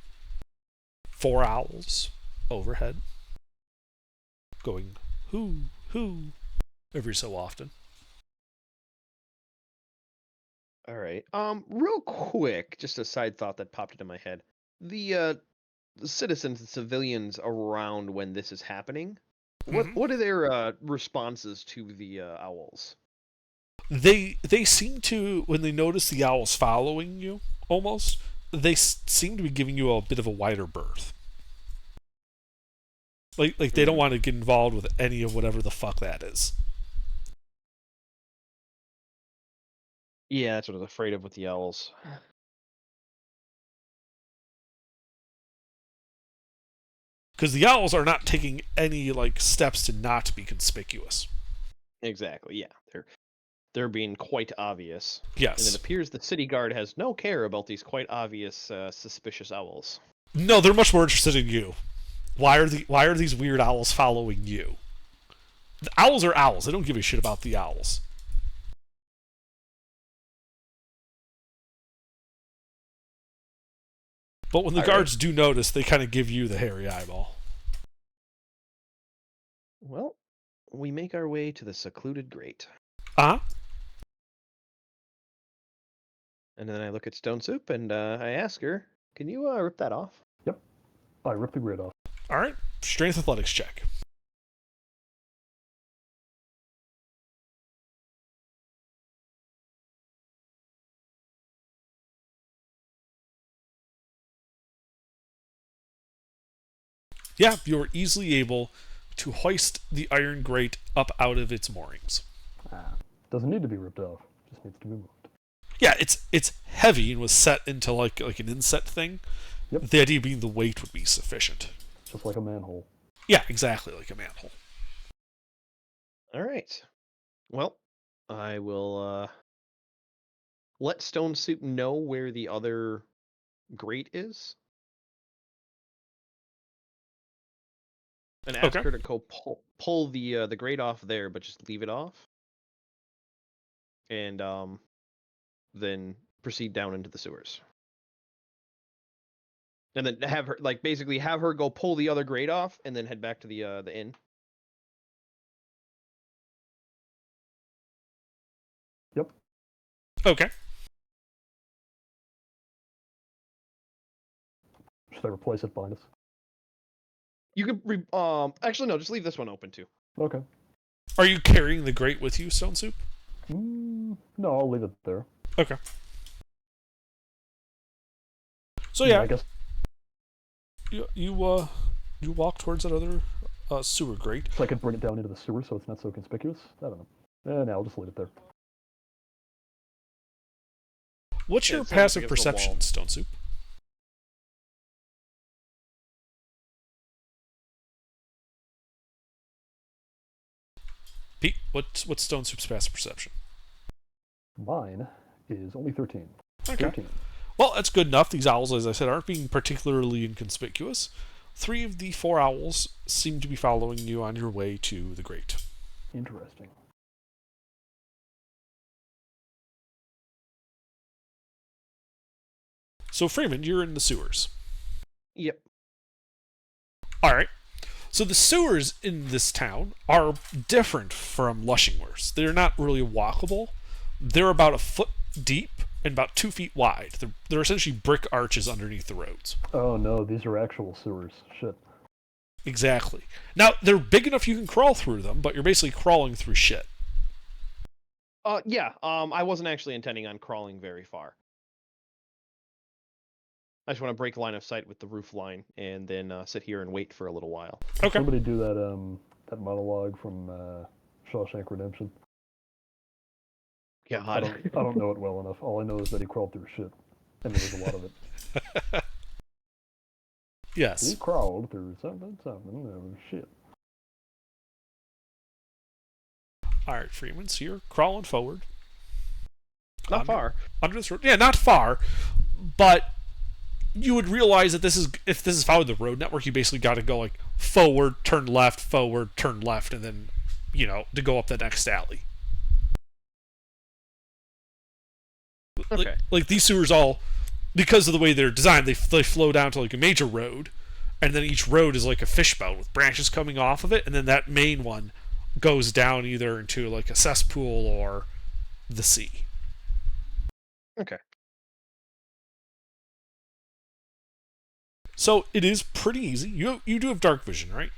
4 owls overhead. Going, hoo, every so often. All right. Real quick, just a side thought that popped into my head. The citizens and civilians around when this is happening, what are their responses to the owls? They seem to, when they notice the owls following you, almost, they seem to be giving you a bit of a wider berth. Like they don't want to get involved with any of whatever the fuck that is. Yeah, that's what I was afraid of with the owls. Because the owls are not taking any steps to not be conspicuous. Exactly. Yeah, they're being quite obvious. Yes. And it appears the city guard has no care about these quite obvious suspicious owls. No, they're much more interested in you. Why are these weird owls following you? The owls are owls. They don't give a shit about the owls. But when the All right. guards do notice, they kind of give you the hairy eyeball. Well, we make our way to the secluded grate. Uh-huh. And then I look at Stone Soup and I ask her, can you rip that off? I ripped the grid off. All right. Strength athletics check. Yeah, you're easily able to hoist the iron grate up out of its moorings. Doesn't need to be ripped off. Just needs to be moved. Yeah, it's heavy and was set into like an inset thing. Yep. The idea being the weight would be sufficient. Just like a manhole. Yeah, exactly like a manhole. All right. Well, I will let Stone Soup know where the other grate is. And ask Okay. her to go pull the grate off there, but just leave it off. And then proceed down into the sewers. And then have her basically have her go pull the other grate off and then head back to the inn. Yep. Okay. Should I replace it behind us? You could actually no, just leave this one open too. Okay. Are you carrying the grate with you, Stone Soup? No, I'll leave it there. Okay. So yeah, I guess you walk towards that other sewer grate. so I could bring it down into the sewer so it's not so conspicuous. I don't know. No, I'll just leave it there. What's Yeah, your it sounds passive like it's the perception, wall. Stone Soup? Pete, what's Stone Soup's passive perception? Mine is only 13. Okay. 13. Well, that's good enough. These owls, as I said, aren't being particularly inconspicuous. 3 of the 4 owls seem to be following you on your way to the grate. Interesting. So, Freeman, you're in the sewers. Yep. Alright. So the sewers in this town are different from Lushingworth's. They're not really walkable. They're about a foot deep and about 2 feet wide. They're essentially brick arches underneath the roads. Oh no, these are actual sewers. Shit. Exactly. Now, they're big enough you can crawl through them, but you're basically crawling through shit. Yeah. I wasn't actually intending on crawling very far. I just want to break line of sight with the roof line and then sit here and wait for a little while. Okay. Somebody do that monologue from Shawshank Redemption. God. I don't know it well enough. All I know is that he crawled through shit, and there was a lot of it. He Yes. crawled through something. There was shit. Alright, Freeman, so you're crawling forward. Not far. Under this road. Yeah, not far, but you would realize that if this is following the road network, you basically got to go like forward, turn left, and then, to go up the next alley. Okay. Like these sewers all, because of the way they're designed, they flow down to like a major road, and then each road is like a fishbowl with branches coming off of it, and then that main one goes down either into like a cesspool or the sea. Okay. So it is pretty easy. You do have dark vision, right?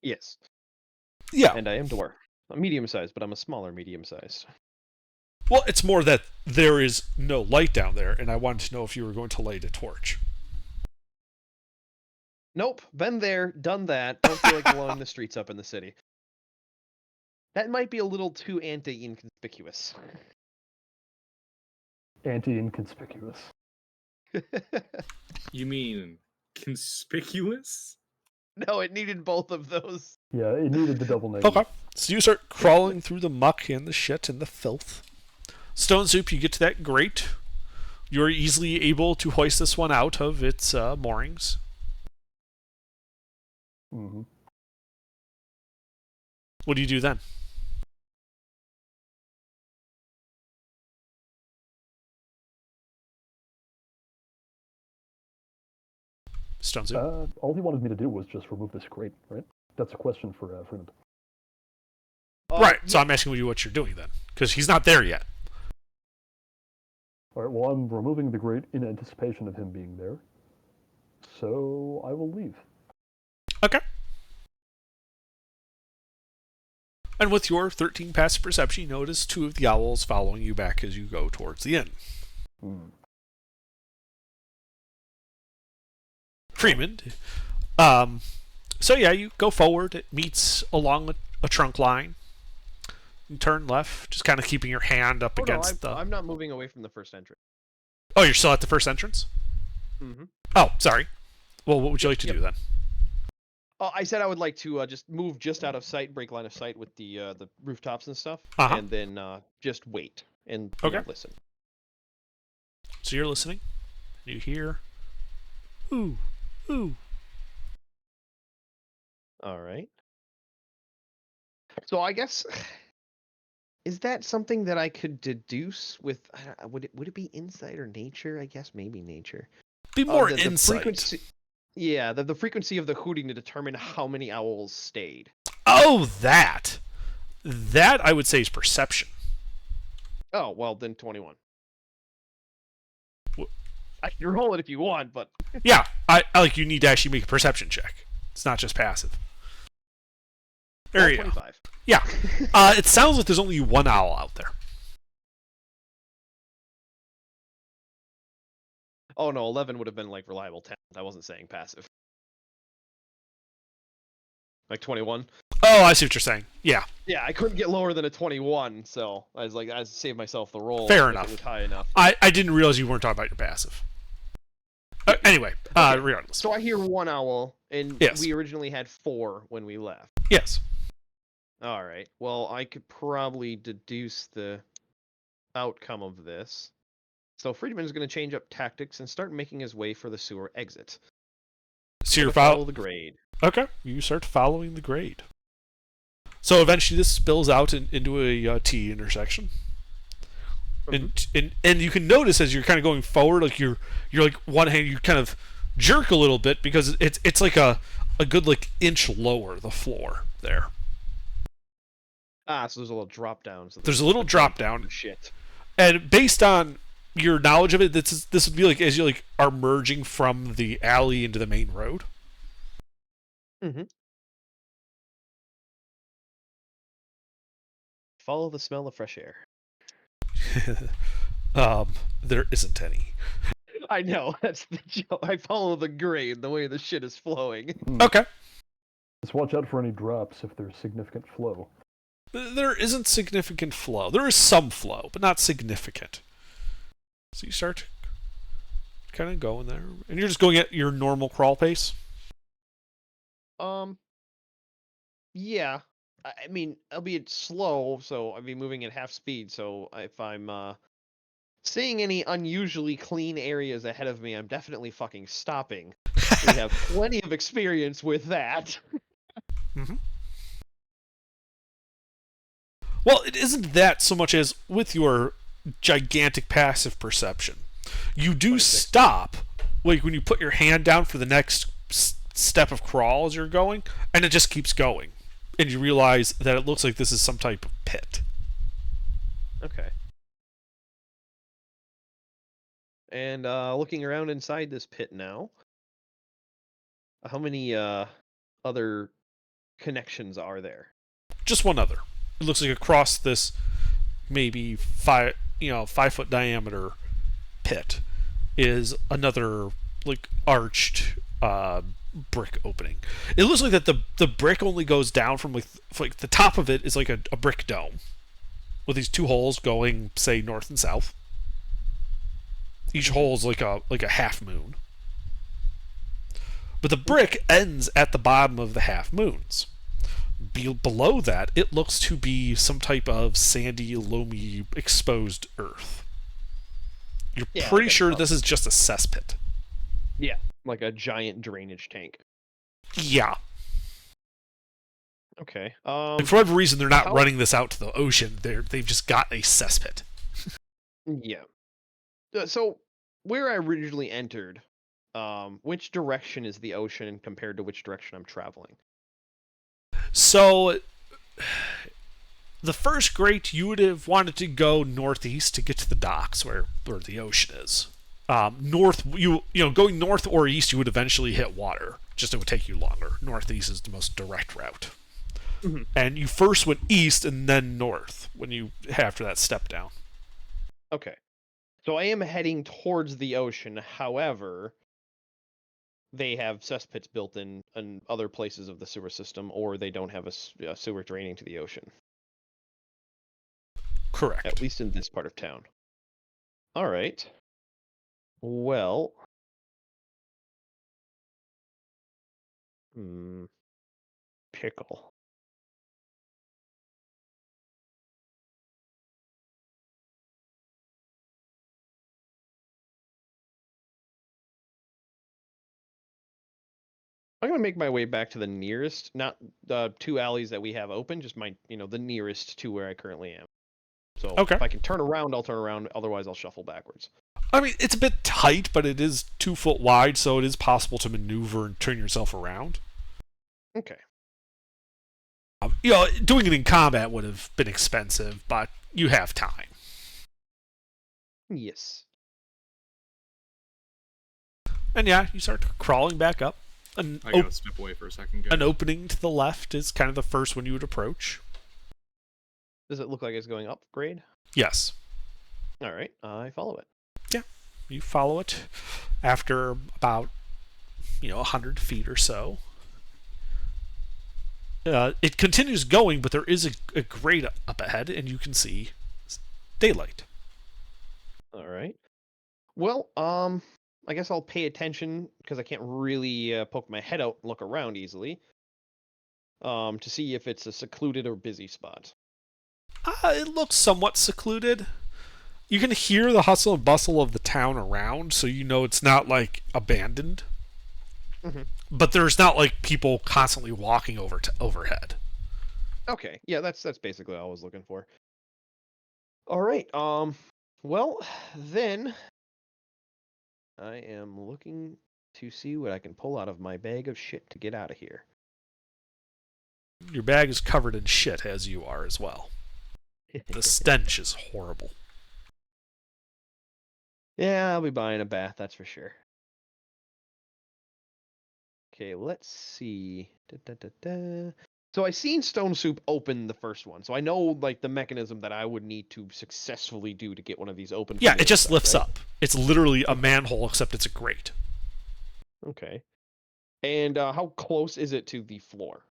Yes. Yeah. And I am dwarf. I'm medium-sized, but I'm a smaller medium-sized. Well, it's more that there is no light down there, and I wanted to know if you were going to light a torch. Nope. Been there, done that. Don't feel like blowing the streets up in the city. That might be a little too anti-inconspicuous. Anti-inconspicuous. You mean conspicuous? No, it needed both of those. Yeah, it needed the double negative. Okay. So you start crawling through the muck and the shit and the filth. Stone Soup, you get to that grate. You're easily able to hoist this one out of its moorings. Mm-hmm. What do you do then? Stonesu? All he wanted me to do was just remove this crate, right? That's a question for Freeman. Right, so I'm asking you what you're doing then, because he's not there yet. All right, well, I'm removing the grate in anticipation of him being there, so I will leave. Okay. And with your 13 passive perception, you notice 2 of the owls following you back as you go towards the inn. Freeman. So yeah, you go forward. It meets along a trunk line. You turn left, just kind of keeping your hand up against the... I'm not moving away from the first entrance. Oh, you're still at the first entrance? Mm-hmm. Oh, sorry. Well, what would you like to do then? Oh, I said I would like to just move just out of sight, break line of sight with the rooftops and stuff, Uh-huh. and then just wait and Okay. Listen. So you're listening. You hear... Ooh, ooh. All right. So I guess... Is that something that I could deduce with... would it be insight or nature? I guess maybe nature. Be more the insight. Frequency, yeah, the frequency of the hooting to determine how many owls stayed. Oh, that! That, I would say, is perception. Oh, well, then 21. Wh- I can roll it if you want, but... Yeah, I like you need to actually make a perception check. It's not just passive. There you go. 25. Yeah. It sounds like there's only 1 owl out there. Oh, no, 11 would have been, like, reliable 10. I wasn't saying passive. Like 21? Oh, I see what you're saying. Yeah. Yeah, I couldn't get lower than a 21, so I was like, I saved myself the roll. Fair if enough. It was high enough. I didn't realize you weren't talking about your passive. Anyway, regardless. So I hear 1 owl, and Yes. we originally had 4 when we left. Yes. All right. Well, I could probably deduce the outcome of this. So Friedman is going to change up tactics and start making his way for the sewer exit. So you're Follow the grade. Okay, you start following the grade. So eventually this spills out into a T intersection. And you can notice as you're kind of going forward, like you're like one hand, you kind of jerk a little bit because it's like a good like inch lower the floor there. Ah, so there's a little drop down. So There's a little drop down. Shit. And based on your knowledge of it, this would be like as you like are merging from the alley into the main road. Mm-hmm. Follow the smell of fresh air. There isn't any. I know, that's the joke. I follow the grade, the way the shit is flowing. Okay. Just watch out for any drops if there's significant flow. There isn't significant flow. There is some flow, but not significant. So you start kind of going there, and you're just going at your normal crawl pace. Yeah. I mean, albeit slow, so I'd be moving at half speed. So if I'm seeing any unusually clean areas ahead of me, I'm definitely fucking stopping. We have plenty of experience with that. Mm-hmm. Well, it isn't that so much as with your gigantic passive perception. You do 26. stop, like when you put your hand down for the next step of crawl as you're going, and it just keeps going. And you realize that it looks like this is some type of pit. Okay. And looking around inside this pit now, how many other connections are there? Just one other. It looks like across this maybe 5 foot diameter pit is another like arched brick opening. It looks like that the brick only goes down from like the top of it is like a brick dome with these 2 holes going say north and south. Each hole is like a half moon. But the brick ends at the bottom of the half moons. Below that, it looks to be some type of sandy, loamy, exposed earth. You're pretty sure this is just a cesspit. Yeah, like a giant drainage tank. Yeah. Okay. Like, for whatever reason, they're not how- running this out to the ocean. They've just got a cesspit. Yeah. So where I originally entered, which direction is the ocean compared to which direction I'm traveling? So, the first grate, you would have wanted to go northeast to get to the docks where the ocean is. North, going north or east, you would eventually hit water. Just it would take you longer. Northeast is the most direct route. Mhm. And you first went east and then north after that step down. Okay. So I am heading towards the ocean. However, they have cesspits built in other places of the sewer system, or they don't have a sewer draining to the ocean. Correct. At least in this part of town. All right. Well. Pickle. I'm gonna make my way back to the nearest, not the 2 alleys that we have open, just the nearest to where I currently am. So Okay. if I can turn around, I'll turn around. Otherwise, I'll shuffle backwards. I mean, it's a bit tight, but it is 2 foot wide, so it is possible to maneuver and turn yourself around. Okay. Doing it in combat would have been expensive, but you have time. Yes. And yeah, you start crawling back up. I gotta step away for a second, guys. An opening to the left is kind of the first one you would approach. Does it look like it's going upgrade? Yes. All right. I follow it. You follow it after about 100 feet or so. It continues going, but there is a grate up ahead, and you can see daylight. All right. Well, I guess I'll pay attention because I can't really poke my head out and look around easily. To see if it's a secluded or busy spot. It looks somewhat secluded. You can hear the hustle and bustle of the town around, so you know it's not like abandoned. Mhm. But there's not like people constantly walking overhead. Okay. Yeah, that's basically all I was looking for. All right. Well, then I am looking to see what I can pull out of my bag of shit to get out of here. Your bag is covered in shit, as you are as well. The stench is horrible. Yeah, I'll be buying a bath, that's for sure. Okay, let's see. So I seen Stone Soup open the first one, so I know like the mechanism that I would need to successfully do to get one of these open. Yeah, from it the just inside, lifts right? up. It's literally a manhole, except it's a grate. Okay. And how close is it to the floor?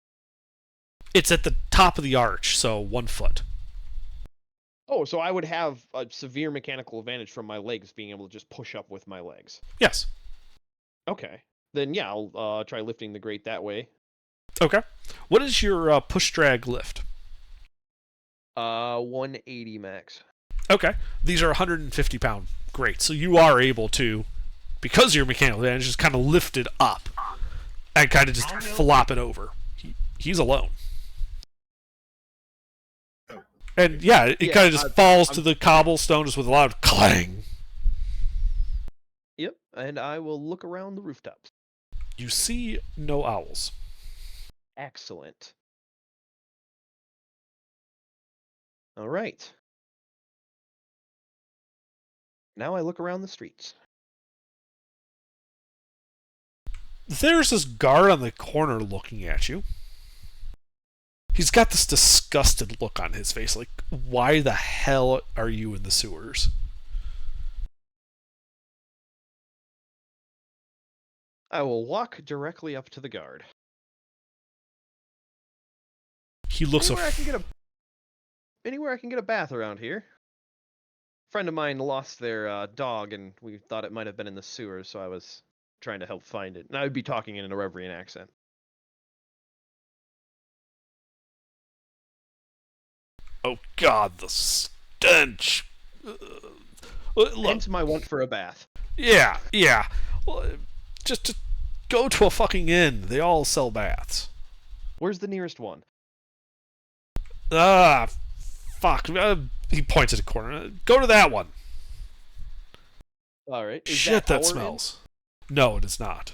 It's at the top of the arch, so 1 foot. Oh, so I would have a severe mechanical advantage from my legs being able to just push up with my legs. Yes. Okay. Then yeah, I'll try lifting the grate that way. Okay. What is your push drag lift? 180 max. Okay. These are 150 pound grates, so you are able to, because of your mechanical advantage, just kind of lift it up and kind of just flop it over. He's alone. And yeah, it kind of just falls to the cobblestone just with a loud clang. Yep, and I will look around the rooftops. You see no owls. Excellent. All right. Now I look around the streets. There's this guard on the corner looking at you. He's got this disgusted look on his face, like, why the hell are you in the sewers? I will walk directly up to the guard. He looks Anywhere I can get a bath around here. A friend of mine lost their dog, and we thought it might have been in the sewers, so I was trying to help find it. And I would be talking in an Erebrian accent. Oh God, the stench! Look, Hence my want for a bath. yeah. Well, just to go to a fucking inn. They all sell baths. Where's the nearest one? Ah, fuck. He points at a corner. Go to that one. All right. Is Shit, that our inn? smells. No, it is not.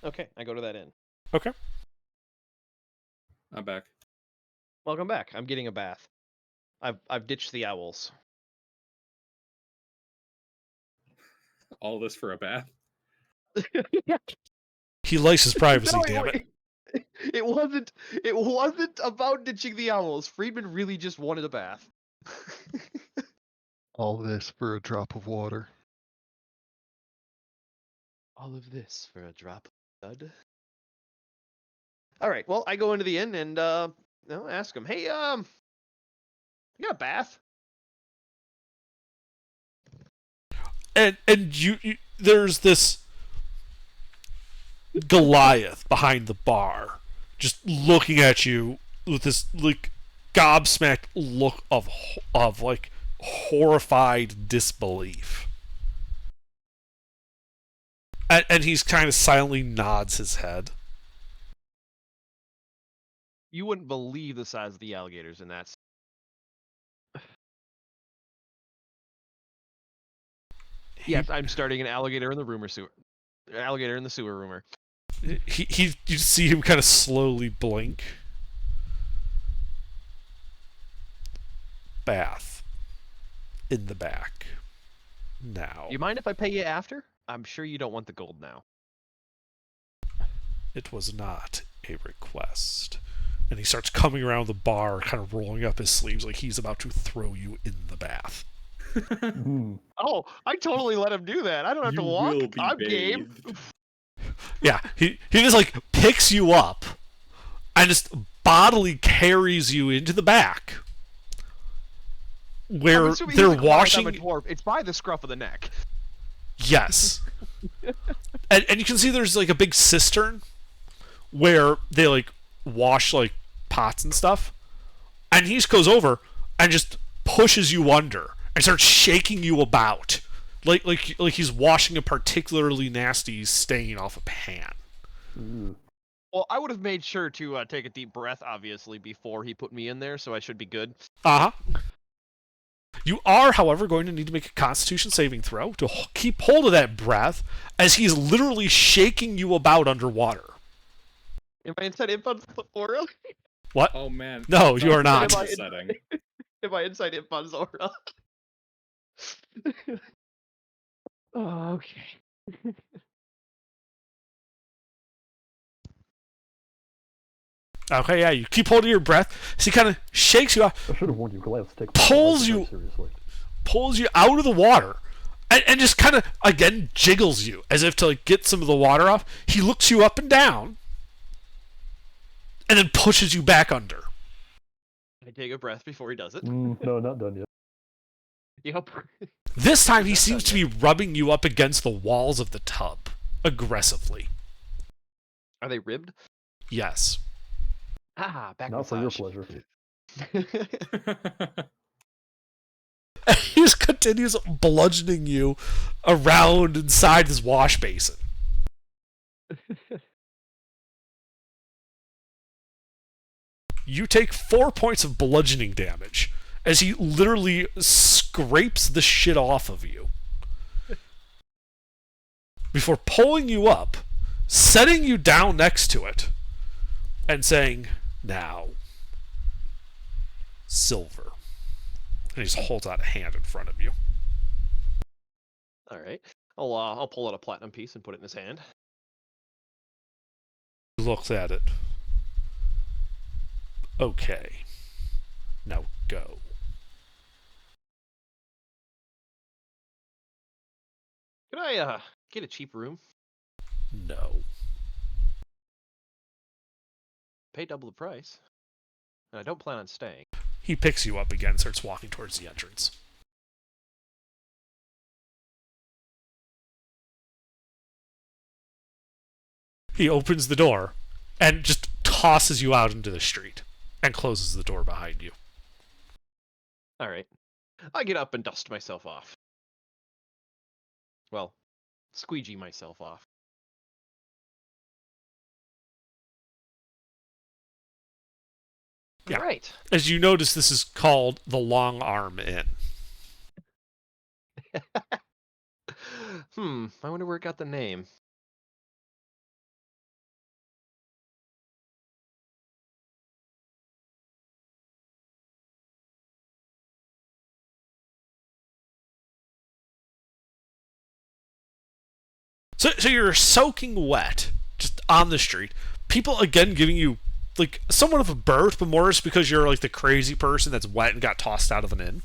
Okay, I go to that inn. Okay. I'm back. Welcome back. I'm getting a bath. I've ditched the owls. All this for a bath. He likes his privacy, No, damn it. It wasn't. It wasn't about ditching the owls. Friedman really just wanted a bath. All this for a drop of water. All of this for a drop of blood. All right. Well, I go into the inn and ask him, "Hey, you got a bath?" And you there's this Goliath behind the bar, just looking at you with this like gobsmacked look of like horrified disbelief. And he's kind of silently nods his head. You wouldn't believe the size of the alligators in that. Yes, I'm starting an alligator in the rumor sewer. Alligator in the sewer rumor. He you see him kind of slowly blink. Bath in the back. Now. You mind if I pay you after? I'm sure you don't want the gold now. It was not a request. And he starts coming around the bar, kind of rolling up his sleeves like he's about to throw you in the bath. Mm. Oh, I totally let him do that. I don't have You to walk. will be I'm game. bathed. Yeah, he just like picks you up and just bodily carries you into the back where I'm assuming they're he's a quiet, washing. I'm a dwarf. It's by the scruff of the neck. Yes. and you can see there's like a big cistern where they like wash like pots and stuff. And he just goes over and just pushes you under and starts shaking you about. Like he's washing a particularly nasty stain off a pan. Ooh. Well, I would have made sure to take a deep breath, obviously, before he put me in there, so I should be good. Uh-huh. You are, however, going to need to make a Constitution saving throw to keep hold of that breath as he's literally shaking you about underwater. Am I inside Impun's aura? What? Oh man. No, you are not. Am I- Setting. Am I inside Impun's aura? Oh, okay. Okay, yeah, you keep hold of your breath. So he kind of shakes you off, I should have warned you. Goliaths take Pulls very you- seriously. pulls you out of the water, and just kind of, again, jiggles you as if to like get some of the water off. He looks you up and down, and then pushes you back under. I take a breath before he does it. No, not done yet. Yep. This time he seems to be rubbing you up against the walls of the tub, aggressively. Are they ribbed? Yes. Ah, back Not for your massage. pleasure. He just continues bludgeoning you around inside his wash basin. You take 4 points of bludgeoning damage as he literally scrapes the shit off of you. Before pulling you up, setting you down next to it, and saying, "Now, silver." And he just holds out a hand in front of you. All right. I'll pull out a platinum piece and put it in his hand. He looks at it. Okay. Now go. Can I get a cheap room? No. Pay double the price. And I don't plan on staying. He picks you up again and starts walking towards the entrance. He opens the door and just tosses you out into the street and closes the door behind you. All right. I get up and dust myself off. Well, squeegee myself off. Yeah. All right. As you notice, this is called the Long Arm Inn. I wonder where it got the name. So you're soaking wet, just on the street. People again giving you like somewhat of a berth, but more just because you're like the crazy person that's wet and got tossed out of an inn.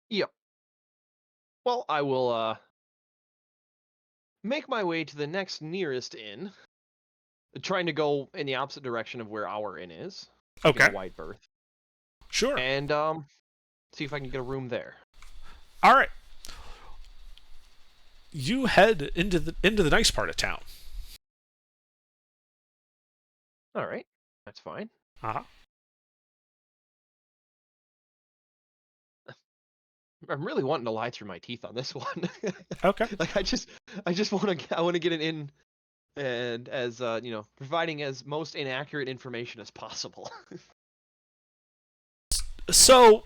Yep. Well, I will make my way to the next nearest inn, trying to go in the opposite direction of where our inn is. Get Okay, a wide berth, sure. and see if I can get a room there. All right. You head into the nice part of town. All right, that's fine. Uh-huh. I'm really wanting to lie through my teeth on this one. Okay. Like I just want to get it in, and as providing as most inaccurate information as possible. So,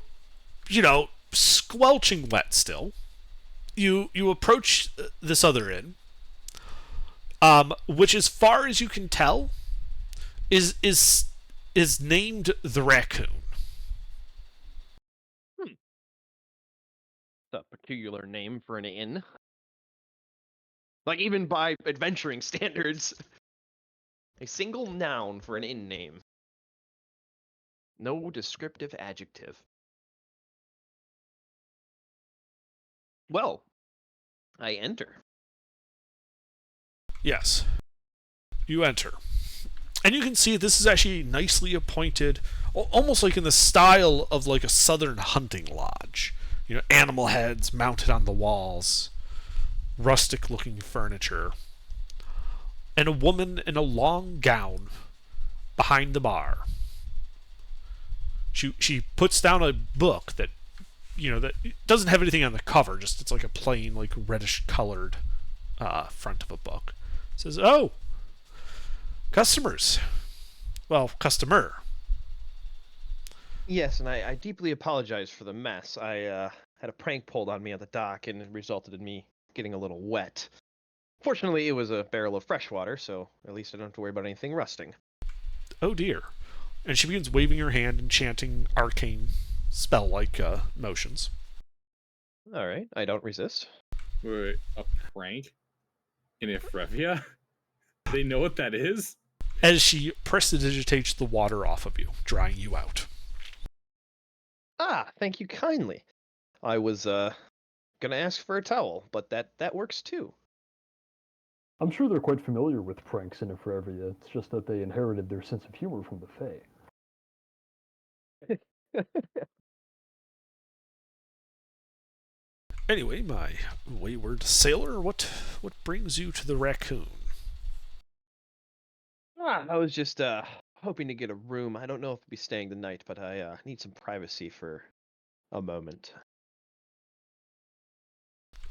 squelching wet still. You approach this other inn, which, as far as you can tell, is named the Raccoon. A peculiar name for an inn. Like even by adventuring standards, a single noun for an inn name. No descriptive adjective. Well, I enter. Yes. You enter. And you can see this is actually nicely appointed, almost like in the style of like a southern hunting lodge. Animal heads mounted on the walls, rustic looking furniture, and a woman in a long gown behind the bar. She puts down a book that that doesn't have anything on the cover, just it's like a plain like reddish colored front of a book. It says, "Oh, customers. Well, customer." Yes, and I deeply apologize for the mess. I had a prank pulled on me at the dock, and it resulted in me getting a little wet. Fortunately, it was a barrel of fresh water, so at least I don't have to worry about anything rusting. Oh dear. And she begins waving her hand and chanting arcane spell-like motions. All right, I don't resist. Wait, a prank in Ephravia? They know what that is? As she prestidigitates the water off of you, drying you out. Ah, thank you kindly. I was gonna ask for a towel, but that works too. I'm sure they're quite familiar with pranks in Ephravia. It's just that they inherited their sense of humor from the Fae. Anyway, my wayward sailor, what brings you to the Raccoon? I was just hoping to get a room. I don't know if I'll be staying the night, but I need some privacy for a moment.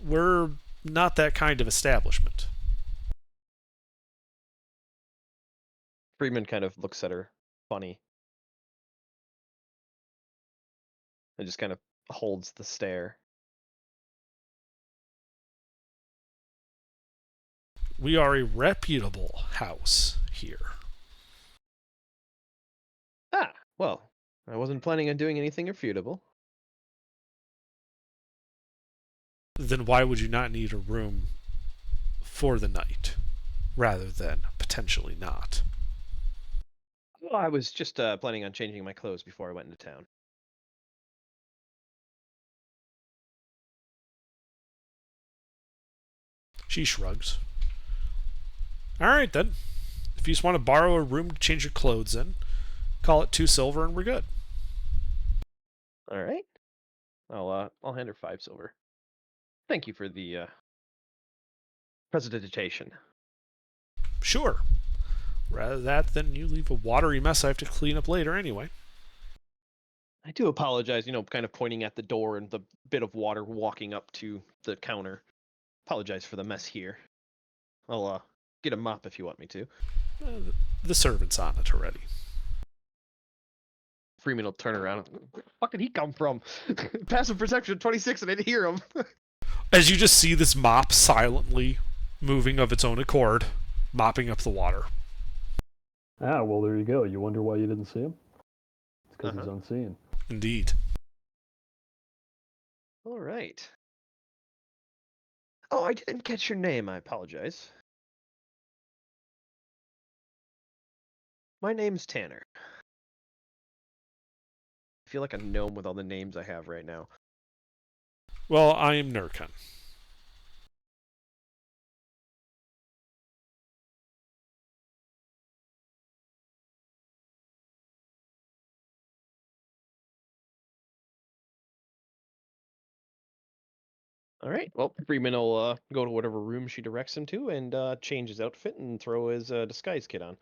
We're not that kind of establishment. Freeman kind of looks at her funny and just kind of holds the stare. We are a reputable house here. Ah, well, I wasn't planning on doing anything irrefutable. Then why would you not need a room for the night, rather than potentially not? Well, I was just planning on changing my clothes before I went into town. She shrugs. All right, then. If you just want to borrow a room to change your clothes in, call it 2 silver and we're good. All right. I'll hand her 5 silver. Thank you for the prestidigitation. Sure. Rather that than you leave a watery mess I have to clean up later anyway. I do apologize, kind of pointing at the door and the bit of water walking up to the counter. Apologize for the mess here. I'll get a mop if you want me to. The servant's on it already. Freeman will turn around. Where the fuck did he come from? Passive perception 26 and I didn't hear him. As you just see this mop silently moving of its own accord, mopping up the water. Ah, well, there you go. You wonder why you didn't see him? It's because he's unseen. Indeed. All right. Oh, I didn't catch your name. I apologize. My name's Tanner. I feel like a gnome with all the names I have right now. Well, I am Nurkan. All right. Well, Freeman will go to whatever room she directs him to and change his outfit and throw his disguise kit on.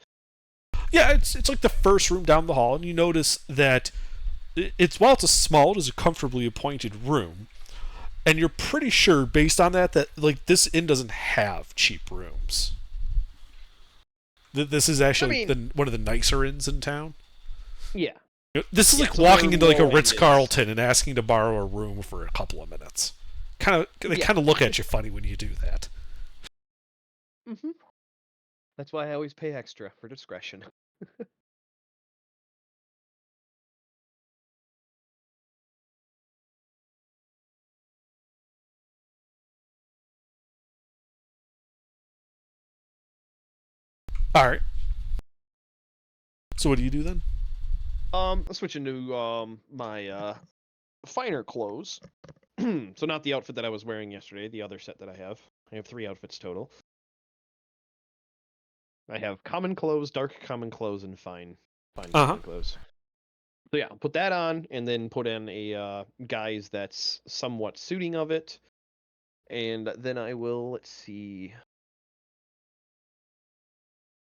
Yeah, it's like the first room down the hall, and you notice that while it's a small, it is a comfortably appointed room, and you're pretty sure, based on that like this inn doesn't have cheap rooms. This is actually one of the nicer inns in town. Yeah. This is like walking into like a Ritz-Carlton and asking to borrow a room for a couple of minutes. They kind of look at you funny when you do that. Mm-hmm. That's why I always pay extra for discretion. All right. So what do you do then? I'll switch into my finer clothes. So not the outfit that I was wearing yesterday, the other set that I have. I have 3 outfits total. I have common clothes, dark common clothes, and fine common clothes. So yeah, I'll put that on and then put in a guise that's somewhat suiting of it. And then I will, let's see.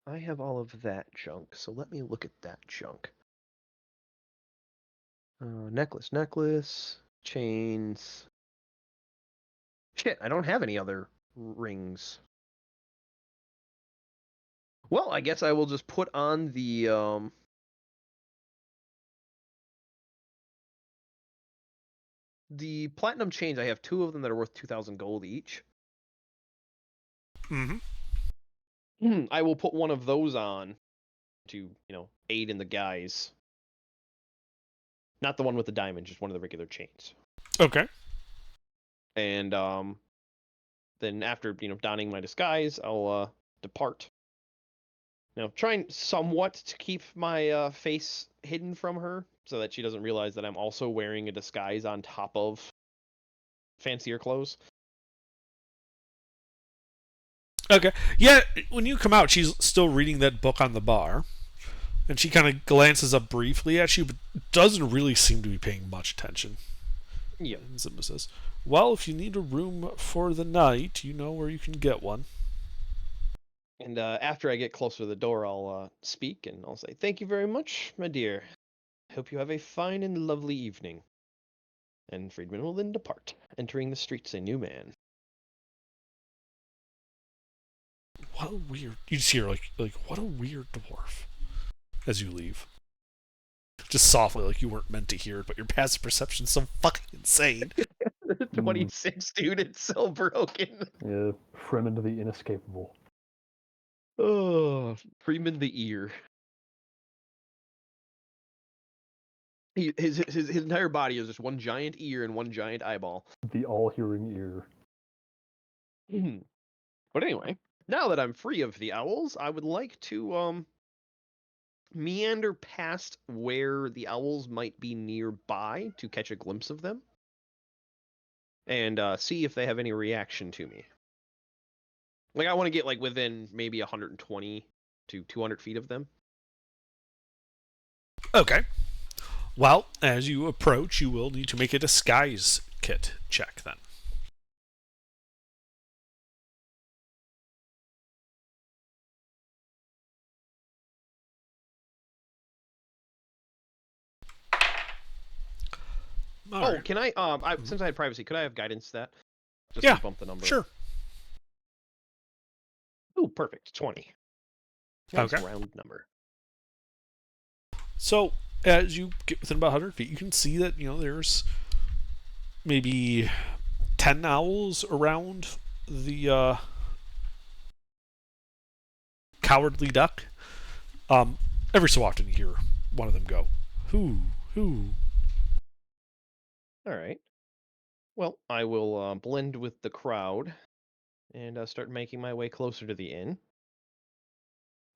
I have all of that junk, so let me look at that junk. Necklace, chains. Shit, I don't have any other rings. Well, I guess I will just put on the platinum chains. I have 2 of them that are worth 2,000 gold each. Mm-hmm. I will put one of those on to, aid in the guise. Not the one with the diamond, just one of the regular chains. Okay. And then after, donning my disguise, I'll depart. Now, trying somewhat to keep my face hidden from her so that she doesn't realize that I'm also wearing a disguise on top of fancier clothes. Okay. Yeah, when you come out, she's still reading that book on the bar. And she kind of glances up briefly at you, but doesn't really seem to be paying much attention. Yeah. And Zimba says, well, if you need a room for the night, you know where you can get one. And after I get closer to the door, I'll speak and I'll say, thank you very much, my dear. Hope you have a fine and lovely evening. And Friedman will then depart, entering the streets a new man. What a weird... You just hear, like what a weird dwarf. As you leave. Just softly, like you weren't meant to hear it, but your passive perception's so fucking insane. 26, dude, it's so broken. Yeah, Freeman to the inescapable. Oh, Freeman the ear. His entire body is just one giant ear and one giant eyeball. The all-hearing ear. But anyway, now that I'm free of the owls, I would like to meander past where the owls might be nearby to catch a glimpse of them. And see if they have any reaction to me. Like, I want to get, within maybe 120 to 200 feet of them. Okay. Well, as you approach, you will need to make a disguise kit check, then. Right. Can I, since I had privacy, could I have guidance that? Just to bump the number. Sure. Ooh, perfect. 20. Nice Okay. round number. So, as you get within about 100 feet, you can see that, there's maybe 10 owls around the cowardly duck. Every so often you hear one of them go, "Who? All right. Well, I will blend with the crowd and start making my way closer to the inn.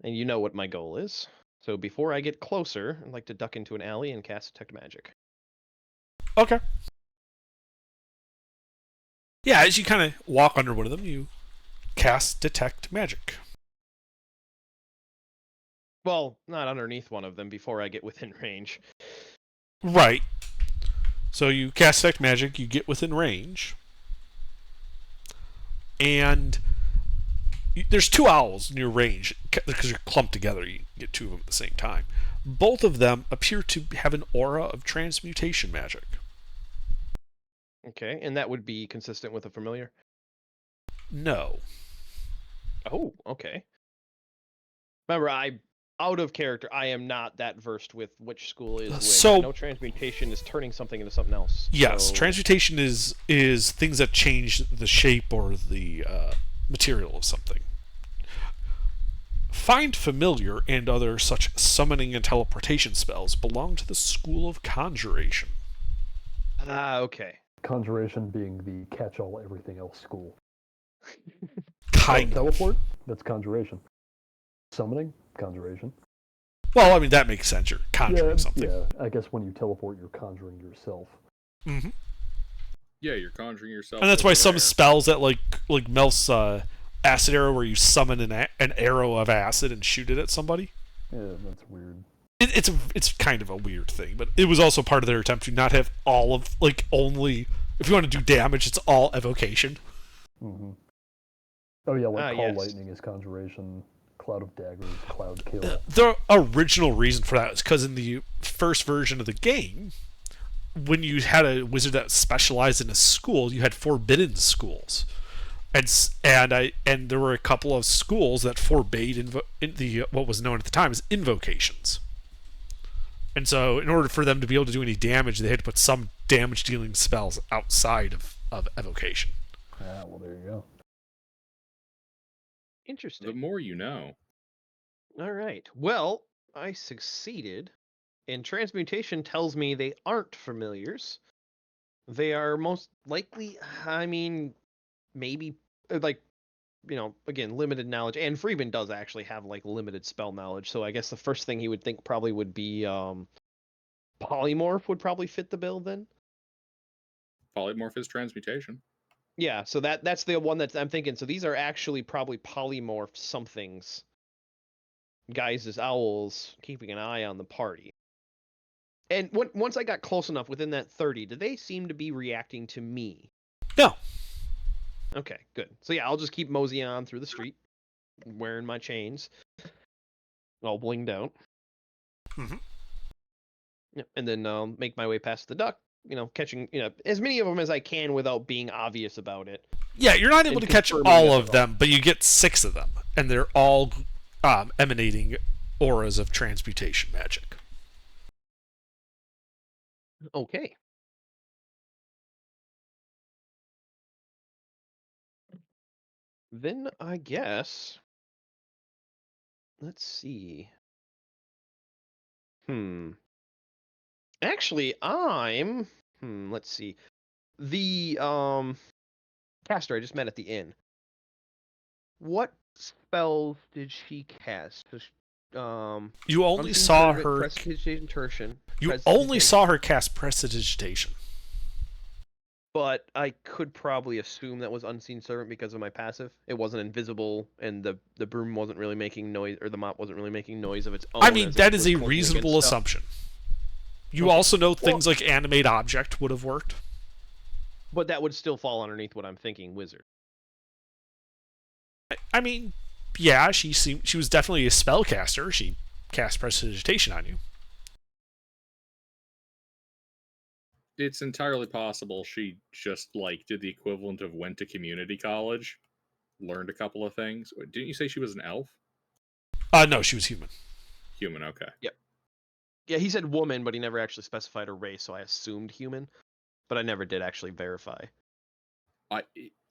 And you know what my goal is. So before I get closer, I'd like to duck into an alley and cast Detect Magic. Okay. Yeah, as you kind of walk under one of them, you cast Detect Magic. Well, not underneath one of them before I get within range. Right. So you cast Detect Magic, you get within range, and there's two owls near range because you're clumped together. You get two of them at the same time. Both of them appear to have an aura of transmutation magic. Okay, and that would be consistent with a familiar? No. Oh, okay. Remember, out of character, I am not that versed with which school is which. So- I know transmutation is turning something into something else. Yes, so- transmutation is things that change the shape or the material of something. Find Familiar and other such summoning and teleportation spells belong to the School of Conjuration. Ah, okay. Conjuration being the catch-all everything else school. Kind of. Teleport? That's conjuration. Summoning? Conjuration. Well, I mean, that makes sense. You're conjuring something. Yeah, I guess when you teleport, you're conjuring yourself. Mm-hmm. Yeah, you're conjuring yourself. And that's why over some there. spells that like Mel's acid arrow, where you summon an arrow of acid and shoot it at somebody. Yeah, that's weird. It's kind of a weird thing, but it was also part of their attempt to not have all of only if you want to do damage, it's all evocation. Mm-hmm. Oh yeah, like Call yes. Lightning is conjuration. Cloud of Daggers, Cloud Kill. The original reason for that is because in the first version of the game, when you had a wizard that specialized in a school, you had forbidden schools, and there were a couple of schools that forbade what was known at the time as invocations. And so, in order for them to be able to do any damage, they had to put some damage-dealing spells outside of evocation. Ah, well, there you go. Interesting. The more you know. All right. Well, I succeeded. And transmutation tells me they aren't familiars. They are most likely, maybe, again, limited knowledge. And Freeman does actually have, limited spell knowledge. So I guess the first thing he would think probably would be polymorph would probably fit the bill then. Polymorph is transmutation. Yeah, so that's the one that I'm thinking. So these are actually probably polymorph somethings. Guys as owls, keeping an eye on the party. And once I got close enough within that 30, did they seem to be reacting to me? No. Okay, good. So yeah, I'll just keep moseying on through the street, wearing my chains, all blinged out. Mm-hmm. Yeah, and then make my way past the duck, catching as many of them as I can without being obvious about it. Yeah, you're not able And to catch confirming all that of they're them, but you get 6 of them, and they're all emanating auras of transmutation magic. Okay. Then I guess. Let's see. Actually, let's see. The caster I just met at the inn. What spells did she cast? You only Unseen saw Servant, her. Prestidigitation. You only saw her cast Prestidigitation. But I could probably assume that was Unseen Servant because of my passive. It wasn't invisible, and the broom wasn't really making noise, or the mop wasn't really making noise of its own. I mean, as it that is was a clicking reasonable against stuff. assumption. You Okay. also know things like Animate Object would have worked. But that would still fall underneath what I'm thinking, Wizard. I mean, yeah, she was definitely a spellcaster. She cast Prestidigitation on you. It's entirely possible she just did the equivalent of went to community college, learned a couple of things. Didn't you say she was an elf? No, she was human. Human, okay. Yep. Yeah, he said woman, but he never actually specified a race, so I assumed human, but I never did actually verify.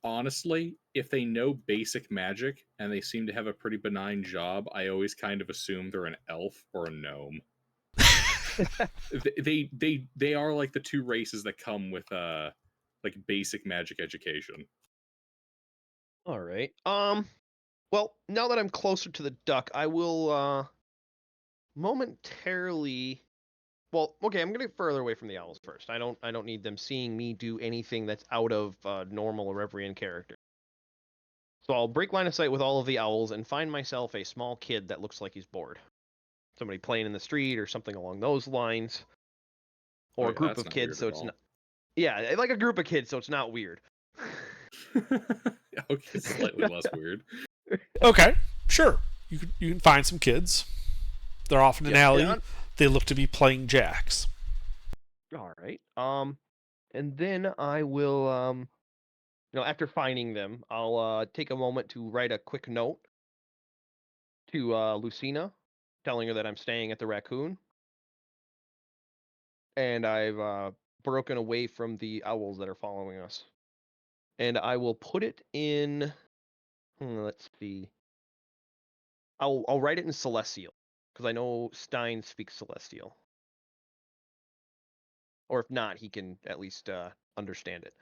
Honestly, if they know basic magic and they seem to have a pretty benign job, I always kind of assume they're an elf or a gnome. They are like the two races that come with like basic magic education. All right. Well, now that I'm closer to the duck, I will momentarily. Well, okay, I'm gonna get further away from the owls first. I don't need them seeing me do anything that's out of normal Erebrian character. So I'll break line of sight with all of the owls and find myself a small kid that looks like he's bored. Somebody playing in the street or something along those lines. Or Oh, a yeah, group that's of not kids, weird so at it's all. not. Yeah, like a group of kids, so it's not weird. Okay, slightly less weird. Okay, sure. You can find some kids. They're off in an alley. Yeah. They look to be playing jacks. All right. And then I will after finding them, I'll take a moment to write a quick note to Lucina, telling her that I'm staying at the Raccoon, and I've broken away from the owls that are following us. And I will put it in. Let's see. I'll write it in Celestial because I know Stein speaks Celestial, or if not, he can at least understand it.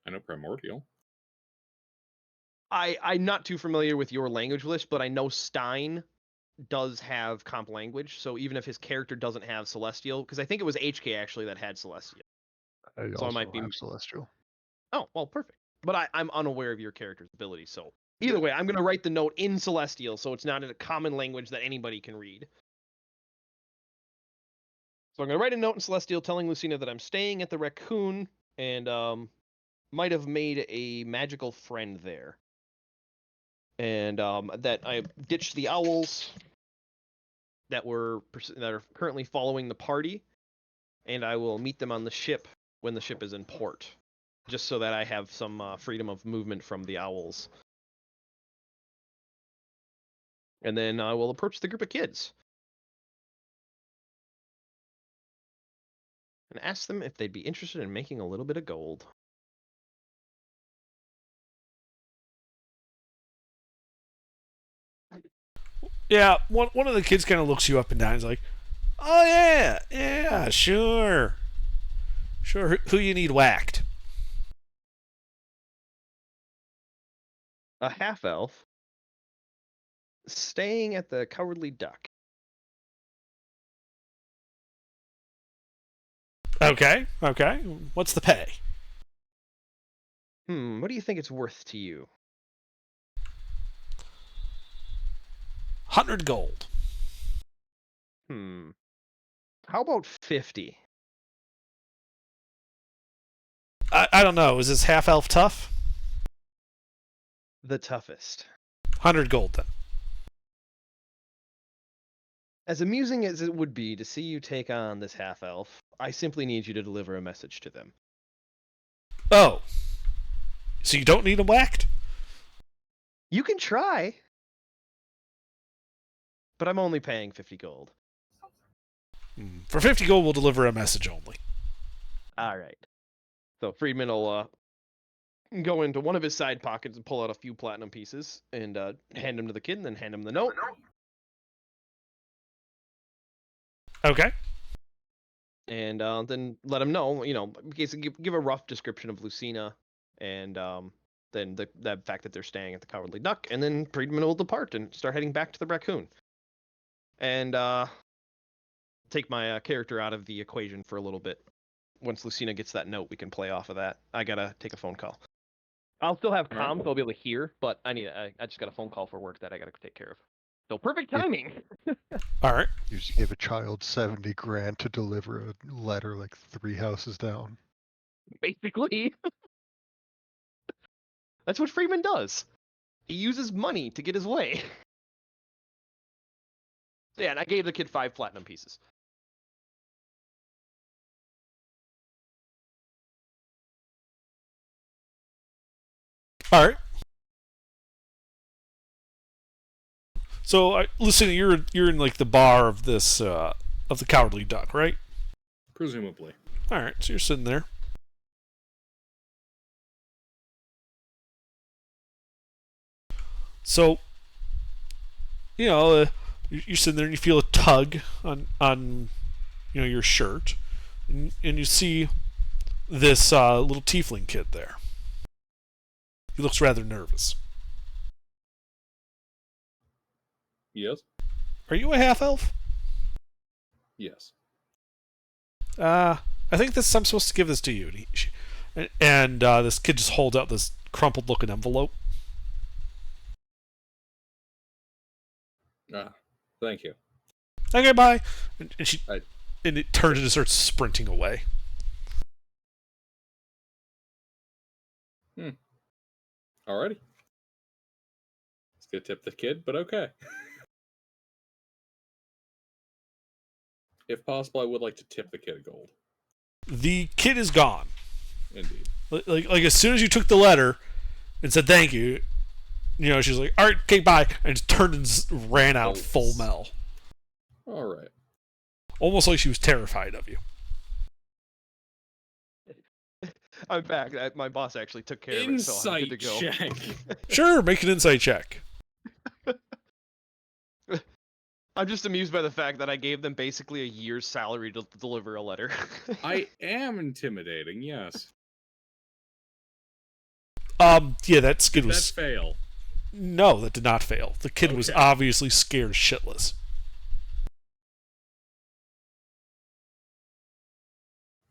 I know Primordial. I'm not too familiar with your language list, but I know Stein does have comp language, so even if his character doesn't have Celestial, because I think it was HK actually that had Celestial. I So I also might be. have Celestial. Oh, well, perfect. But I'm unaware of your character's ability, so either way, I'm going to write the note in Celestial, so it's not in a common language that anybody can read. So I'm going to write a note in Celestial telling Lucina that I'm staying at the Raccoon and might have made a magical friend there. And that I ditched the owls that are currently following the party, and I will meet them on the ship when the ship is in port, just so that I have some freedom of movement from the owls. And then I will approach the group of kids and ask them if they'd be interested in making a little bit of gold. Yeah, one of the kids kind of looks you up and down. He's like, "Oh yeah, sure. Who you need whacked?" A half-elf staying at the Cowardly Duck. Okay. What's the pay? What do you think it's worth to you? 100 gold. How about 50? I don't know. Is this half elf tough? The toughest. 100 gold then. As amusing as it would be to see you take on this half-elf, I simply need you to deliver a message to them. Oh. So you don't need him whacked? You can try, but I'm only paying 50 gold. For 50 gold, we'll deliver a message only. All right. So Friedman will go into one of his side pockets and pull out a few platinum pieces and hand them to the kid, and then hand him the note. Okay. And then let him know, give a rough description of Lucina, and then the fact that they're staying at the Cowardly Duck, and then Friedman will depart and start heading back to the Raccoon. And take my character out of the equation for a little bit. Once Lucina gets that note, we can play off of that. I gotta take a phone call. I'll still have comms, so I'll be able to hear, but I just got a phone call for work that I gotta take care of. So perfect timing. All right. You just gave a child 70 grand to deliver a letter like 3 houses down. Basically. That's what Freeman does. He uses money to get his way. Yeah, and I gave the kid 5 platinum pieces. All right. So, listen, you're in like the bar of this of the Cowardly Duck, right? Presumably. All right, so you're sitting there. So, you're sitting there and you feel a tug on your shirt, and you see this little tiefling kid there. He looks rather nervous. Yes. Are you a half elf? Yes. I think I'm supposed to give this to you. And this kid just holds out this crumpled looking envelope. Thank you. Okay, bye. And I- and it turns and starts sprinting away. Alrighty. It's gonna tip the kid, but okay. If possible, I would like to tip the kid gold. The kid is gone. Indeed. Like as soon as you took the letter and said thank you, she's like, all right, okay, bye, and just turned and ran out full mel. All right. Almost like she was terrified of you. I'm back. My boss actually took care of it, so I'm good to Insight go. check. Sure, make an insight check. I'm just amused by the fact that I gave them basically a year's salary to deliver a letter. I am intimidating, yes. Yeah, that skid Did was... that fail? No, that did not fail. The kid was Okay. obviously scared shitless.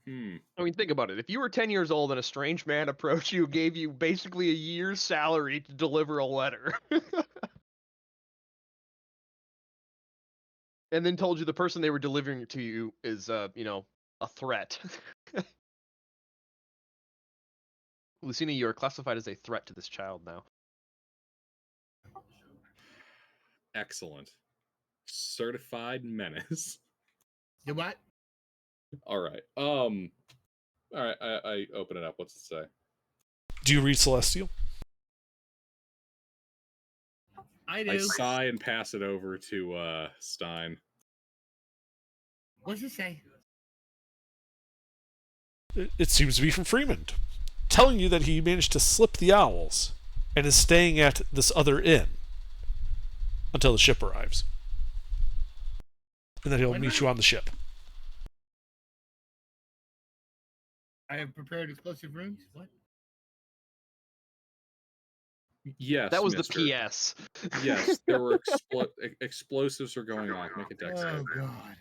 I mean, think about it. If you were 10 years old and a strange man approached you, gave you basically a year's salary to deliver a letter, and then told you the person they were delivering it to you is, a threat. Lucina, you are classified as a threat to this child now. Excellent. Certified menace. Do what? All right. All right. I open it up. What's it say? Do you read Celestial? I I do. sigh and pass it over to Stein. What's it say? It seems to be from Freeman, telling you that he managed to slip the owls and is staying at this other inn until the ship arrives. And then he'll Why meet not? you on the ship. I have prepared explosive rooms. What? Yes. That was mister. the PS. Yes, there were explosives are going off. Make a dex save. Oh God.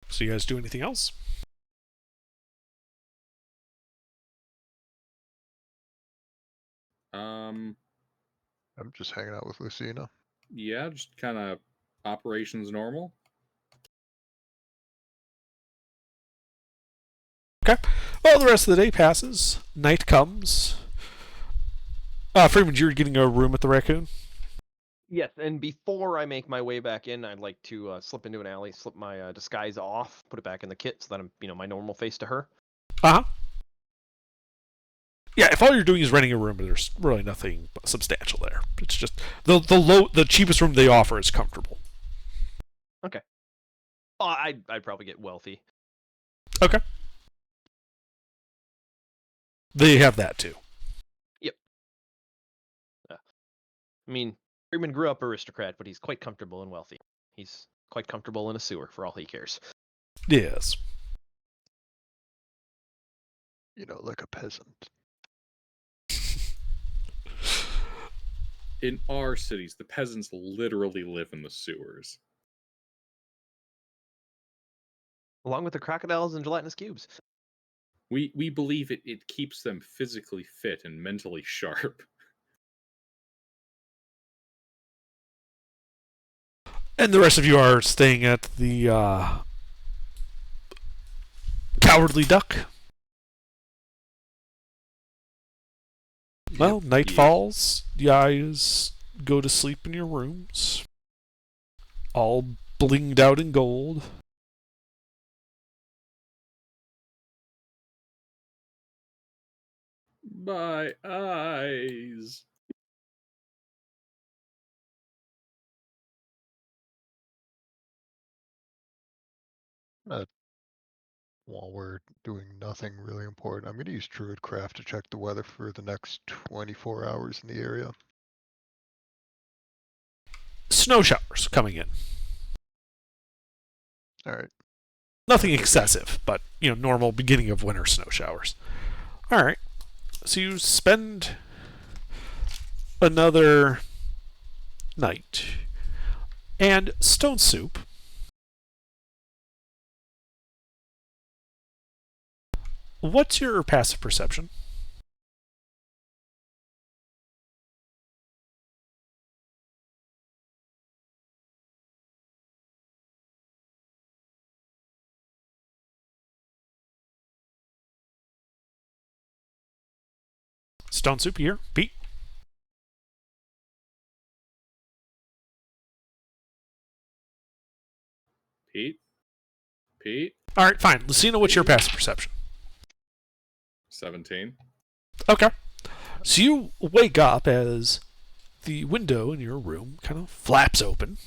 So you guys do anything else? I'm just hanging out with Lucina. Yeah, just kind of operations normal. Okay. Well, the rest of the day passes. Night comes. Freeman, you're getting a room at the Raccoon? Yes, and before I make my way back in, I'd like to slip into an alley, slip my disguise off, put it back in the kit, so that I'm, my normal face to her. Uh-huh. Yeah, if all you're doing is renting a room, there's really nothing substantial there. It's just the cheapest room they offer is comfortable. Okay. I'd probably get wealthy. Okay. They have that too. Yep. I mean, Freeman grew up aristocrat, but he's quite comfortable and wealthy. He's quite comfortable in a sewer, for all he cares. Yes. Like a peasant. In our cities, the peasants literally live in the sewers. Along with the crocodiles and gelatinous cubes. We believe it keeps them physically fit and mentally sharp. And the rest of you are staying at the Cowardly Duck. Well, night Yeah. falls. You guys go to sleep in your rooms, all blinged out in gold. My eyes. While we're doing nothing really important, I'm going to use Druidcraft to check the weather for the next 24 hours in the area. Snow showers coming in. All right. Nothing excessive, but normal beginning of winter snow showers. All right. So you spend another night, and Stone Soup. What's your passive perception? Stone Soup here. Pete? Pete? All right, fine. Lucina, what's your passive perception? 17. Okay. So you wake up as the window in your room kind of flaps open.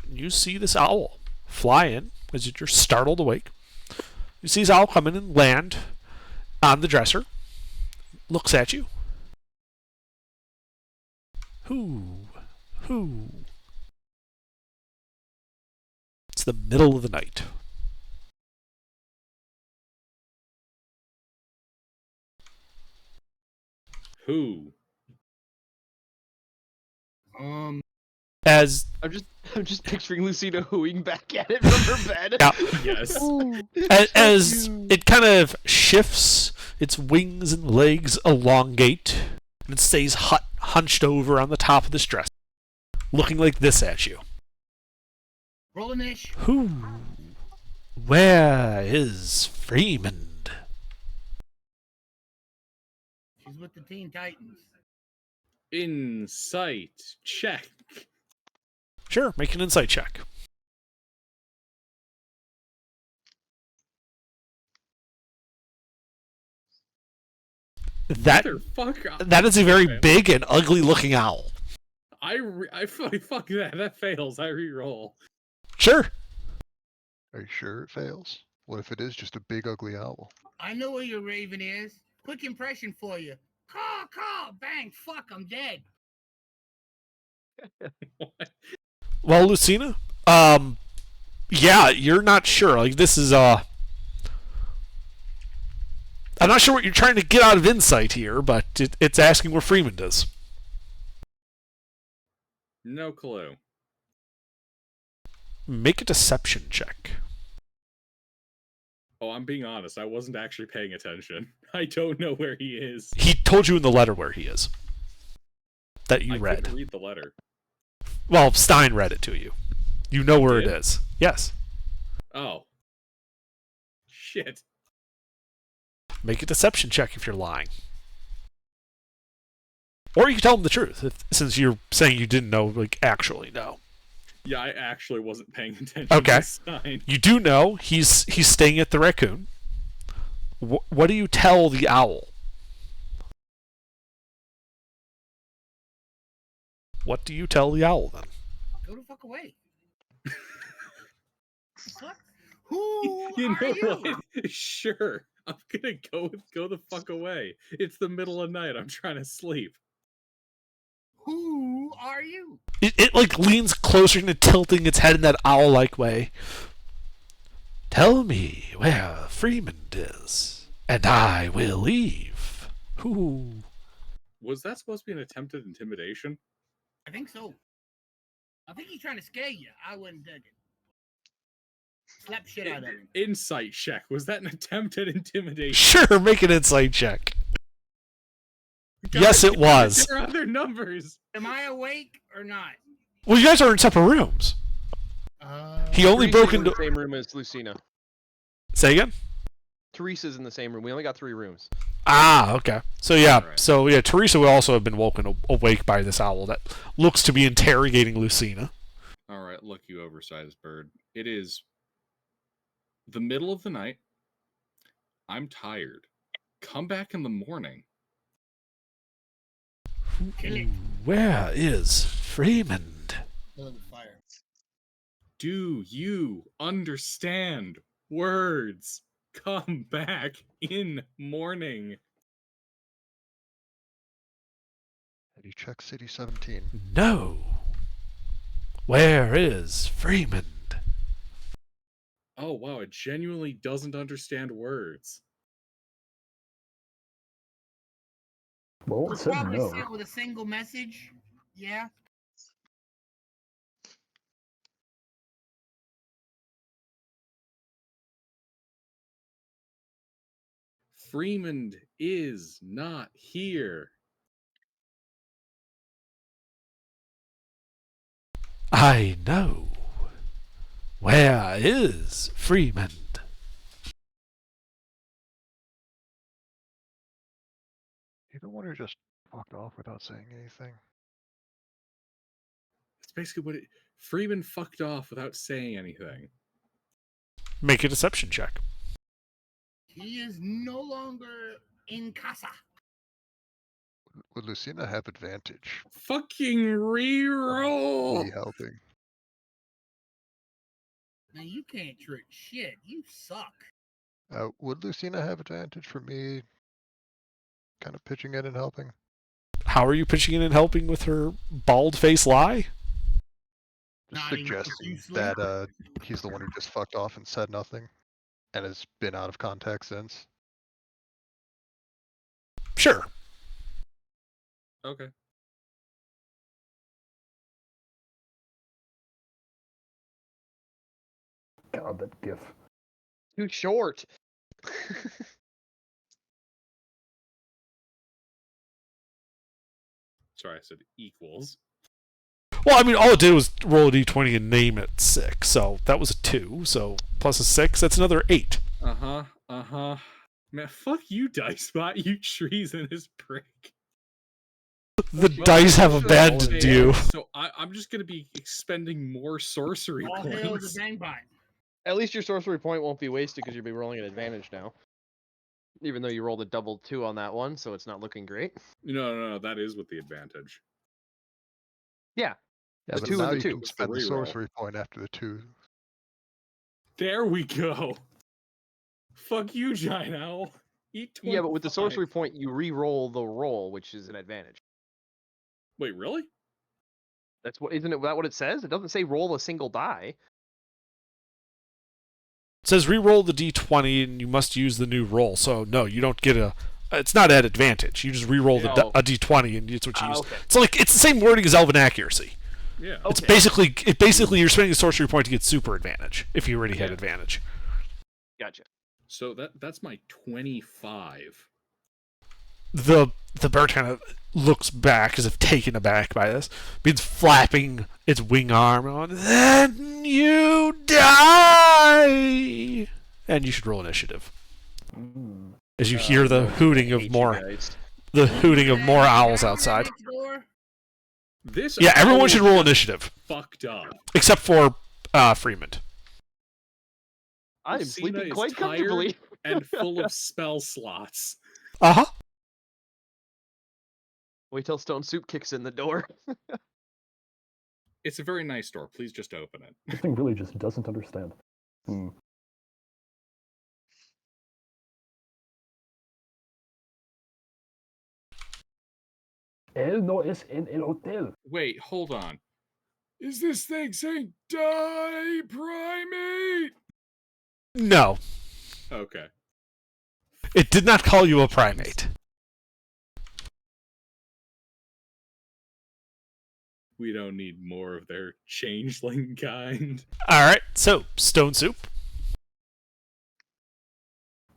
And you see this owl fly in as you're startled awake. You see this owl come in and land on the dresser. Looks at you. Who? It's the middle of the night. Who? As I'm just picturing Lucina hooing back at it from her bed. Yeah. Yes. as it kind of shifts, its wings and legs elongate, and it stays hunched over on the top of this dress, looking like this at you. Rollinish. Who? Where is Freeman? She's with the Teen Titans. Insight check. Sure, make an insight check. Motherfucker. That is a very big and ugly looking owl. Fuck that. That fails. I reroll. Sure. Are you sure it fails? What if it is just a big ugly owl? I know where your raven is. Quick impression for you. Call, bang, fuck, I'm dead. Well, Lucina, yeah, you're not sure. Like, this is, I'm not sure what you're trying to get out of insight here, but it's asking where Freeman is. No clue. Make a deception check. Oh, I'm being honest. I wasn't actually paying attention. I don't know where he is. He told you in the letter where he is. That you I read. couldn't read the letter. Well, Stein read it to you. You know where it did? is. Yes. Oh. Shit. Make a deception check if you're lying. Or you can tell him the truth, since you're saying you didn't know, like, actually know. Yeah, I actually wasn't paying attention Okay. to Stein. You do know he's staying at the Raccoon. What do you tell the owl? What do you tell the owl then? Go the fuck away. What? Who You are know you? what? Sure. I'm gonna go the fuck away. It's the middle of night. I'm trying to sleep. Who are you? It like leans closer into tilting its head in that owl-like way. Tell me where Freeman is, and I will leave. Who? Was that supposed to be an attempted intimidation? I think so. I think he's trying to scare you. I wouldn't take it. Slap shit out of him. Insight check. Was that an attempted intimidation? Sure, make an insight check. Yes, it was. There are other numbers. Am I awake or not? Well, you guys are in separate rooms. He only Teresa's broke in into. the same room as Lucina. Say again? Teresa's in the same room. We only got 3 rooms. Ah, okay. So yeah, Right. Teresa would also have been woken awake by this owl that looks to be interrogating Lucina. All right, look, you oversized bird. It is the middle of the night. I'm tired. Come back in the morning. Where is Freeman? Build a fire. Do you understand words? Come back in morning. Have you checked City 17? No. Where is Freeman? Oh, wow, it genuinely doesn't understand words. Well, We're it said probably no. sent with a single message. Yeah. Freeman is not here. I know. Where is Freeman? You don't want to just fucked off without saying anything. That's basically what it. Freeman fucked off without saying anything. Make a deception check. He is no longer in casa. Would Lucina have advantage? Fucking reroll. Me helping. Now you can't trick shit. You suck. Would Lucina have advantage for me kind of pitching in and helping? How are you pitching in and helping with her bald-faced lie? Just Not even suggesting profusely. that he's the one who just fucked off and said nothing and has been out of contact since. Sure. Okay. God, that gif. Too short. Sorry, I said equals. Well, I mean, all it did was roll a d20 and name it 6, so that was a 2, so plus a 6, that's another 8. Uh-huh. Man, fuck you, Dicebot, you treasonous prick. The Well, dice have actually, abandoned okay, you. So I'm just gonna be expending more sorcery All hail the points. Dangbot. At least your sorcery point won't be wasted because you'll be rolling an advantage now. Even though you rolled a double 2 on that one, so it's not looking great. No, that is with the advantage. Yeah. Yeah, The but 2 now and the you 2. can spend the reroll. sorcery point after the 2. There we go. Fuck you, Giant Owl. Eat 25. Yeah, but with the sorcery point, you re-roll the roll, which is an advantage. Wait, really? That's what isn't it? That what it says? It doesn't say roll a single die. It says re-roll the d20 and you must use the new roll, so no, you don't get a... It's not at advantage. You just re-roll Oh. a d20 and it's what you use. Okay. So like, it's the same wording as Elven Accuracy. Yeah. It's Okay. basically you're spending a sorcery point to get super advantage if you already had Yeah. advantage. Gotcha. So that's my 25. The bird kind of looks back as if taken aback by this, begins flapping its wing arm on. Then you die, and you should roll initiative Mm. as you hear the hooting of Hate you more guys. owls outside. Next door. This Yeah, everyone owl should roll is initiative fucked up. except for Freeman. I am Lucina sleeping is quite tired. comfortably. And full of spell slots. Uh huh. Wait till Stone Soup kicks in the door. It's a very nice door. Please just open it. This thing really just doesn't understand. Hmm. Él no es en el hotel. Wait, hold on. Is this thing saying die primate? No, Okay. it did not call you a primate. We don't need more of their changeling kind. All right, so Stone Soup.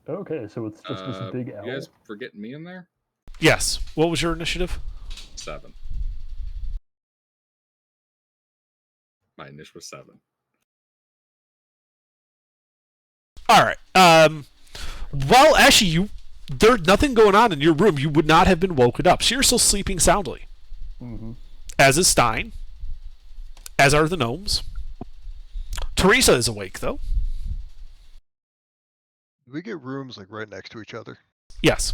Okay, so it's just this big You owl. guys forgetting me in there? Yes. What was your initiative? 7. My initial was 7. All right. Well, actually, There's nothing going on in your room. You would not have been woken up. So you're still sleeping soundly. Mm-hmm. As is Stein. As are the gnomes. Teresa is awake, though. Do we get rooms like right next to each other? Yes.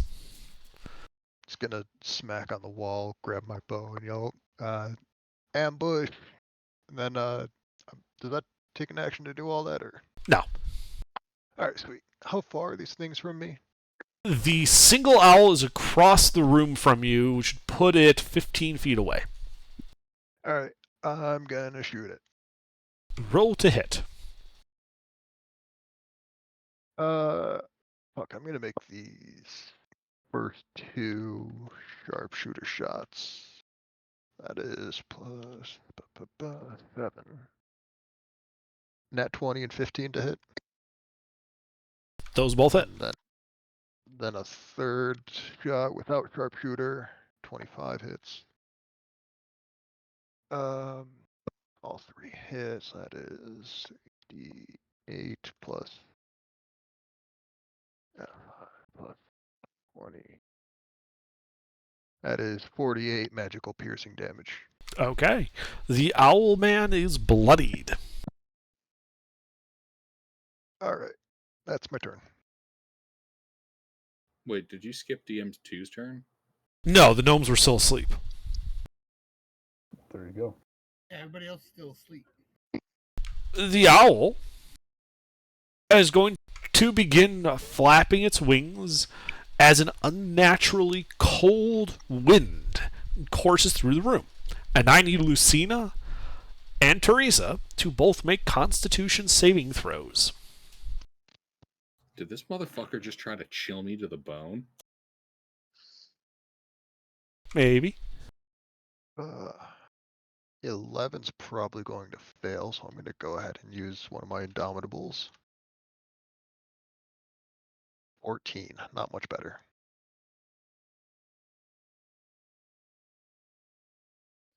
Just gonna smack on the wall, grab my bow, and yell, ambush. And then, does that take an action to do all that, or? No. Alright, sweet. How far are these things from me? The single owl is across the room from you, which would put it 15 feet away. Alright, I'm gonna shoot it. Roll to hit. Fuck, I'm gonna make these first 2 sharpshooter shots. That is plus 7. Nat 20 and 15 to hit. Those both hit. And then a third shot without sharpshooter, 25 hits. All 3 hits. That is 8 plus 20. That is 48 magical piercing damage. Okay. The owl man is bloodied. Alright, that's my turn. Wait, did you skip DM2's turn? No, the gnomes were still asleep. There you go. Everybody else is still asleep. The owl is going to begin flapping its wings as an unnaturally cold wind courses through the room. And I need Lucina and Teresa to both make Constitution saving throws. Did this motherfucker just try to chill me to the bone? Maybe. 11's probably going to fail, so I'm going to go ahead and use one of my Indomitables. 14, not much better.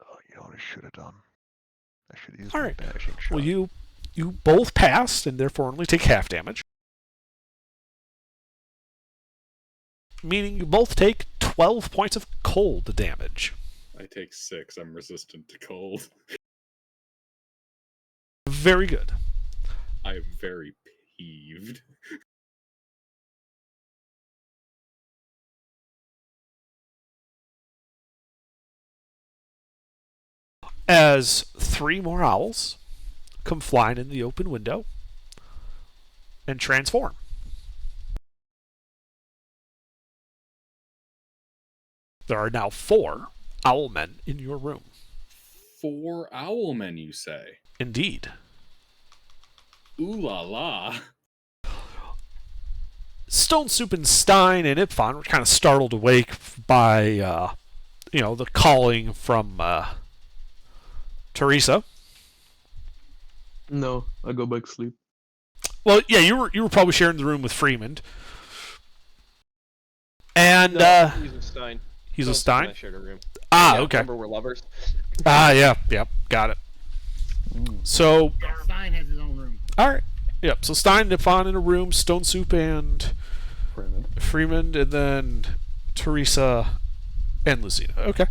Oh, you know what I should have done? I should have used All my right. banishing shot. Well, you both passed and therefore only take half damage. Meaning you both take 12 points of cold damage. I take 6. I'm resistant to cold. Very good. I am very peeved. As 3 more owls come flying in the open window and transform. There are now 4 owlmen in your room. 4 owlmen, you say? Indeed. Ooh la la. Stone Soup and Stein and Ipfon were kind of startled awake by, the calling from Teresa. No, I go back to sleep. Well, yeah, you were probably sharing the room with Freeman. And He's a Stein. he's Don't a think Stein. I shared a room. Ah, Yeah, okay. Remember, we're lovers. Yeah, got it. So, Yeah, Stein has his own room. all right, yep. So Stein and Ipfon in a room, Stone Soup and Freeman. and then Teresa and Lucina. Okay.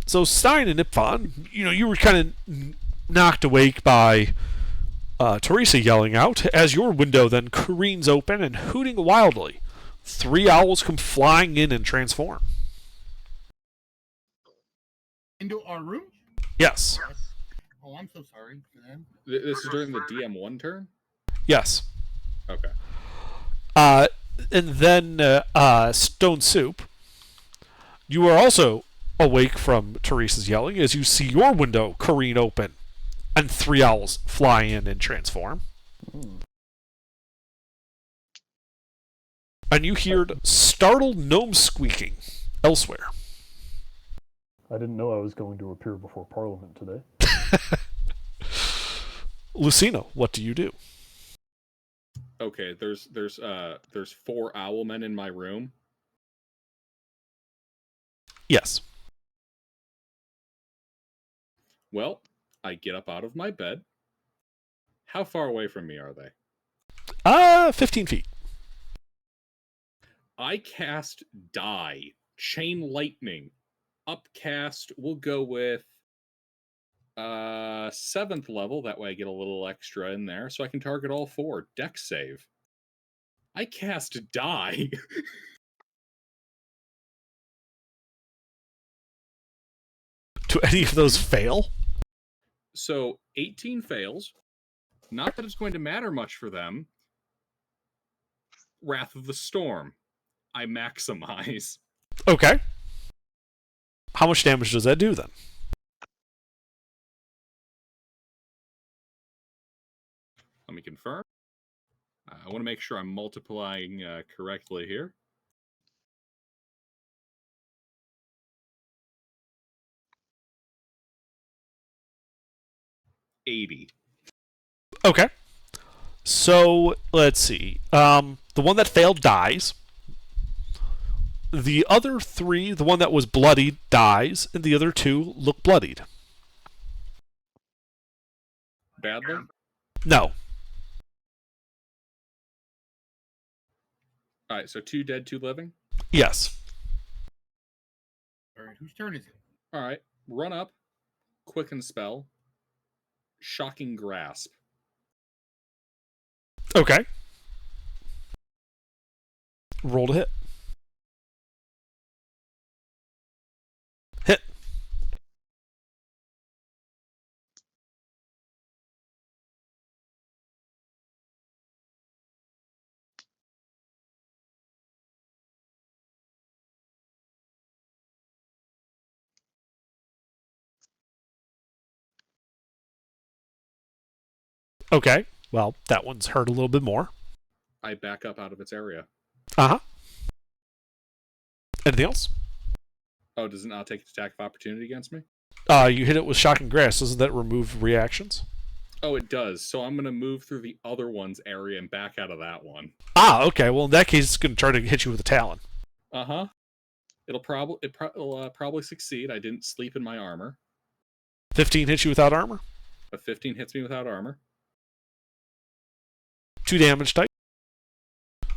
So Stein and Ipfon, you were kind of knocked awake by Teresa yelling out as your window then careens open and hooting wildly. 3 owls come flying in and transform. Into our room? Yes. Oh, I'm so sorry for them. This is during the DM1 turn? Yes. Okay. And then Stone Soup, you are also awake from Teresa's yelling as you see your window careen open and 3 owls fly in and transform. And you hear startled gnomes squeaking elsewhere. I didn't know I was going to appear before Parliament today. Lucina, what do you do? Okay, there's 4 owlmen in my room. Yes. Well, I get up out of my bed. How far away from me are they? 15 feet. I cast Die. Chain Lightning. Upcast, we'll go with 7th level. That way I get a little extra in there, so I can target all 4. Dex save. I cast Die. Do any of those fail? So 18 fails. Not that it's going to matter much for them. Wrath of the Storm. I maximize. Okay. How much damage does that do then? Let me confirm. I want to make sure I'm multiplying correctly here. $80. Okay. So let's see. The one that failed dies. The other 3, the one that was bloodied dies, and the other 2 look bloodied. Badly? No. All right, so 2 dead, 2 living. Yes. All right, whose turn is it? All right, run up, quicken spell, shocking grasp. Okay. Roll to hit. Hit. Okay. Well, that one's hurt a little bit more. I back up out of its area. Uh-huh. Anything else? Oh, does it not take an attack of opportunity against me? You hit it with shocking grass. Doesn't that remove reactions? Oh, it does. So I'm going to move through the other one's area and back out of that one. Ah, okay. Well, in that case, it's going to try to hit you with a talon. Uh-huh. It'll probably succeed. I didn't sleep in my armor. 15 hits you without armor. A 15 hits me without armor. 2 damage type.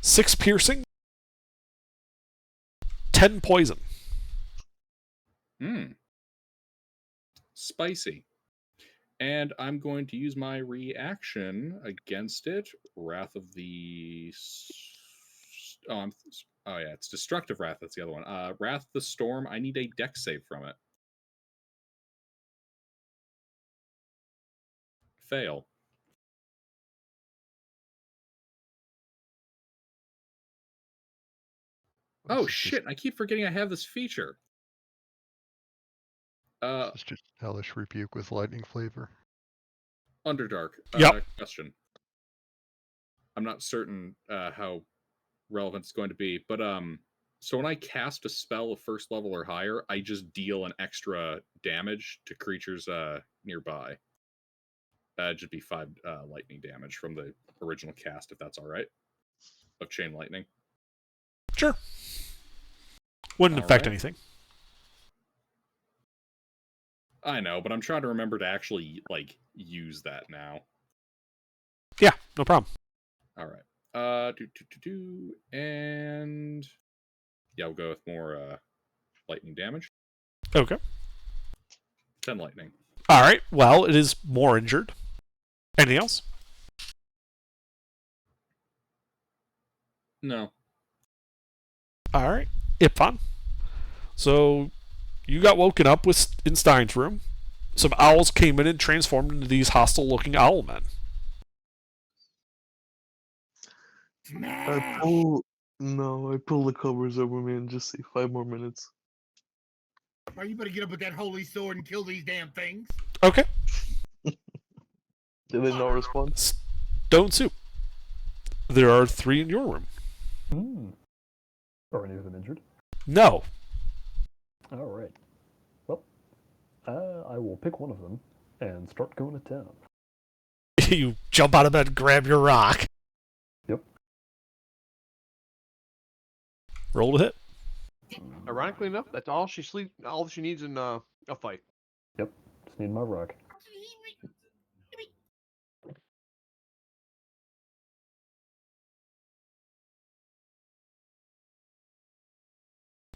6 piercing. 10 poison. Spicy. And I'm going to use my reaction against it. Wrath of the... Oh yeah, it's Destructive Wrath. That's the other one. Wrath of the Storm. I need a dex save from it. Fail. Oh shit, I keep forgetting I have this feature. It's just Hellish Rebuke with lightning flavor. Underdark. Yep. Question. I'm not certain how relevant it's going to be, but so when I cast a spell of 1st level or higher, I just deal an extra damage to creatures nearby. That'd just be 5 lightning damage from the original cast, if that's all right. Of Chain Lightning. Sure. Wouldn't All affect right. anything. I know, but I'm trying to remember to actually use that now. Yeah, no problem. All right. And yeah, we'll go with more lightning damage. Okay. 10 lightning. All right. Well, it is more injured. Anything else? No. All right. Ipon. So you got woken up in Stein's room. Some owls came in and transformed into these hostile-looking owl men. Smash! I pull the covers over me and just say 5 more minutes. Or you better get up with that holy sword and kill these damn things. Okay. Did they not respond? Stone Soup. There are 3 in your room. Are any of them injured? No. All right. Well, I will pick one of them and start going to town. You jump out of bed and grab your rock. Yep. Roll to hit. Ironically enough, that's all she needs in a fight. Yep. Just need my rock.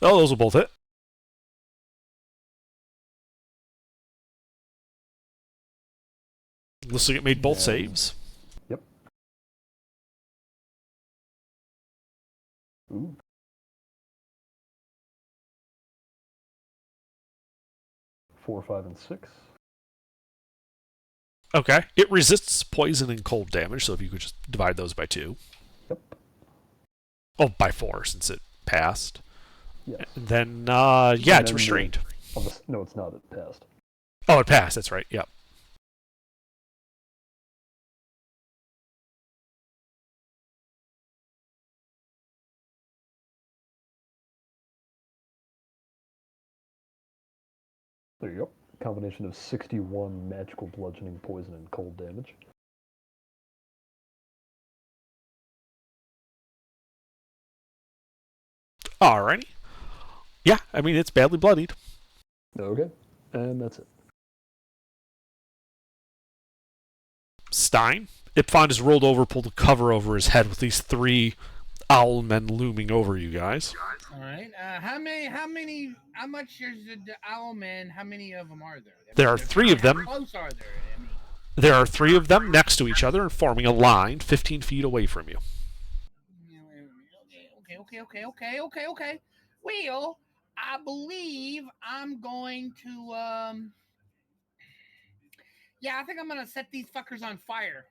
Oh, those will both hit. Looks like it made both Yeah. saves. Yep. Ooh. Four, 5, and 6. Okay. It resists poison and cold damage, so if you could just divide those by 2. Yep. Oh, by 4, since it passed. Yes. And then, And it's then restrained. No, it's not. It passed. Oh, it passed. That's right. Yep. There you go. Combination of 61 magical bludgeoning, poison, and cold damage. Alrighty. Yeah, I mean, it's badly bloodied. Okay. And that's it. Stein. Ipfond is rolled over, pulled a cover over his head with these 3 owl men looming over you guys. All right. How much is the owl men? How many of them are there? There are 3 of them. How close are there? I mean, There are 3 of them next to each other and forming a line 15 feet away from you. okay. Well, I believe I'm going to yeah, I think I'm gonna set these fuckers on fire.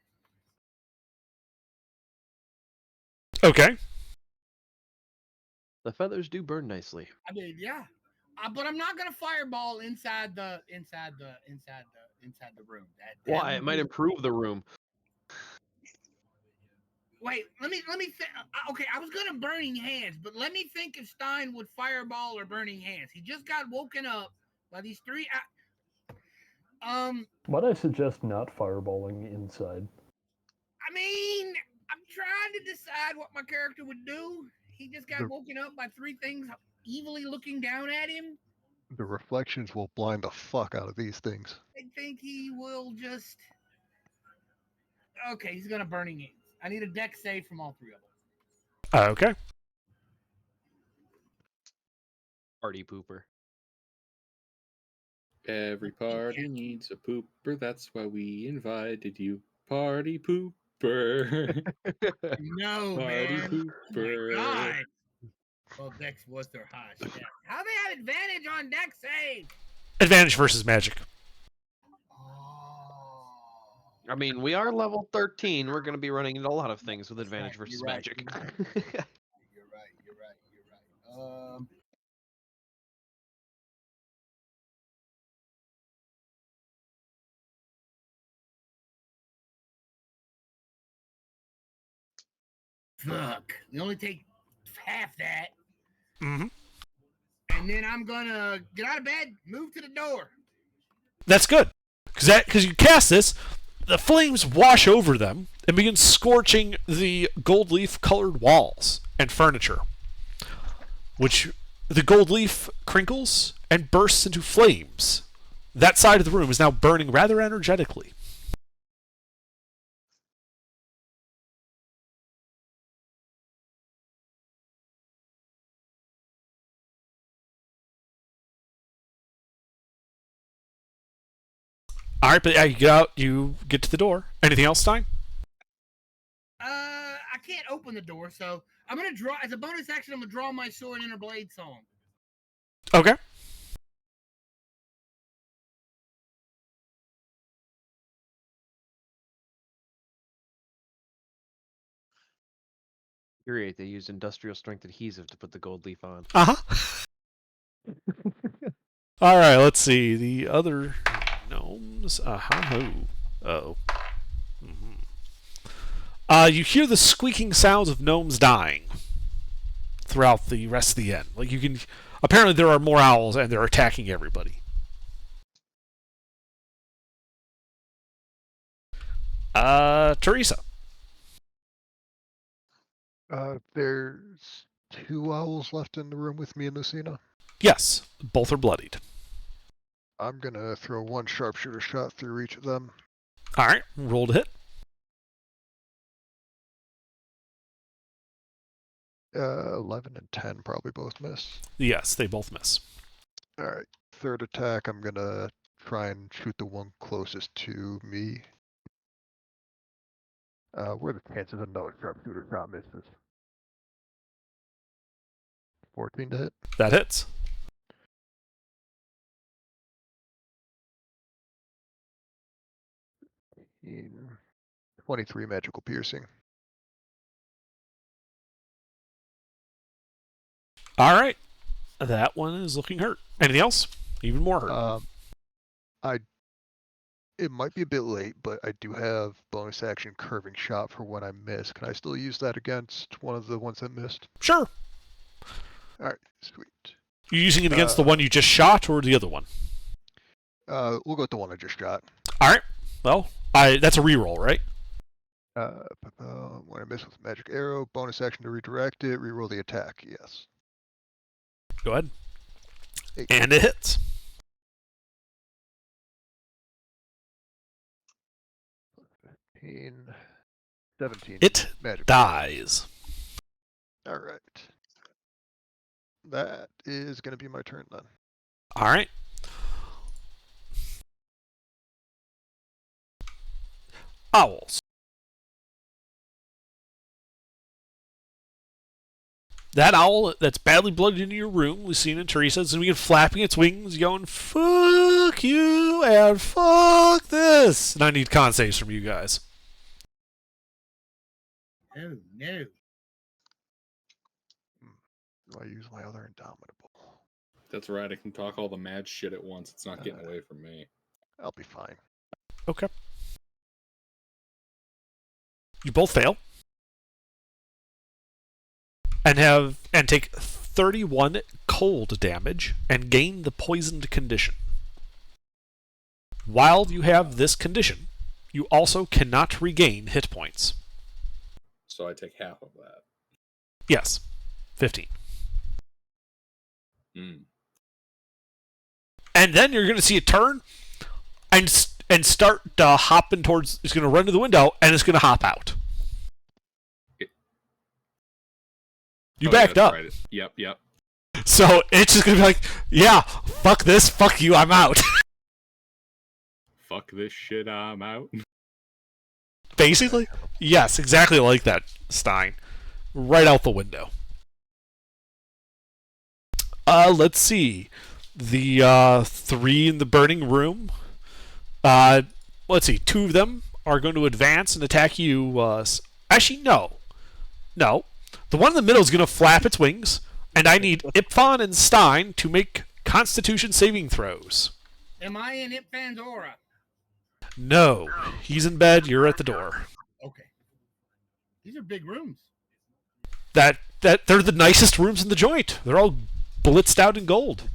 Okay. The feathers do burn nicely. I mean, yeah. But I'm not gonna fireball inside the room. Why? It might improve the room. Wait, let me think. Okay, I was gonna burning hands, but let me think if Stein would fireball or burning hands. He just got woken up by these 3. Might I suggest not fireballing inside? I mean, I'm trying to decide what my character would do. He just got woken up by 3 things evilly looking down at him. The reflections will blind the fuck out of these things. I think he will just. Okay, he's gonna burning hands. I need a deck save from all 3 of them. Okay. Party pooper. Every party needs a pooper. That's why we invited you. Party pooper. No, Party man. pooper. Oh my God. Well, Dex was their high. Yeah. How they have advantage on deck save? Advantage versus magic. Oh. I mean, we are level 13. We're going to be running into a lot of things with advantage Right, versus you're right, magic. You're right. Fuck. We only take half that. Mm-hmm. And then I'm gonna get out of bed, move to the door. That's good. Because you cast this, the flames wash over them and begin scorching the gold leaf colored walls and furniture. Which the gold leaf crinkles and bursts into flames. That side of the room is now burning rather energetically. All right, but yeah, you get out, you get to the door. Anything else, Stein? I can't open the door, so I'm gonna draw as a bonus action. I'm gonna draw my sword inner blade song. Okay. Infuriate, they used industrial strength adhesive to put the gold leaf on. Uh-huh. All right, let's see. The other gnomes. Oh. You hear the squeaking sounds of gnomes dying throughout the rest of the end. Like you can. Apparently, there are more owls, and they're attacking everybody. Teresa. There's 2 owls left in the room with me and Lucina. Yes, both are bloodied. I'm gonna throw 1 sharpshooter shot through each of them. All right, roll to hit. 11 and 10 probably both miss. Yes, they both miss. All right. Third attack, I'm gonna try and shoot the one closest to me. What are the chances of no sharpshooter shot misses? 14 to hit. That hits. In 23 magical piercing. All right. That one is looking hurt. Anything else? Even more hurt. It might be a bit late, but I do have bonus action curving shot for when I miss. Can I still use that against one of the ones that missed? Sure. All right, sweet. You using it against the one you just shot or the other one? We'll go with the one I just shot. All right. Well, that's a reroll, right? When I miss with magic arrow, bonus action to redirect it, reroll the attack. Yes. Go ahead. 8. And it hits. 17. It magic dies. All right. That is going to be my turn then. All right. Owls. That owl that's badly blooded into your room, we've seen in Teresa's, and we get flapping its wings, going, fuck you and fuck this. And I need con saves from you guys. Oh, no. Do I use my other indomitable? That's right. I can talk all the mad shit at once. It's not getting away from me. I'll be fine. Okay. You both fail. And take 31 cold damage and gain the poisoned condition. While you have this condition, you also cannot regain hit points. So I take half of that. Yes. 15. And then you're going to see it turn and start hopping towards. It's going to run to the window and it's going to hop out. You backed up. Right. Yep. So it's just going to be like, yeah, fuck this, fuck you, I'm out. Fuck this shit, I'm out. Basically? Yes, exactly like that, Stein. Right out the window. Let's see. The 3 in the burning room. Let's see. 2 of them are going to advance and attack you. Actually, no. No. The one in the middle is going to flap its wings, and I need Ipfon and Stein to make Constitution saving throws. Am I in Ipfan's aura? No. He's in bed. You're at the door. Okay. These are big rooms. That they're the nicest rooms in the joint. They're all blitzed out in gold.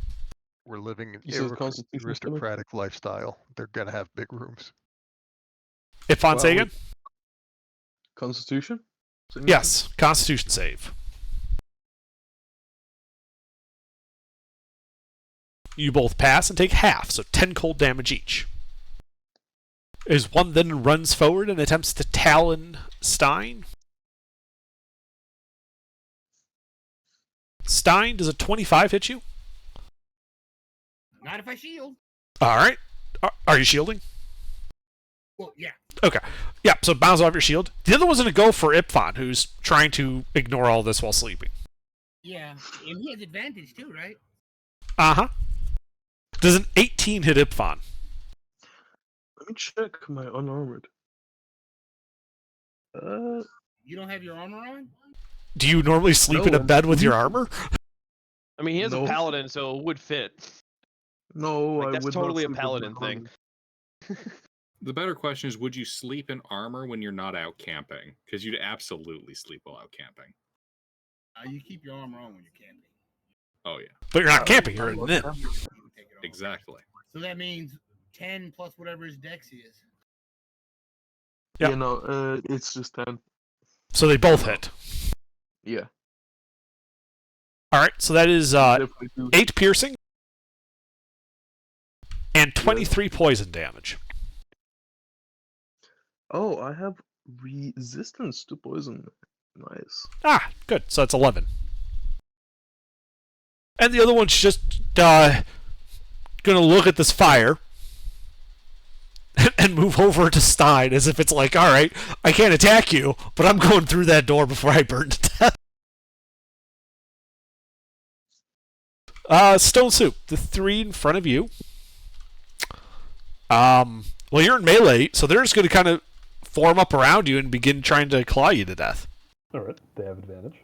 We're living an You said Constitution aristocratic lifestyle. They're going to have big rooms. Ipfon, say again? Constitution? Yes. Constitution save. You both pass and take half, so 10 cold damage each. As one then runs forward and attempts to talon Stein. Stein, does a 25 hit you? Not if I shield. Alright. Are you shielding? Well, yeah. Okay. Yeah, so it bounces off your shield. The other one's going to go for Ipfon, who's trying to ignore all this while sleeping. Yeah. And he has advantage too, right? Uh-huh. Does an 18 hit Ipfon? Let me check my unarmored. You don't have your armor on? Do you normally sleep in a No. bed with your armor? I mean, he is No. a paladin, so it would fit. No, Like, I that's would totally a not sleep with paladin my thing. armor. The better question is, would you sleep in armor when you're not out camping? Because you'd absolutely sleep while out camping. You keep your armor on when you're camping. Oh, yeah. But you're not camping, you're in an inn. You can take it off. Exactly. So that means 10 plus whatever his dex is. Yeah. Yeah, no, it's just 10. So they both hit. Yeah. Alright, so that is Definitely do. 8 piercing and 23 poison damage. Oh, I have resistance to poison. Nice. Ah, good. So that's 11. And the other one's just gonna look at this fire and move over to Stein as if it's like, all right, I can't attack you, but I'm going through that door before I burn to death. Stone Soup, the three in front of you. Well, you're in melee, so they're just going to kind of form up around you and begin trying to claw you to death. All right, they have advantage.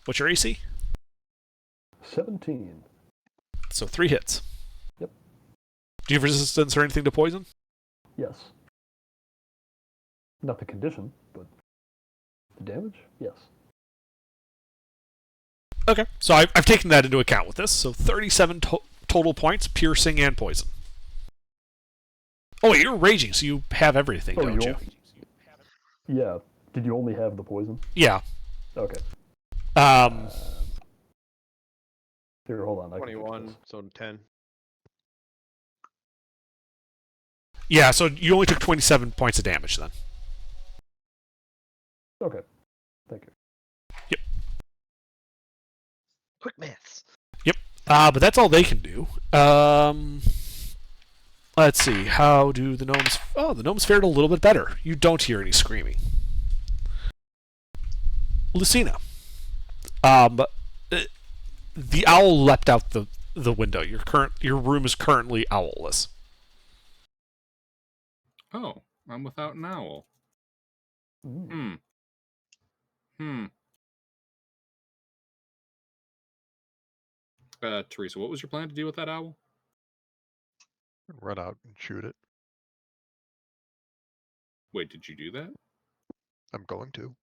What's your AC? 17. So 3 hits. Yep. Do you have resistance or anything to poison? Yes. Not the condition, but the damage? Yes. Okay, so I've taken that into account with this. So 37 total points, piercing and poison. Oh wait, you're raging, so you have everything, Oh, don't you? Yeah. Did you only have the poison? Yeah. Okay. Here, hold on. I can fix 21, this. so 10. Yeah, so you only took 27 points of damage then. Okay. Thank you. Quick maths. But that's all they can do. Let's see. How do the gnomes... Oh, the gnomes fared a little bit better. You don't hear any screaming. Lucina. The owl leapt out the window. Your room is currently owlless. Oh, I'm without an owl. Mm. Teresa, what was your plan to do with that owl? Run out and shoot it. Wait, did you do that? I'm going to.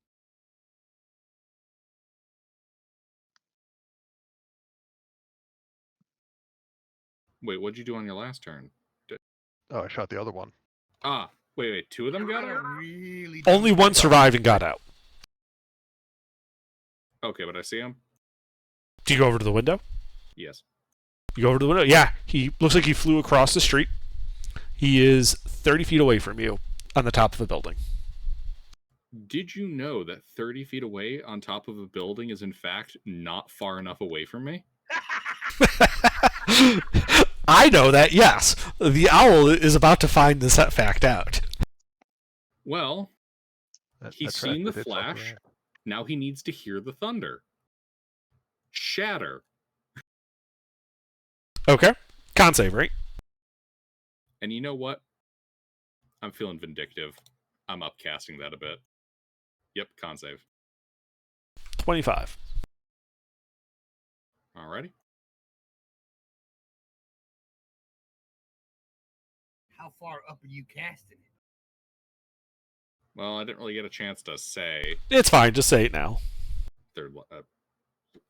Wait, what'd you do on your last turn? Oh, I shot the other one. Ah, wait, 2 of them got out? Really Only one survived and got out. Okay, but I see him? Do you go over to the window? Yes. You go over to the window? Yeah. He looks like he flew across the street. He is 30 feet away from you on the top of a building. Did you know that 30 feet away on top of a building is in fact not far enough away from me? I know that, yes. The owl is about to find this fact out. Well, he's That seen the tractor did fuck flash. around. Now he needs to hear the thunder. Shatter. Okay. Con save, right? And you know what? I'm feeling vindictive. I'm upcasting that a bit. Yep, con save. 25. Alrighty. How far up are you casting it? Well, I didn't really get a chance to say. It's fine, just say it now. Third. What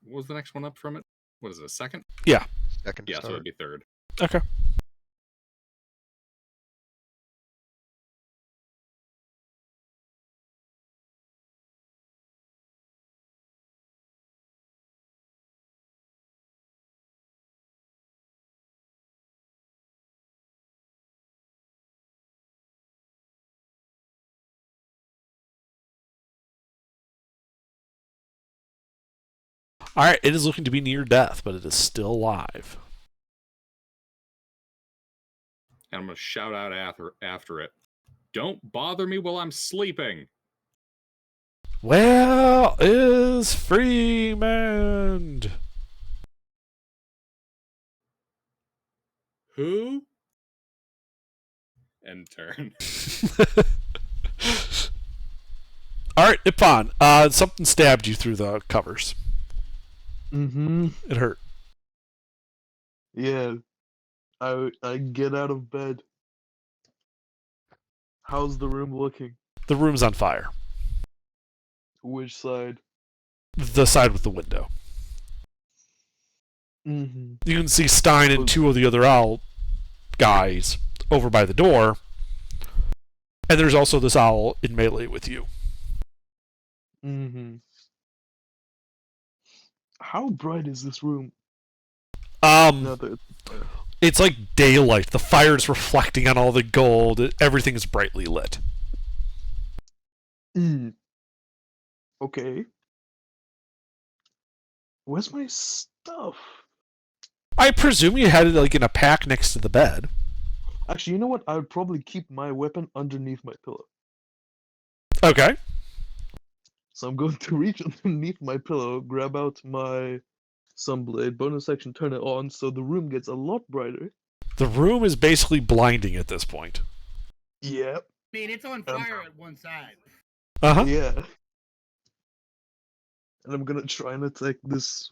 was the next one up from it? What is it, a second? Second to Yeah, so start. it'd be third. Okay. Alright, it is looking to be near death, but it is still alive. And I'm going to shout out after it. Don't bother me while I'm sleeping. Where is Freeman? Who? End turn. Alright, Ippon, something stabbed you through the covers. Mm-hmm. It hurt. Yeah. I get out of bed. How's the room looking? The room's on fire. Which side? The side with the window. Mm-hmm. You can see Stein and 2 of the other owl guys over by the door. And there's also this owl in melee with you. Mm-hmm. How bright is this room? Um, Now that It's like daylight. The fire's reflecting on all the gold. Everything is brightly lit. Okay. Where's my stuff? I presume you had it like in a pack next to the bed. Actually, you know what? I would probably keep my weapon underneath my pillow. Okay. So I'm going to reach underneath my pillow, grab out my sunblade, bonus action, turn it on, so the room gets a lot brighter. The room is basically blinding at this point. Yep. I mean, it's on fire at one side. Uh-huh. Yeah. And I'm gonna try and attack this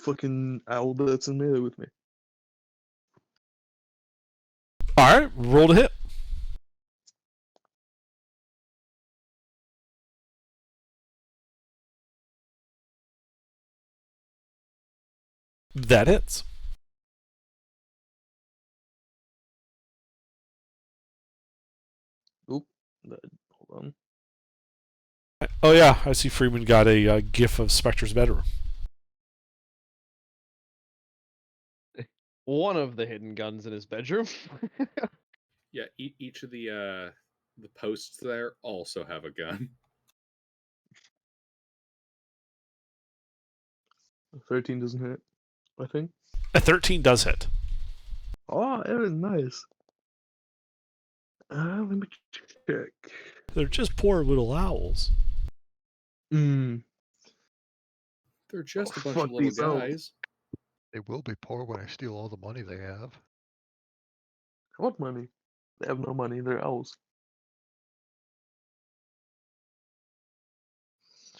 fucking owl that's in melee with me. Alright, roll to hit. That hits. Oop. Hold on. Oh yeah, I see Freeman got a gif of Spectre's bedroom. One of the hidden guns in his bedroom. Yeah, each of the posts there also have a gun. 13 doesn't hit, I think. A 13 does hit. Oh, Aaron, nice. Let me check. They're just poor little owls. Hmm. They're just Oh, a bunch fuck of little these owls. guys. They will be poor when I steal all the money they have. What money? They have no money, they're owls.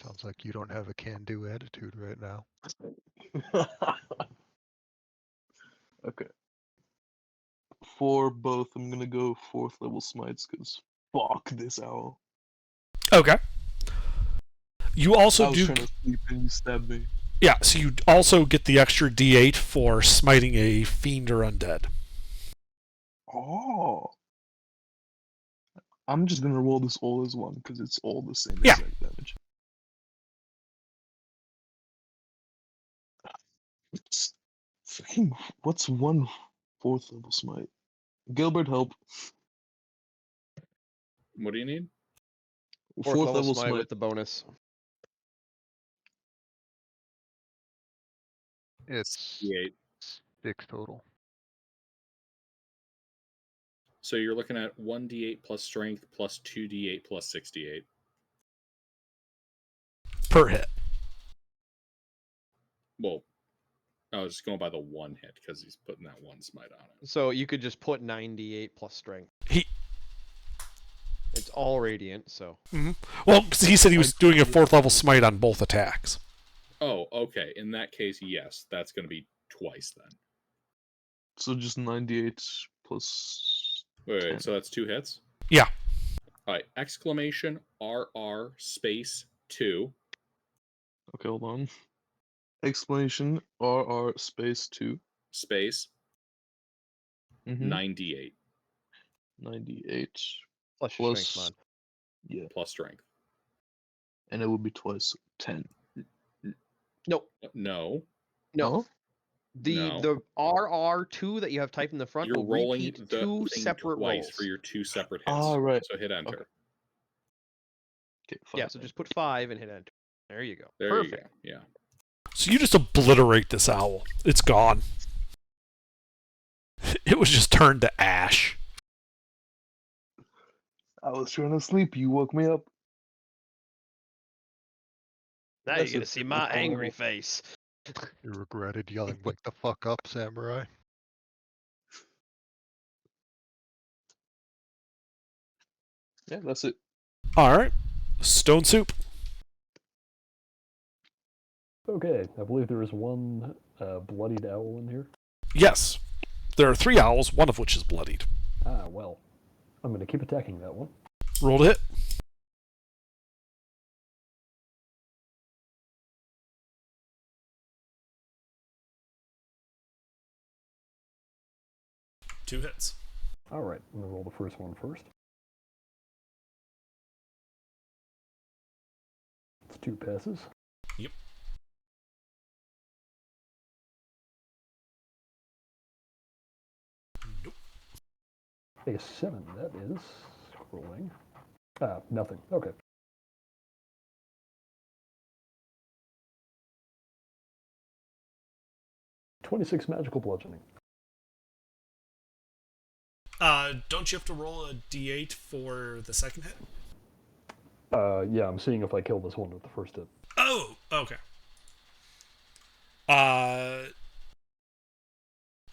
Sounds like you don't have a can-do attitude right now. Okay. For both, I'm gonna go 4th level smites, because fuck this owl. Okay. You I also was do... trying to sleep and you stabbed me. Yeah, so you also get the extra d8 for smiting a fiend or undead. Oh. I'm just gonna roll this all as one, because it's all the same Yeah. exact damage. It's fucking, what's 1 4th level smite? Gilbert, help. What do you need? 4th level smite smite. with the bonus. It's D8. 6 total. So you're looking at 1d8 plus strength plus 2d8 plus 68. Per hit. Well, I was just going by the one hit because he's putting that one smite on it. So you could just put 98 plus strength. He... It's all radiant, so. Well, 'cause he said he was doing a 4th level smite on both attacks. Oh, okay. In that case, yes, that's going to be twice then. So just 98 plus. Wait, 10. so that's 2 hits? Yeah. All right. Exclamation RR space 2. Okay, hold on. Explanation RR space 2. Space Mm-hmm. 98 98 Plus your plus. strength mod. Yeah, plus strength. and it would be twice 10. Nope. No. No. The No. the RR2 that you have typed in the front You're will rolling repeat the 2 thing separate twice rolls. for your 2 separate hits. Ah, right. So hit enter. Okay. Okay, Yeah, fine. so just put 5 and hit enter. There you go. There Perfect. you go. Yeah. So you just obliterate this owl. It's gone. It was just turned to ash. I was trying to sleep. You woke me up. Now That's you're a gonna see different my angry animal. face. You regretted yelling, "Wake the fuck up, samurai." Yeah, that's it. Alright. Stone soup. Okay, I believe there is one bloodied owl in here. Yes. There are 3 owls, one of which is bloodied. Ah, well. I'm going to keep attacking that one. Roll to hit. Two hits. Alright, I'm going to roll the first one first. It's 2 passes. Yep. A 7, that is. Scrolling. Ah, nothing. Okay. "26 magical bludgeoning." Don't you have to roll a d8 for the second hit? Yeah, I'm seeing if I kill this one with the first hit. Oh, okay.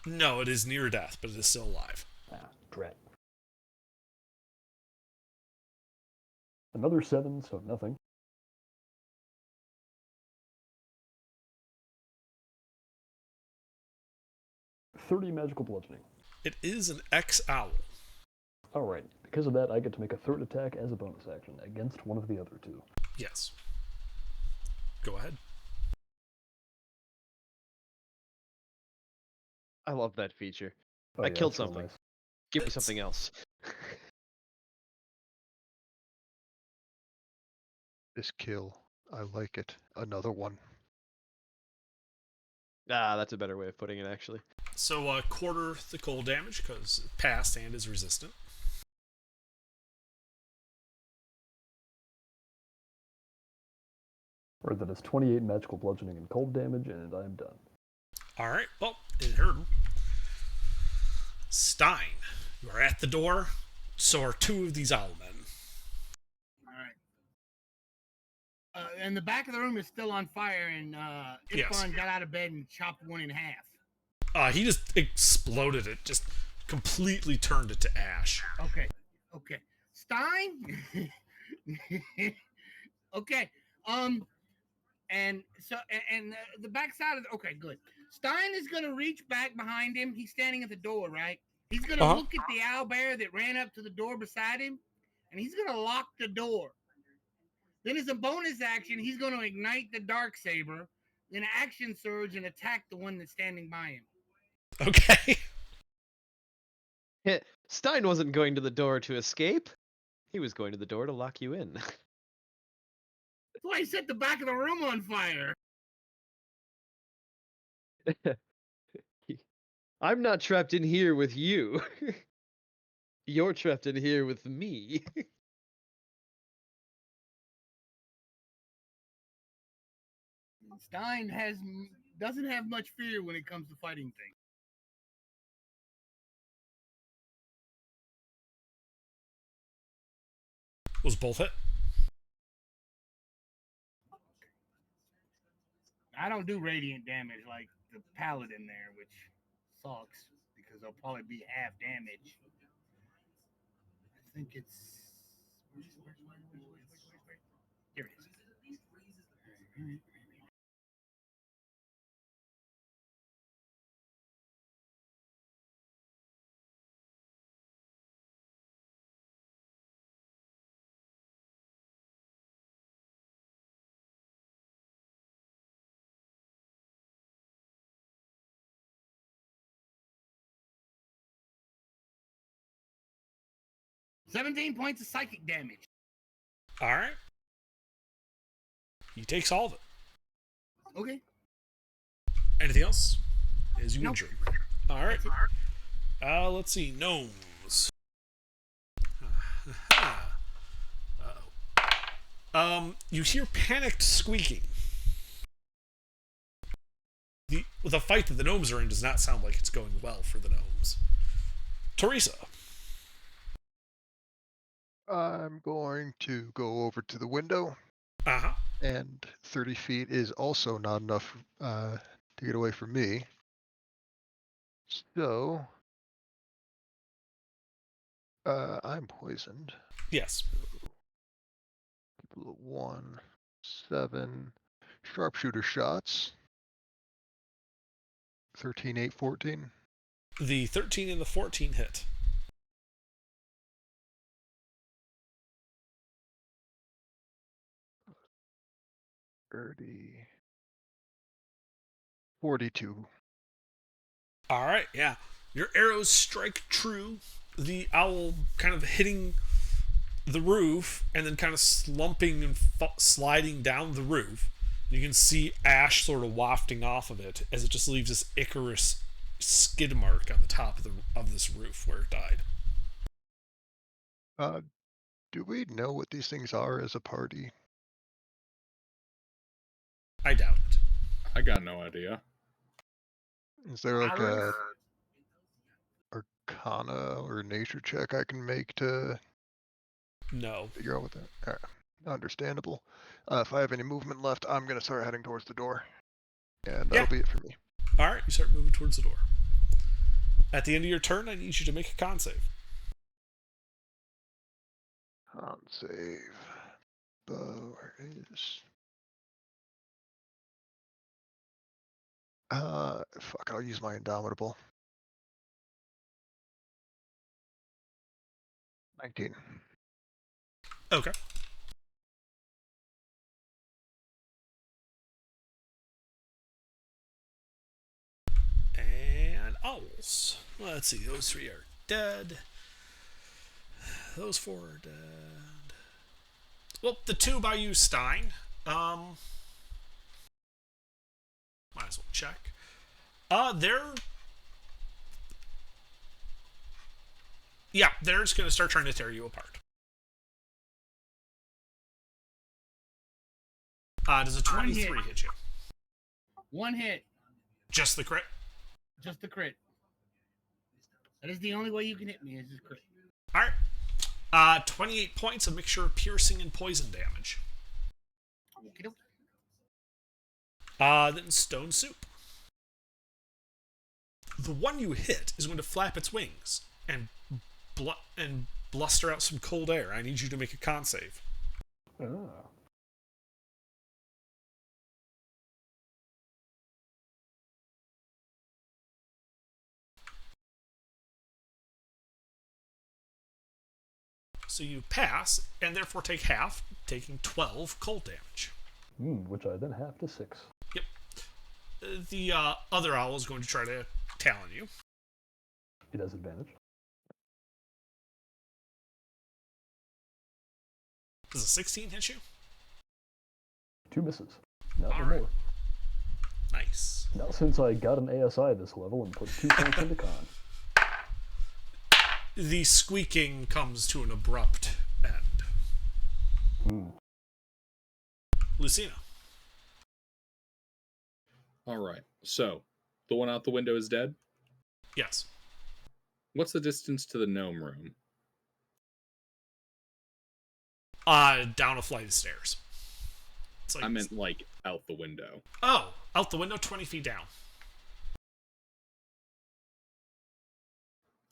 No, it is near death, but it is still alive. Ah, drat. Another 7, so nothing. "30 magical bludgeoning." It is an X-Owl. Alright, because of that, I get to make a third attack as a bonus action against one of the other two. Yes. Go ahead. I love that feature. Oh, I yeah, killed that's real something. nice. Give me something else. This kill, I like it. Another one. Ah, that's a better way of putting it, actually. So, quarter the cold damage, because it passed and is resistant. Or that is 28 magical bludgeoning and cold damage, and I am done. Alright, well, it hurt him. Stein, you are at the door. So are two of these owlmen. All right. And the back of the room is still on fire, and Yes. Ifan got out of bed and chopped one in half. He just exploded it, just completely turned it to ash. Okay. Stein? Okay. And so, and the backside of okay, good. Stein is going to reach back behind him. He's standing at the door, right? He's going to look at the owlbear that ran up to the door beside him, and he's going to lock the door. Then as a bonus action, he's going to ignite the Darksaber, then action surge and attack the one that's standing by him. Okay. Stein wasn't going to the door to escape. He was going to the door to lock you in. That's why he set the back of the room on fire. I'm not trapped in here with you. You're trapped in here with me. Stein doesn't have much fear when it comes to fighting things. Was both hit? I don't do radiant damage like the paladin there, which sucks because they'll probably be half damage. I think it's here it is. $17 points of psychic damage. Alright. He takes all of it. Okay. Anything else? Is you Nope. injured? Alright. Let's see. Gnomes. You hear panicked squeaking. The fight that the gnomes are in does not sound like it's going well for the gnomes. Teresa. I'm going to go over to the window, Uh-huh. and 30 feet is also not enough to get away from me. So, I'm poisoned. Yes. 1, 7, sharpshooter shots. 13, 8, 14. The 13 and the 14 hit. 30, 42. Alright, yeah. Your arrows strike true. The owl kind of hitting the roof and then kind of slumping and sliding down the roof. You can see ash sort of wafting off of it as it just leaves this Icarus skid mark on the top of this roof where it died. Do we know what these things are as a party? I doubt it. I got no idea. Is there like a Iris? Arcana or nature check I can make to No. figure out what that? Understandable. If I have any movement left, I'm gonna start heading towards the door, and that'll Yeah. be it for me. All right, you start moving towards the door. At the end of your turn, I need you to make a con save. Con save. Where is? Fuck. I'll use my Indomitable. 19. Okay. And owls. Let's see, those 3 are dead. Those 4 are dead. Well, the 2 by you, Stein. Might as well check. They're just gonna start trying to tear you apart. Does a 23 hit you? 1 hit. Just the crit? Just the crit. That is the only way you can hit me, is just crit. Alright. 28 points, a mixture of piercing and poison damage. Okey-doke. Then Stone Soup. The one you hit is going to flap its wings and bluster out some cold air. I need you to make a con save. Ah. So you pass, and therefore take half, taking 12 cold damage. Which I then half to 6. The other owl is going to try to talon you. It has advantage. Does a 16 hit you? 2 misses. Not no Alright. more. Nice. Now, since I got an ASI this level and put 2 points into con. The squeaking comes to an abrupt end. Lucina. All right. So, the one out the window is dead. Yes. What's the distance to the gnome room? Down a flight of stairs. It's like, I meant like out the window. oh, out the window, 20 feet down.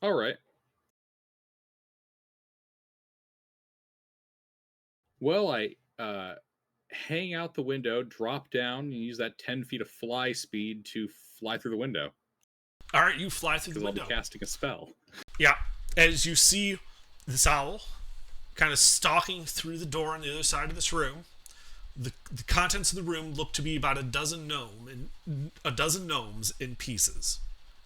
All right. Well, I hang out the window, drop down, and use that 10 feet of fly speed to fly through the window. All right, you fly through the Because I'll be window. casting a spell. Yeah, as you see this owl kind of stalking through the door on the other side of this room. The contents of the room look to be about a dozen gnomes in pieces,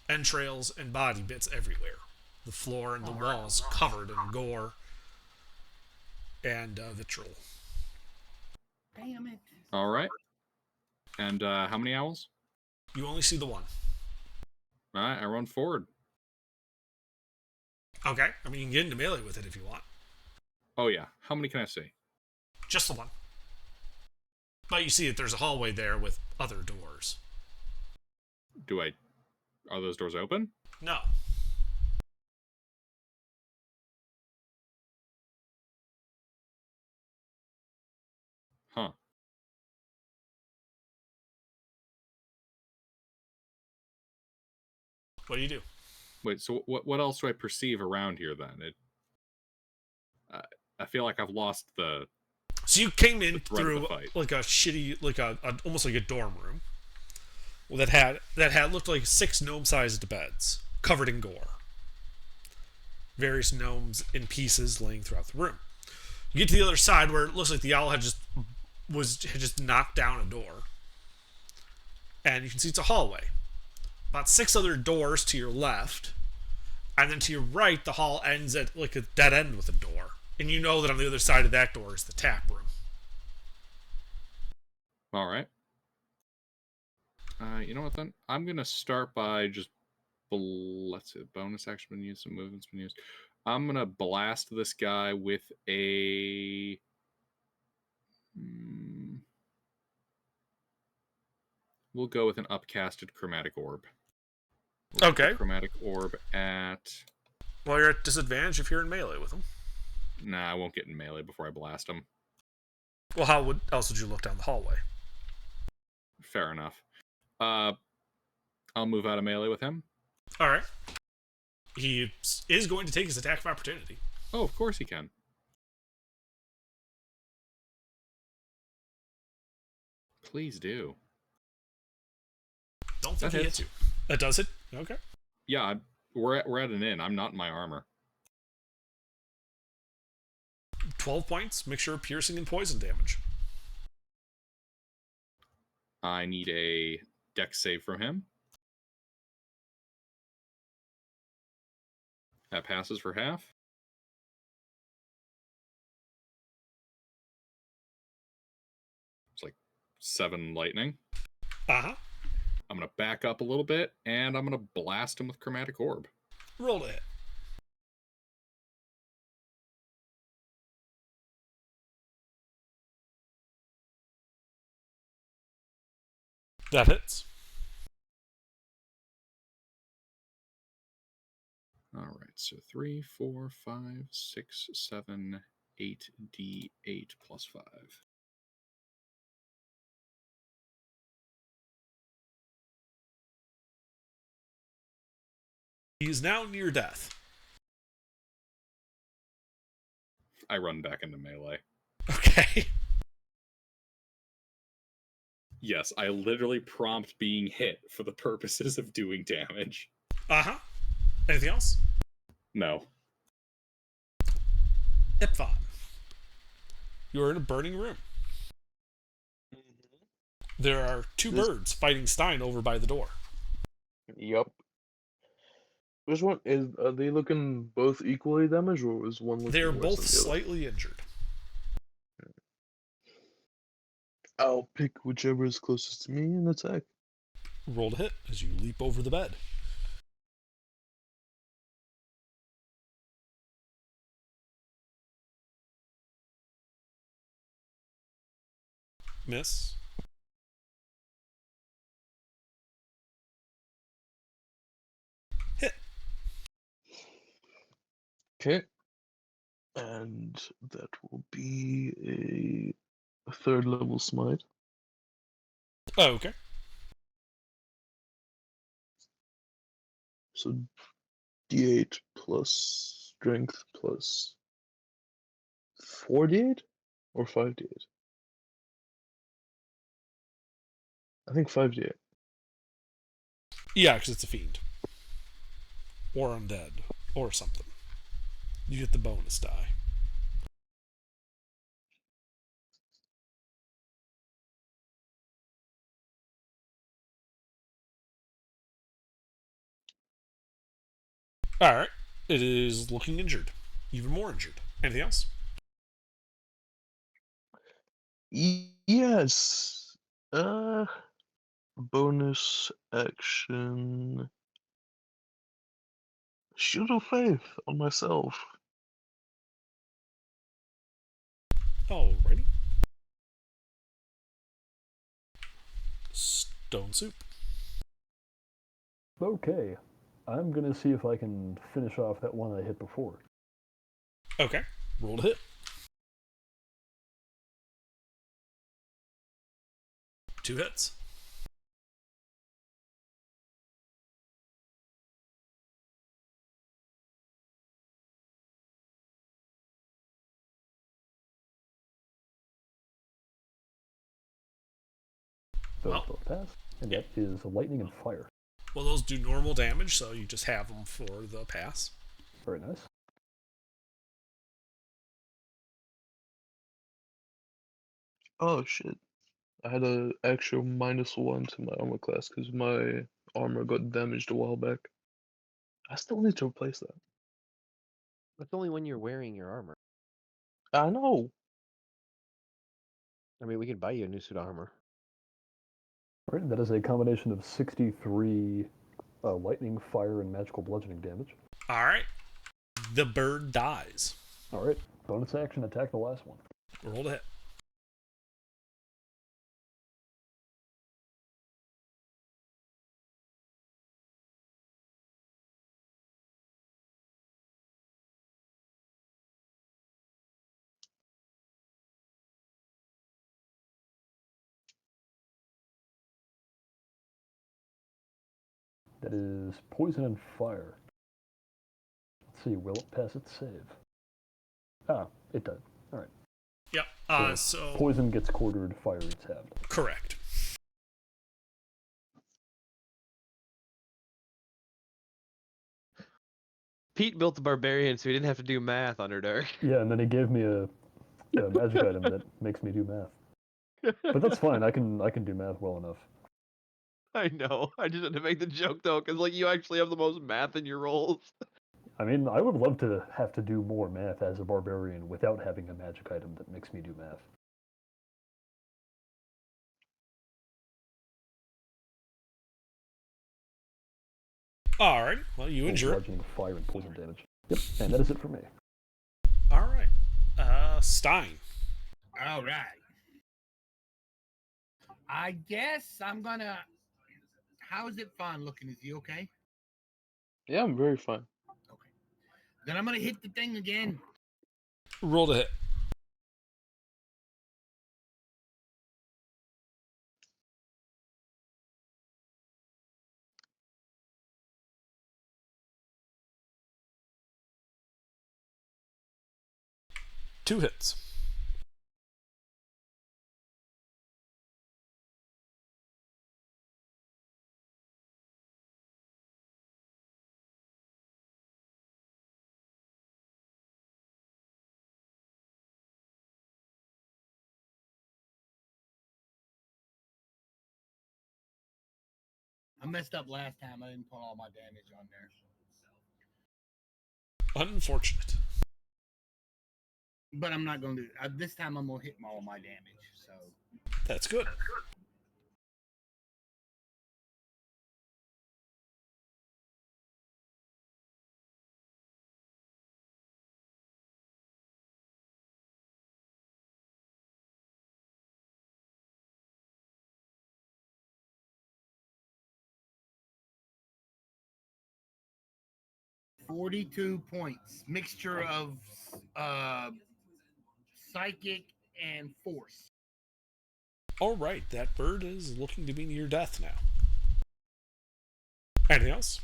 entrails and body bits everywhere. The floor and the walls covered in gore and vitriol. Damn it. All right. And how many owls? You only see the one. All right, I run forward. Okay, I mean you can get into melee with it if you want. Oh yeah, how many can I see? Just the one. But you see that there's a hallway there with other doors. Are those doors open? No. Huh. What do you do? Wait, so what else do I perceive around here then? I feel like I've lost the... So you came in thread of the through fight. like a shitty, like a almost like a dorm room that had looked like 6 gnome-sized beds covered in gore. Various gnomes in pieces laying throughout the room. You get to the other side where it looks like the owl had just knocked down a door, and you can see it's a hallway. About 6 other doors to your left, and then to your right, the hall ends at like a dead end with a door. And you know that on the other side of that door is the tap room. All right. You know what then? I'm going to start by just let's see. Bonus action been used. Some movements been used. I'm gonna blast this guy with a. We'll go with an upcasted chromatic orb. We'll put the Okay. chromatic orb at. Well, you're at disadvantage if you're in melee with him. Nah, I won't get in melee before I blast him. Well, how else would you look down the hallway? Fair enough. I'll move out of melee with him. All right. He is going to take his attack of opportunity. Oh, of course he can. Please do. Don't think That he hits. hits you. That does hit. Okay. Yeah, we're at an inn. I'm not in my armor. 12 points, mixture of piercing and poison damage. I need a dex save from him. That passes for half. It's like 7 lightning. Uh-huh. I'm going to back up a little bit, and I'm going to blast him with chromatic orb. Roll to hit. That hits. All right, so 3, 4, 5, 6, 7, 8 D8 plus 5. He is now near death. I run back into melee. Okay. Yes, I literally prompt being hit for the purposes of doing damage. Uh-huh. Anything else? No. Ipthon. You are in a burning room. There are two birds fighting Stein over by the door. Yup. Which one are they looking both equally damaged, or is one looking They're worse both than the other? slightly injured. I'll pick whichever is closest to me and attack. Roll to hit as you leap over the bed. Miss. Hit. Okay. And that will be a 3rd level smite. Oh, okay. So D8 plus strength plus 4D8 or 5D8? I think 5D8. Yeah, because it's a fiend. Or undead. Or something. You get the bonus die. Alright. It is looking injured. Even more injured. Anything else? Yes. Bonus action. Shield of Faith on myself. Alrighty. Stone soup. Okay. I'm gonna see if I can finish off that one I hit before. Okay. Roll to hit. 2 hits. Those Well. both pass. And that is lightning and fire. Well, those do normal damage, so you just have them for the pass. Very nice. Oh shit. I had a extra -1 to my armor class because my armor got damaged a while back. I still need to replace that. That's only when you're wearing your armor. I know. I mean, we could buy you a new suit of armor. Alright, that is a combination of 63 Lightning, fire, and magical bludgeoning damage. All right. The bird dies. All right. Bonus action, attack the last one. Roll to hit. That is poison and fire. Let's see, will it pass its save? Ah, it did. All right. Yep. So Poison gets quartered, fire gets halved. correct. Pete built the barbarian, so he didn't have to do math, Underdark. Yeah, and then he gave me a magic item that makes me do math. But that's fine. I can do math well enough. I know. I just had to make the joke though, because like you actually have the most math in your rolls. I mean, I would love to have to do more math as a barbarian without having a magic item that makes me do math. All right. Well, you Full injure it. bludgeoning, fire, and poison damage. Yep, and that is it for me. All right. Stein. All right. I guess I'm gonna. How's it fine looking? Is he okay? Yeah, I'm very fine. Okay. Then I'm gonna hit the thing again. Roll to hit. Two hits. I messed up last time. I didn't put all my damage on there. Unfortunate. But I'm not gonna do it. This time I'm gonna hit all my damage. So That's good. $42 points. Mixture of psychic and force. All right. That bird is looking to be near death now. Anything else?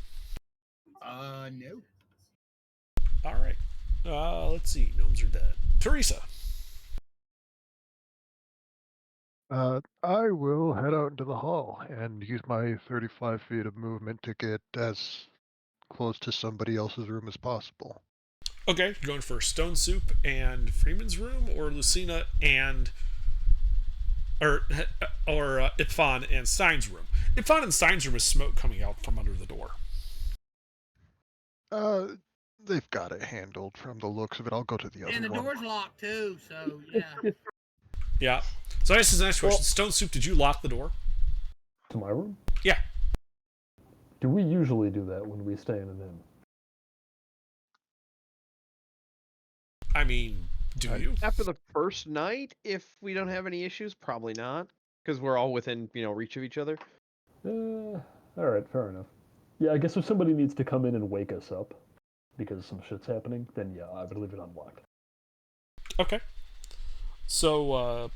No. All right. Let's see. Gnomes are dead. Teresa. I will head out into the hall and use my 35 feet of movement to get as close to somebody else's room as possible. Okay. You're going for Stone Soup and Freeman's room, or Lucina and or Ipfan and Stein's room. Ipfan and Stein's room is smoke coming out from under the door. They've got it handled from the looks of it. I'll go to the other And the one. door's locked too, so yeah. Yeah. So this is the next question. Stone Soup, did you lock the door? To my room? Yeah. Do we usually do that when we stay in an inn? I mean, do you? After the first night, if we don't have any issues, probably not, because we're all within reach of each other. All right, fair enough. Yeah, I guess if somebody needs to come in and wake us up because some shit's happening, then yeah, I would leave it unlocked. Okay. So,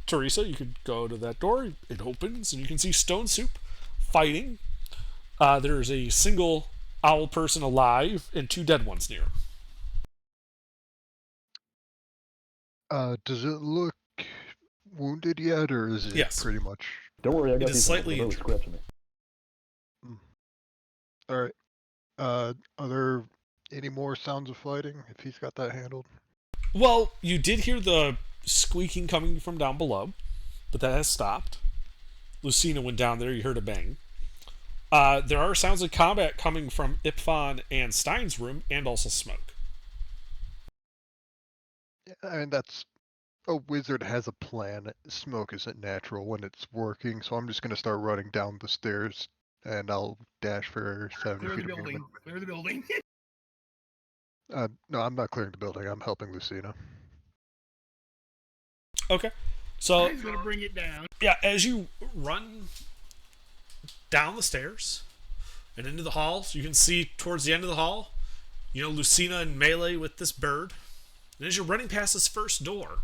Teresa, you could go to that door. It opens, and you can see Stone Soup fighting. There's a single owl person alive and two dead ones near him. Does it look wounded yet, or is it Yes. pretty much? Don't worry, I got It is these slightly really injured. scratching me. All right. Are there any more sounds of fighting? If he's got that handled. Well, you did hear the squeaking coming from down below, but that has stopped. Lucina went down there. You heard a bang. There are sounds of combat coming from Ipfan and Stein's room, and also smoke. I mean, that's a wizard has a plan. Smoke isn't natural when it's working, so I'm just gonna start running down the stairs And I'll dash for 70 Clear the feet of building. movement. Clear the building. No, I'm not clearing the building. I'm helping Lucina. Okay. So He's gonna bring it down. yeah, as you run down the stairs and into the hall, so you can see towards the end of the hall, you know, Lucina in melee with this bird. And as you're running past this first door,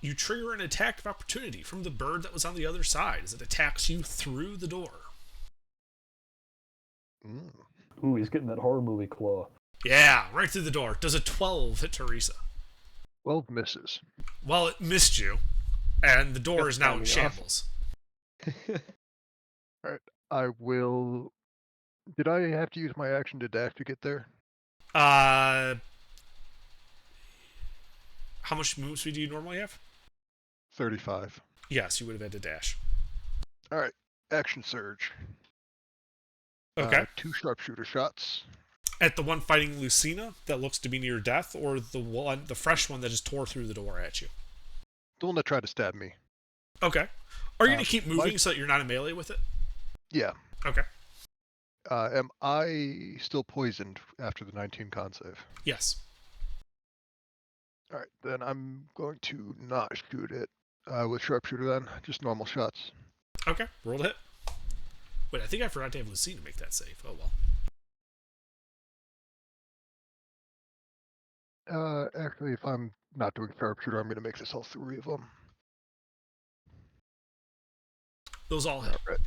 you trigger an attack of opportunity from the bird that was on the other side as it attacks you through the door. Mm. Ooh, he's getting that horror movie claw. Yeah, right through the door. Does a 12 hit Teresa? 12 misses. Well, it missed you, and the door Got is now in timing off. shambles. I will. Did I have to use my action to dash to get there? How much move speed do you normally have? 35. Yes, you would have had to dash. Alright, action surge. Okay. 2 sharpshooter shots. At the one fighting Lucina that looks to be near death, or the fresh one that just tore through the door at you? The one that tried to stab me. Okay. Are you going to keep my- moving so that you're not in melee with it? Yeah. Okay. Am I still poisoned after the 19 con save? Yes. Alright, then I'm going to not shoot it with sharpshooter then. Just normal shots. Okay. Roll to hit. Wait, I think I forgot to have Lucina make that save. Oh well. Actually, if I'm not doing sharpshooter, I'm going to make this all 3 of them. Those all hit. Alright.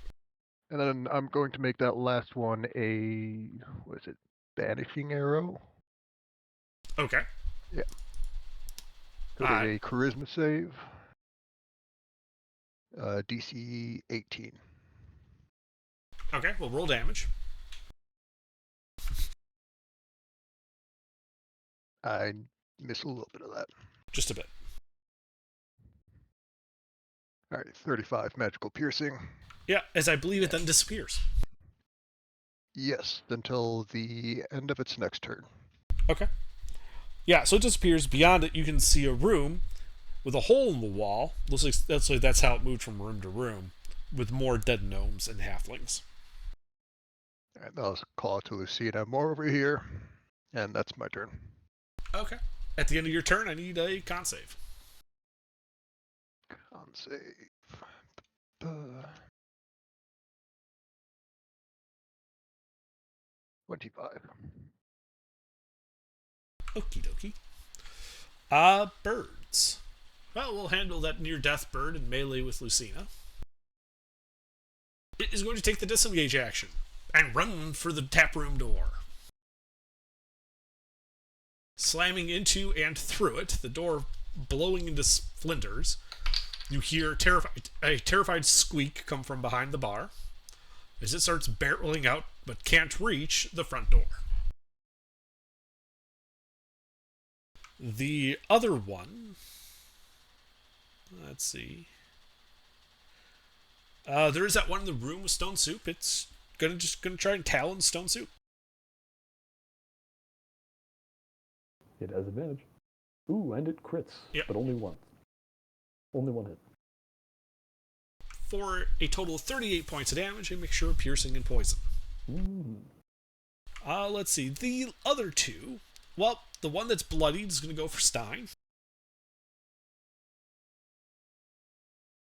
And then I'm going to make that last one a, what is it, banishing arrow? Okay. Go to a charisma save. DC 18. Okay, well, roll damage. I miss a little bit of that. Just a bit. Alright, 35 magical piercing. Yeah, as I believe it then disappears. Yes, until the end of its next turn. Okay. Yeah, so it disappears. Beyond it, you can see a room with a hole in the wall. Looks like that's how it moved from room to room, with more dead gnomes and halflings. Alright, I'll call it to Lucina. More over here. And that's my turn. Okay. At the end of your turn, I need a con save. Con save. 25. Okie dokie. Birds. Well, we'll handle that near-death bird in melee with Lucina. It is going to take the disengage action and run for the taproom door. Slamming into and through it, the door blowing into splinters. You hear a terrified squeak come from behind the bar as it starts barreling out but can't reach the front door. The other one, let's see. There is that one in the room with Stone Soup. It's gonna try and talon Stone Soup. It has advantage. Ooh, and it crits, Yep. but only once. Only one hit. For a total of 38 points of damage, a mixture of piercing and poison. Let's see. The other two, well, the one that's bloodied is going to go for Stein.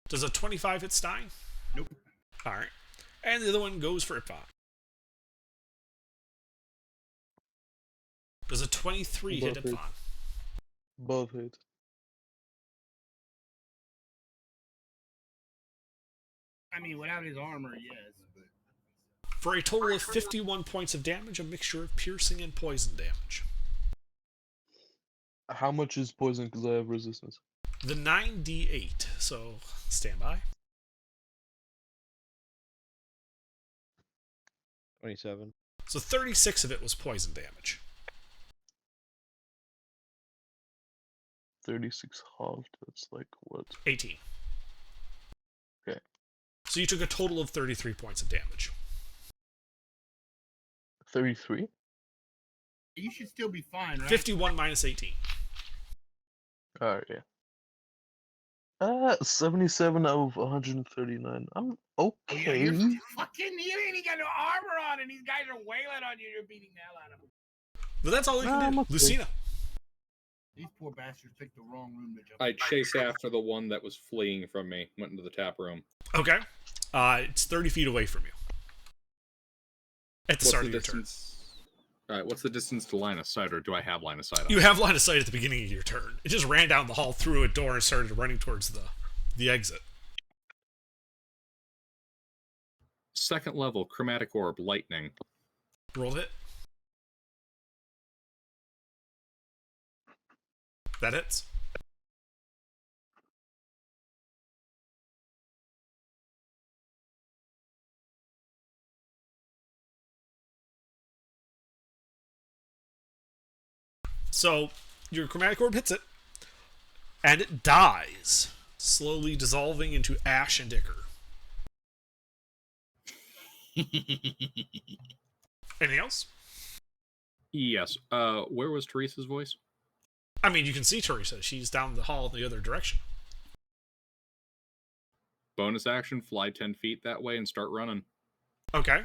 Does a 25 hit Stein? Nope. Alright. And the other one goes for Ipvon. Does a 23 hit Both hit. Ipvon? Both hit. I mean, without his armor, yes. But For a total of 51 points of damage, a mixture of piercing and poison damage. How much is poison? Because I have resistance. The 9d8, so stand by. 27. So 36 of it was poison damage. 36 halved. That's like what? 18. Okay. So you took a total of 33 points of damage. 33? you should still be fine, right? 51 minus 18. Alright, yeah. 77 out of 139. I'm Oh, yeah, Okay. you're fucking. You ain't even got no armor on, and these guys are wailing on you. You're beating the hell out of them. But that's all you Nah, can I'm do. okay. Lucina. These poor bastards picked the wrong room to jump. I chase after the one that was fleeing from me. Went into the tap room. Okay. It's 30 feet away from you. At the start of your turn. All right, what's the distance to line of sight, or do I have line of sight on? You have line of sight at the beginning of your turn. It just ran down the hall through a door and started running towards the exit. Second level, chromatic orb, lightning. Roll hit. That hits. So, your chromatic orb hits it, and it dies, slowly dissolving into ash and ichor. Anything else? Yes. Where was Teresa's voice? I mean, you can see Teresa. She's down the hall in the other direction. Bonus action, fly 10 feet that way and start running. Okay.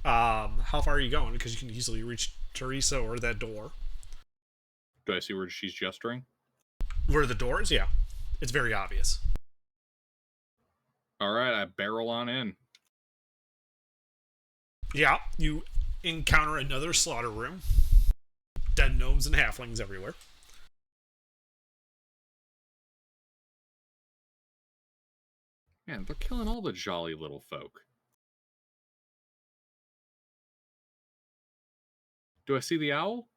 How far are you going? Because you can easily reach Teresa or that door. Do I see where she's gesturing? Where the door is? Yeah. It's very obvious. All right, I barrel on in. Yeah, you encounter another slaughter room. Dead gnomes and halflings everywhere. Man, they're killing all the jolly little folk. Do I see the owl?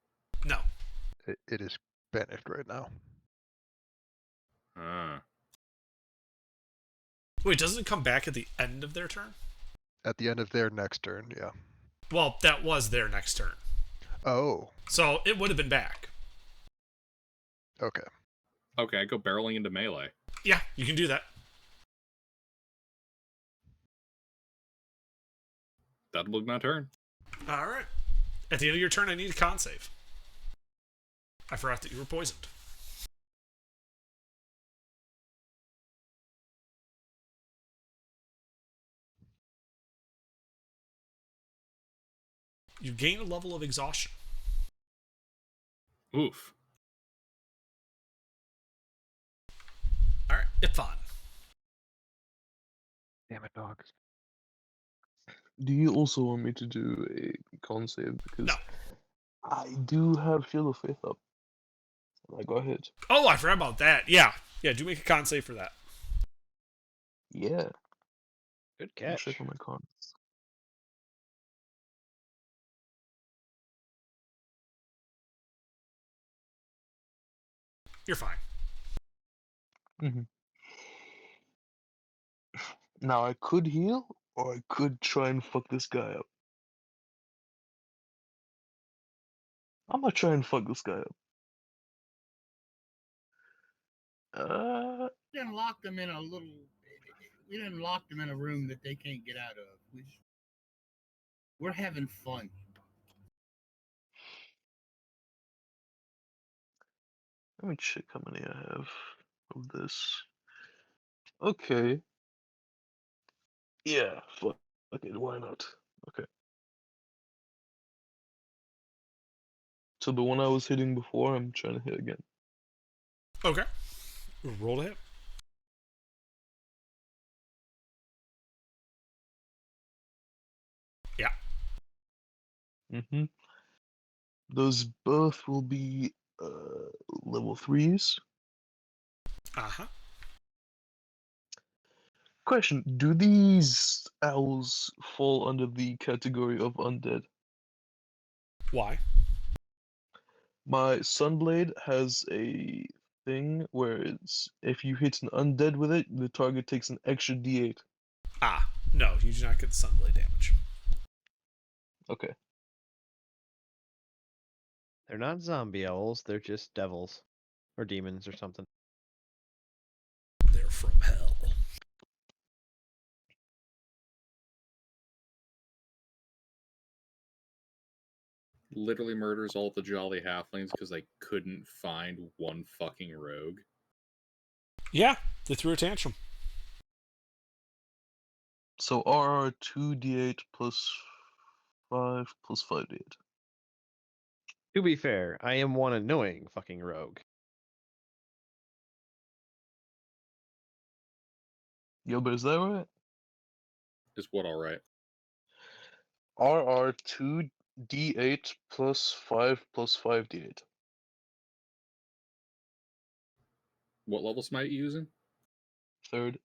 No. It is banished right now. Wait, doesn't it come back at the end of their turn? At the end of their next turn, yeah. Well, that was their next turn. Oh, So it would have been back. okay. Okay, I go barreling into melee. Yeah, you can do that. That'll be my turn. Alright. At the end of your turn, I need a con save. I forgot that you were poisoned. You gain a level of exhaustion. Oof. Alright, Ipfon. Damn it, dogs. Do you also want me to do a con save? Because No. I do have Shield of Faith up. And I got hit. Oh, I forgot about that. Yeah. Yeah, do make a con save for that. Yeah. Good I'll catch. check on my cons. You're fine. Now I could heal, or I could try and fuck this guy up. I'm gonna try and fuck this guy up. We didn't lock them in a little. We didn't lock them in a room that they can't get out of. We're having fun. Let me check how many I have of this. Okay. Yeah, fuck it, why not? Okay. So the one I was hitting before, I'm trying to hit again. Okay. Roll to hit. Yeah. Mm-hmm. Those both will be level 3s. Uh-huh. Question, do these owls fall under the category of undead? Why? My Sunblade has a thing where it's if you hit an undead with it, the target takes an extra d8. Ah, no, you do not get the sunblade damage. Okay. They're not zombie owls, they're just devils. Or demons or something. They're from hell. Literally murders all the jolly halflings because they couldn't find one fucking rogue. Yeah, they threw a tantrum. So RR 2d8 plus 5 plus 5d8. To be fair, I am one annoying fucking rogue. Yo, but is that right? Is what all right? RR 2d8 plus 5 plus 5d8. What level smite are you using? 3rd.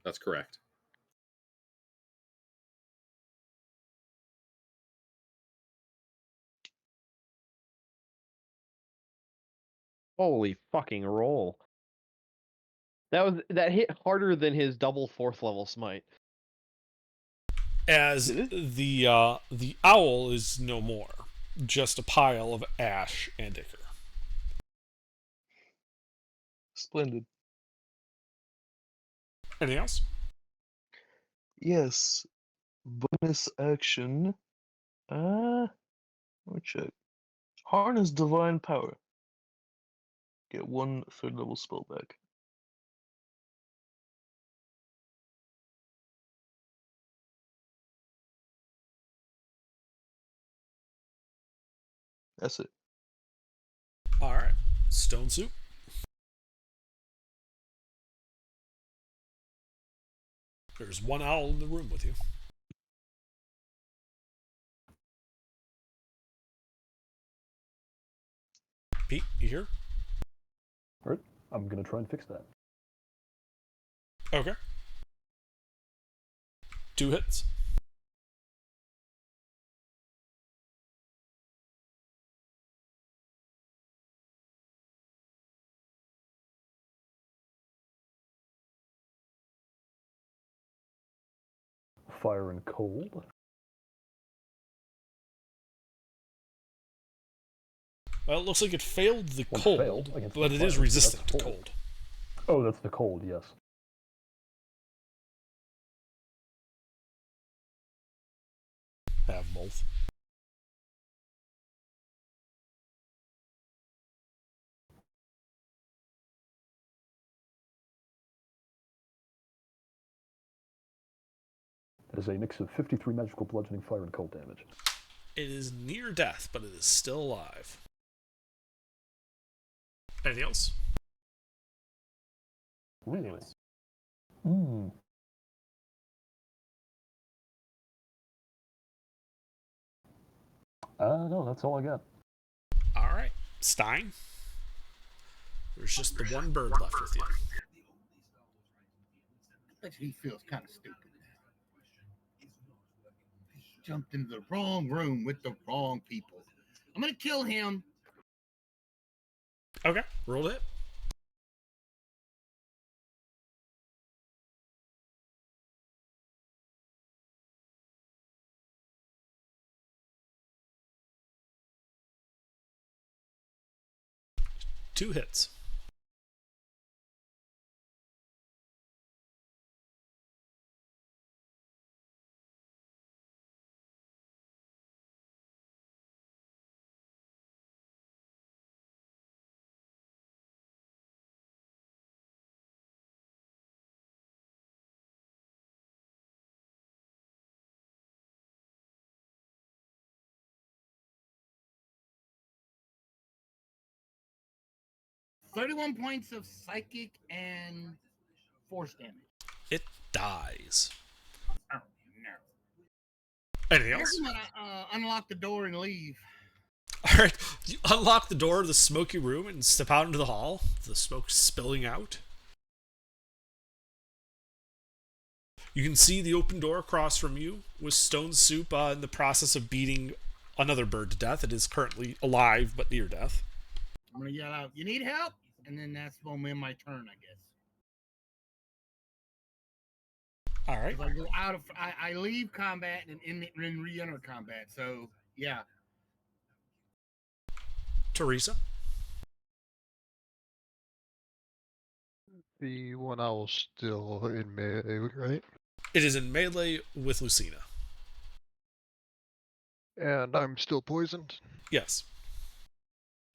That's correct. Holy fucking roll. That hit harder than his double 4th level smite. As Did the owl is no more, just a pile of ash and ichor. Splendid. Anything else? Yes. Bonus action. Let me check. Harness Divine Power. Get 1 3rd level spell back. That's it. All right, Stone Soup. There's one owl in the room with you. Pete, you here? Alright, I'm gonna try and fix that. Okay. 2 hits. Fire and cold. Well, it looks like it failed the One cold, failed against the but it fire, is so that's resistant to cold. cold. Oh, that's the cold, yes. Have both. That is a mix of 53 magical bludgeoning, fire, and cold damage. It is near death, but it is still alive. Anything else? Really? Hmm. No, that's all I got. All right, Stein. There's just the one bird left with you. Bet he feels kind of stupid now. Jumped into the wrong room with the wrong people. I'm gonna kill him. Okay, roll it. Two hits. $31 points of psychic and force damage. It dies. Oh no! Anything I guess else? I'm gonna unlock the door and leave. All right, you unlock the door of the smoky room and step out into the hall. The smoke spilling out. You can see the open door across from you with Stone Soup in the process of beating another bird to death. It is currently alive but near death. I'm gonna yell out, "You need help!" And then that's when I'm in my turn, I guess. All right, 'Cause I go out of, I leave combat and re-enter combat. So yeah, Teresa. The one owl's still in melee, right? It is in melee with Lucina. And I'm still poisoned. Yes.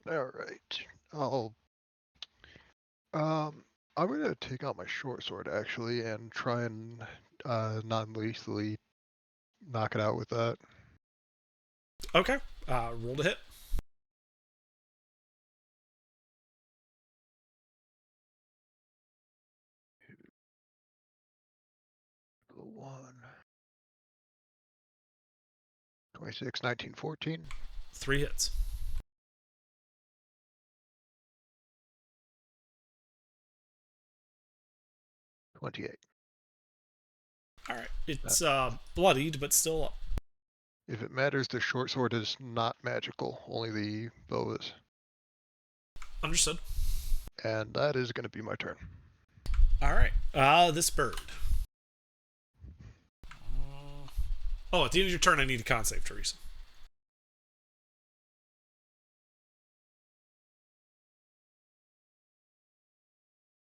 Alright. I'll I'm gonna take out my short sword actually and try and non-lethally knock it out with that. Okay. Roll to hit. The 26, 19, 14. 3 hits. $28. All right. It's bloodied, but still up. If it matters, the short sword is not magical. Only the bow is. Understood. And that is going to be my turn. All right. This bird. Oh, at the end of your turn, I need a con save, Teresa.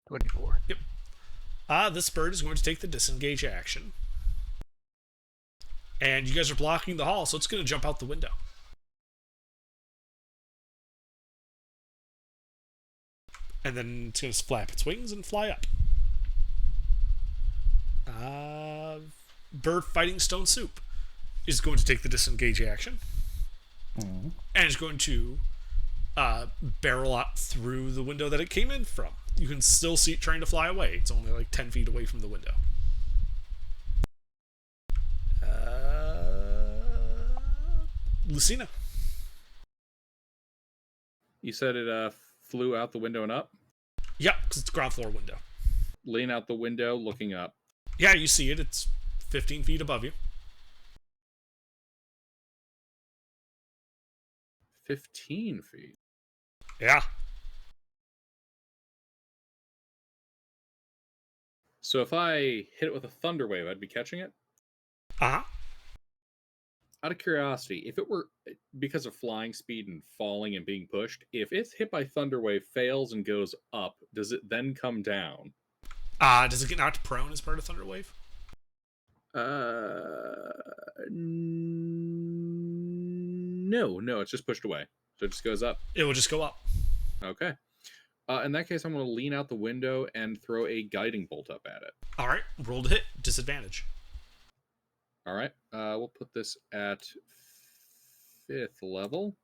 $24. Yep. This bird is going to take the disengage action. And you guys are blocking the hall, so it's going to jump out the window. And then it's going to flap its wings and fly up. Bird fighting Stone Soup is going to take the disengage action. And is going to barrel out through the window that it came in from. You can still see it trying to fly away. It's only like 10 feet away from the window. Lucina. You said it flew out the window and up? Yeah, because it's a ground floor window. Lean out the window, looking up. Yeah, you see it. It's 15 feet above you. 15 feet. Yeah. So if I hit it with a thunder wave, I'd be catching it? Uh-huh. Out of curiosity, if it were because of flying speed and falling and being pushed, if it's hit by thunder wave, fails and goes up, does it then come down? Does it get knocked prone as part of Thunderwave? No, it's just pushed away. So it just goes up. It will just go up. Okay. In that case, I'm going to lean out the window and throw a guiding bolt up at it. All right, roll to hit. Disadvantage. All right. We'll put this at 5th level.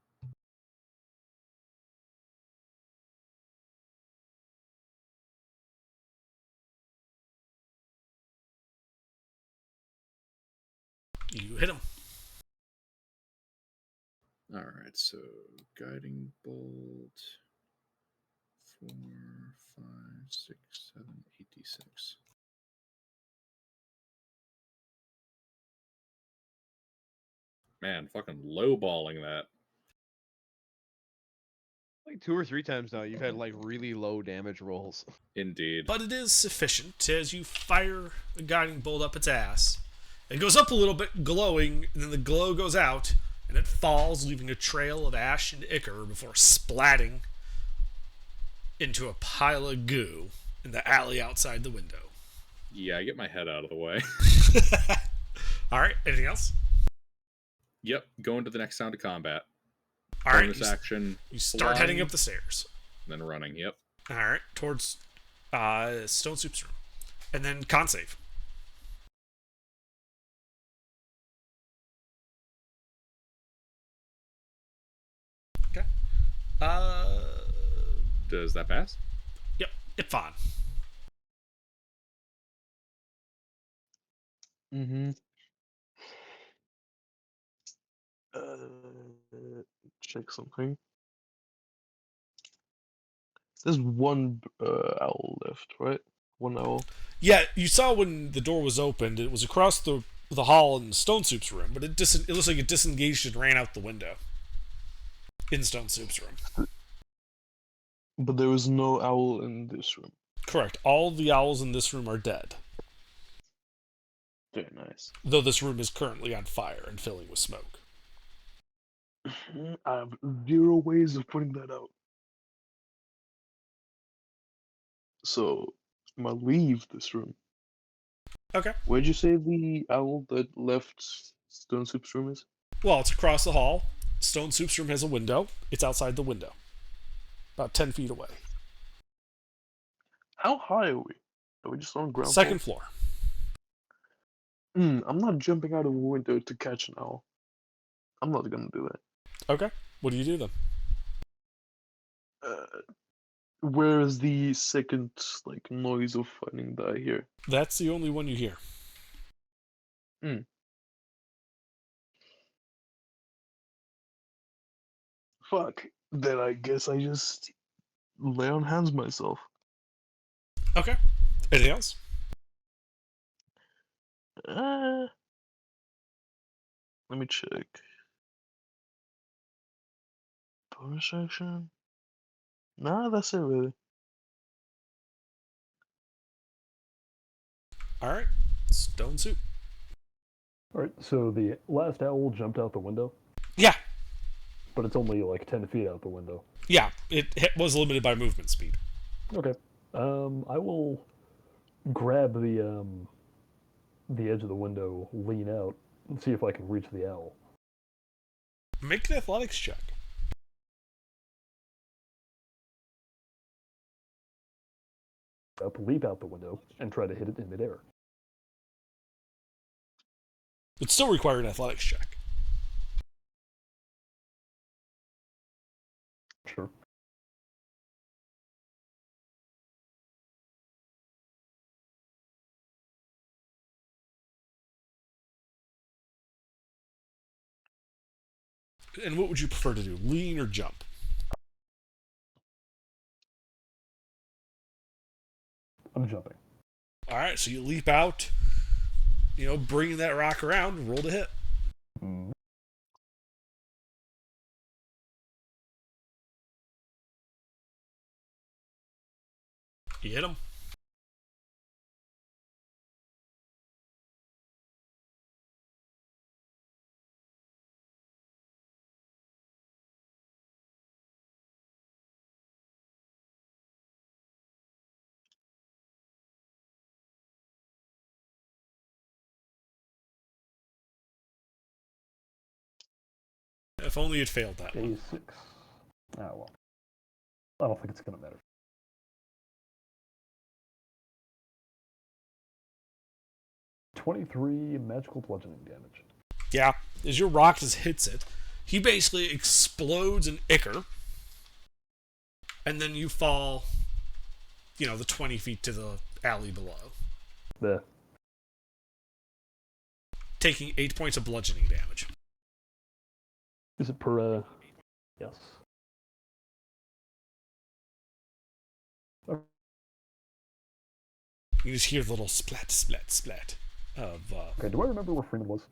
You hit him. All right, so guiding bolt 4, 5, 6, 7, 86. Man, fucking lowballing that. Like 2 or 3 times now, you've had like really low damage rolls. Indeed. But it is sufficient as you fire a guiding bolt up its ass. It goes up a little bit, glowing, and then the glow goes out, and it falls, leaving a trail of ash and ichor before splatting into a pile of goo in the alley outside the window. Yeah, get my head out of the way. All right, anything else? Yep, going to the next sound of combat. All right, Bonus action. you start heading up the stairs. Then running, yep. All right, towards Stone Soup's room. And then con save. Okay. Does that pass? Yep, it's fine. Mm-hmm. Check something. There's one owl left, right? One owl. Yeah, you saw when the door was opened, it was across the hall in Stone Soup's room, but it looks like it disengaged and ran out the window in Stone Soup's room. But there is no owl in this room. Correct. All the owls in this room are dead, Very nice. though this room is currently on fire and filling with smoke. I have 0 ways of putting that out. So, I'm gonna leave this room. Okay. Where'd you say the owl that left Stone Soup's room is? Well, it's across the hall. Stone Soup's room has a window. It's outside the window, about 10 feet away. How high are we? Are we just on ground Second floor. I'm not jumping out of a window to catch an owl. I'm not gonna do that. Okay. What do you do then? Where is the second like noise of fighting that I hear? That's the only one you hear. Fuck. Then I guess I just lay on hands myself. Okay. Anything else? Let me check. Bonus action? Nah, that's it really. All right. Stone Soup. All right, so the last owl jumped out the window, Yeah. but it's only like 10 feet out the window. Yeah. It was limited by movement speed. Okay. I will grab the edge of the window, lean out, and see if I can reach the owl. Make an athletics check. Up, leap out the window, and try to hit it in midair. Would still require an athletics check. Sure. And what would you prefer to do? Lean or jump? I'm jumping. All right, so you leap out, bringing that rock around, roll to hit. Mm. You hit him. If only it failed that one. A6. Ah, well. I don't think it's going to matter. .23 magical bludgeoning damage. Yeah, as your rock just hits it, he basically explodes an ichor, and then you fall, the 20 feet to the alley below, There. taking 8 points of bludgeoning damage. Is it per, yes. You just hear the little splat, splat, splat of, Okay, do I remember where Freeman was?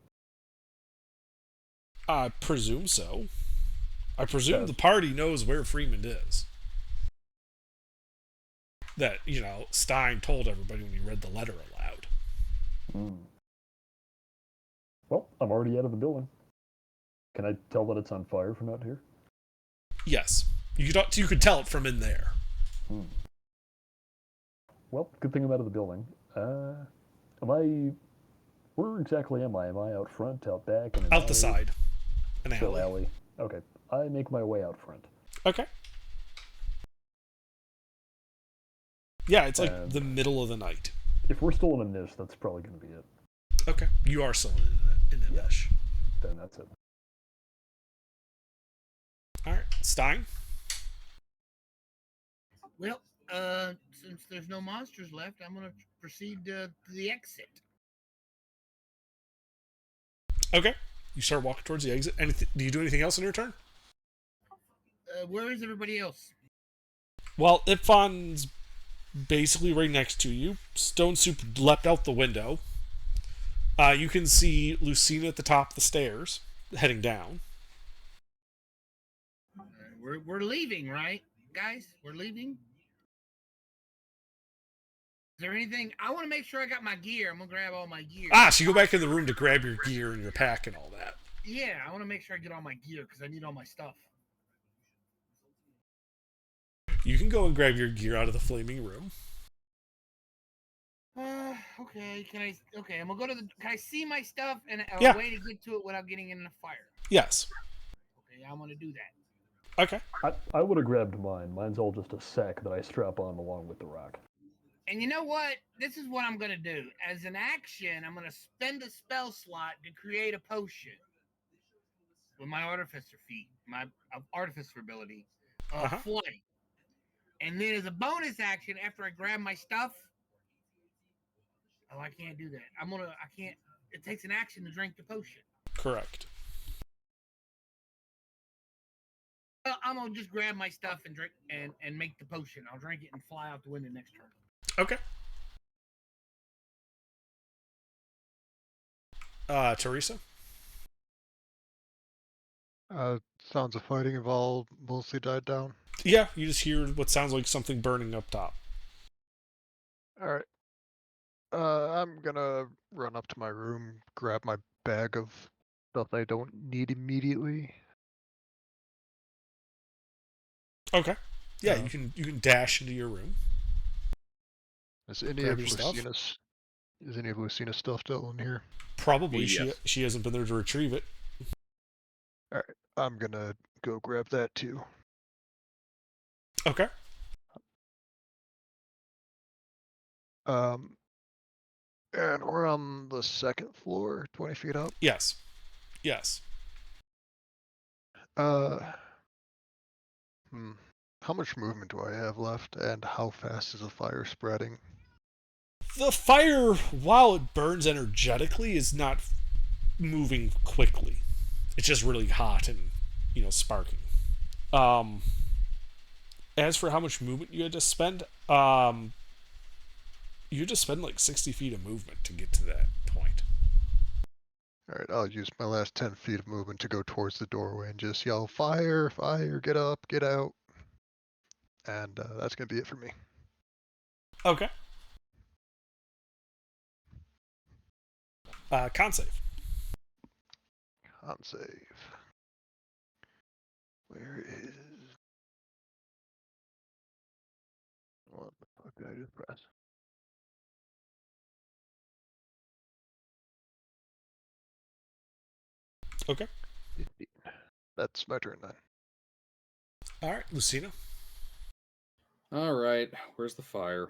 I presume so. I presume Yeah. the party knows where Freeman is. That, Stein told everybody when he read the letter aloud. Well, I'm already out of the building. Can I tell that it's on fire from out here? Yes. You could tell it from in there. Well, good thing I'm out of the building. Where exactly am I? Am I out front, out back? In an Out the alley? side. An So alley. alley. Okay, I make my way out front. Okay. Yeah, it's like And- the middle of the night. If we're still in a niche, that's probably going to be it. Okay. You are still in the Yeah. niche. Then that's it. Alright. Stein? Well, since there's no monsters left, I'm gonna proceed to the exit. Okay. You start walking towards the exit. Do you do anything else in your turn? Where is everybody else? Well, Ipfon's basically right next to you. Stone Soup leapt out the window. You can see Lucina at the top of the stairs, heading down. We're leaving, right, guys? We're leaving. Is there anything? I want to make sure I got my gear. I'm gonna grab all my gear. So you go back in the room to grab your gear and your pack and all that. Yeah, I want to make sure I get all my gear because I need all my stuff. You can go and grab your gear out of the flaming room. Okay. Okay, I'm gonna go to the. Can I see my stuff and a Yeah. way to get to it without getting in the fire? Yes. Okay, I'm gonna do that. Okay. I would have grabbed mine. Mine's all just a sack that I strap on along with the rock. And you know what? This is what I'm going to do. As an action, I'm going to spend a spell slot to create a potion with my artificer feat, my artificer ability, Uh-huh. flight. And then as a bonus action, after I grab my stuff, I can't do that. I can't. It takes an action to drink the potion. Correct. Well, I'm gonna just grab my stuff and drink and make the potion. I'll drink it and fly out the window next turn. Okay. Teresa? Sounds of fighting have all mostly died down. Yeah, you just hear what sounds like something burning up top. Alright. I'm gonna run up to my room, grab my bag of stuff I don't need immediately. Okay. Yeah, Yeah. you can dash into your room. Is any Grab of your stuff. Lucina's stuff still in here? Probably Yes. she hasn't been there to retrieve it. Alright, I'm gonna go grab that too. Okay. And we're on the second floor, 20 feet up. Yes. Yes. How much movement do I have left, and how fast is the fire spreading? The fire, while it burns energetically, is not moving quickly. It's just really hot and, sparking. As for how much movement you had to spend, you had to spend like 60 feet of movement to get to that point. Alright, I'll use my last 10 feet of movement to go towards the doorway and just yell, "Fire! Fire! Get up! Get out!" And that's gonna be it for me. Okay. Con save. Con save. Where is... What the fuck did I just press? Okay. 15. That's my turn then. All right, Lucina. All right, where's the fire?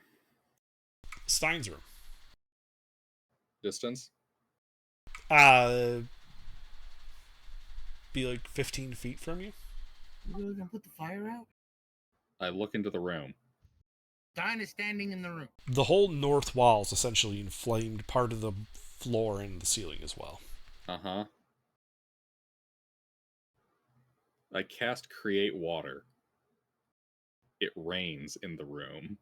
Stein's room. Distance? Be like 15 feet from you. You really gonna put the fire out? I look into the room. Stein is standing in the room. The whole north wall is essentially inflamed, part of the floor and the ceiling as well. Uh-huh. I cast Create Water. It rains in the room.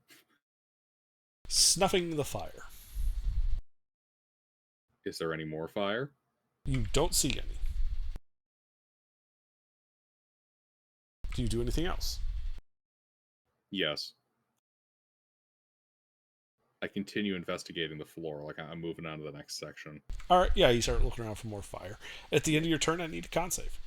Snuffing the fire. Is there any more fire? You don't see any. Do you do anything else? Yes. I continue investigating the floor, like I'm moving on to the next section. Alright, yeah, you start looking around for more fire. At the end of your turn, I need a con save.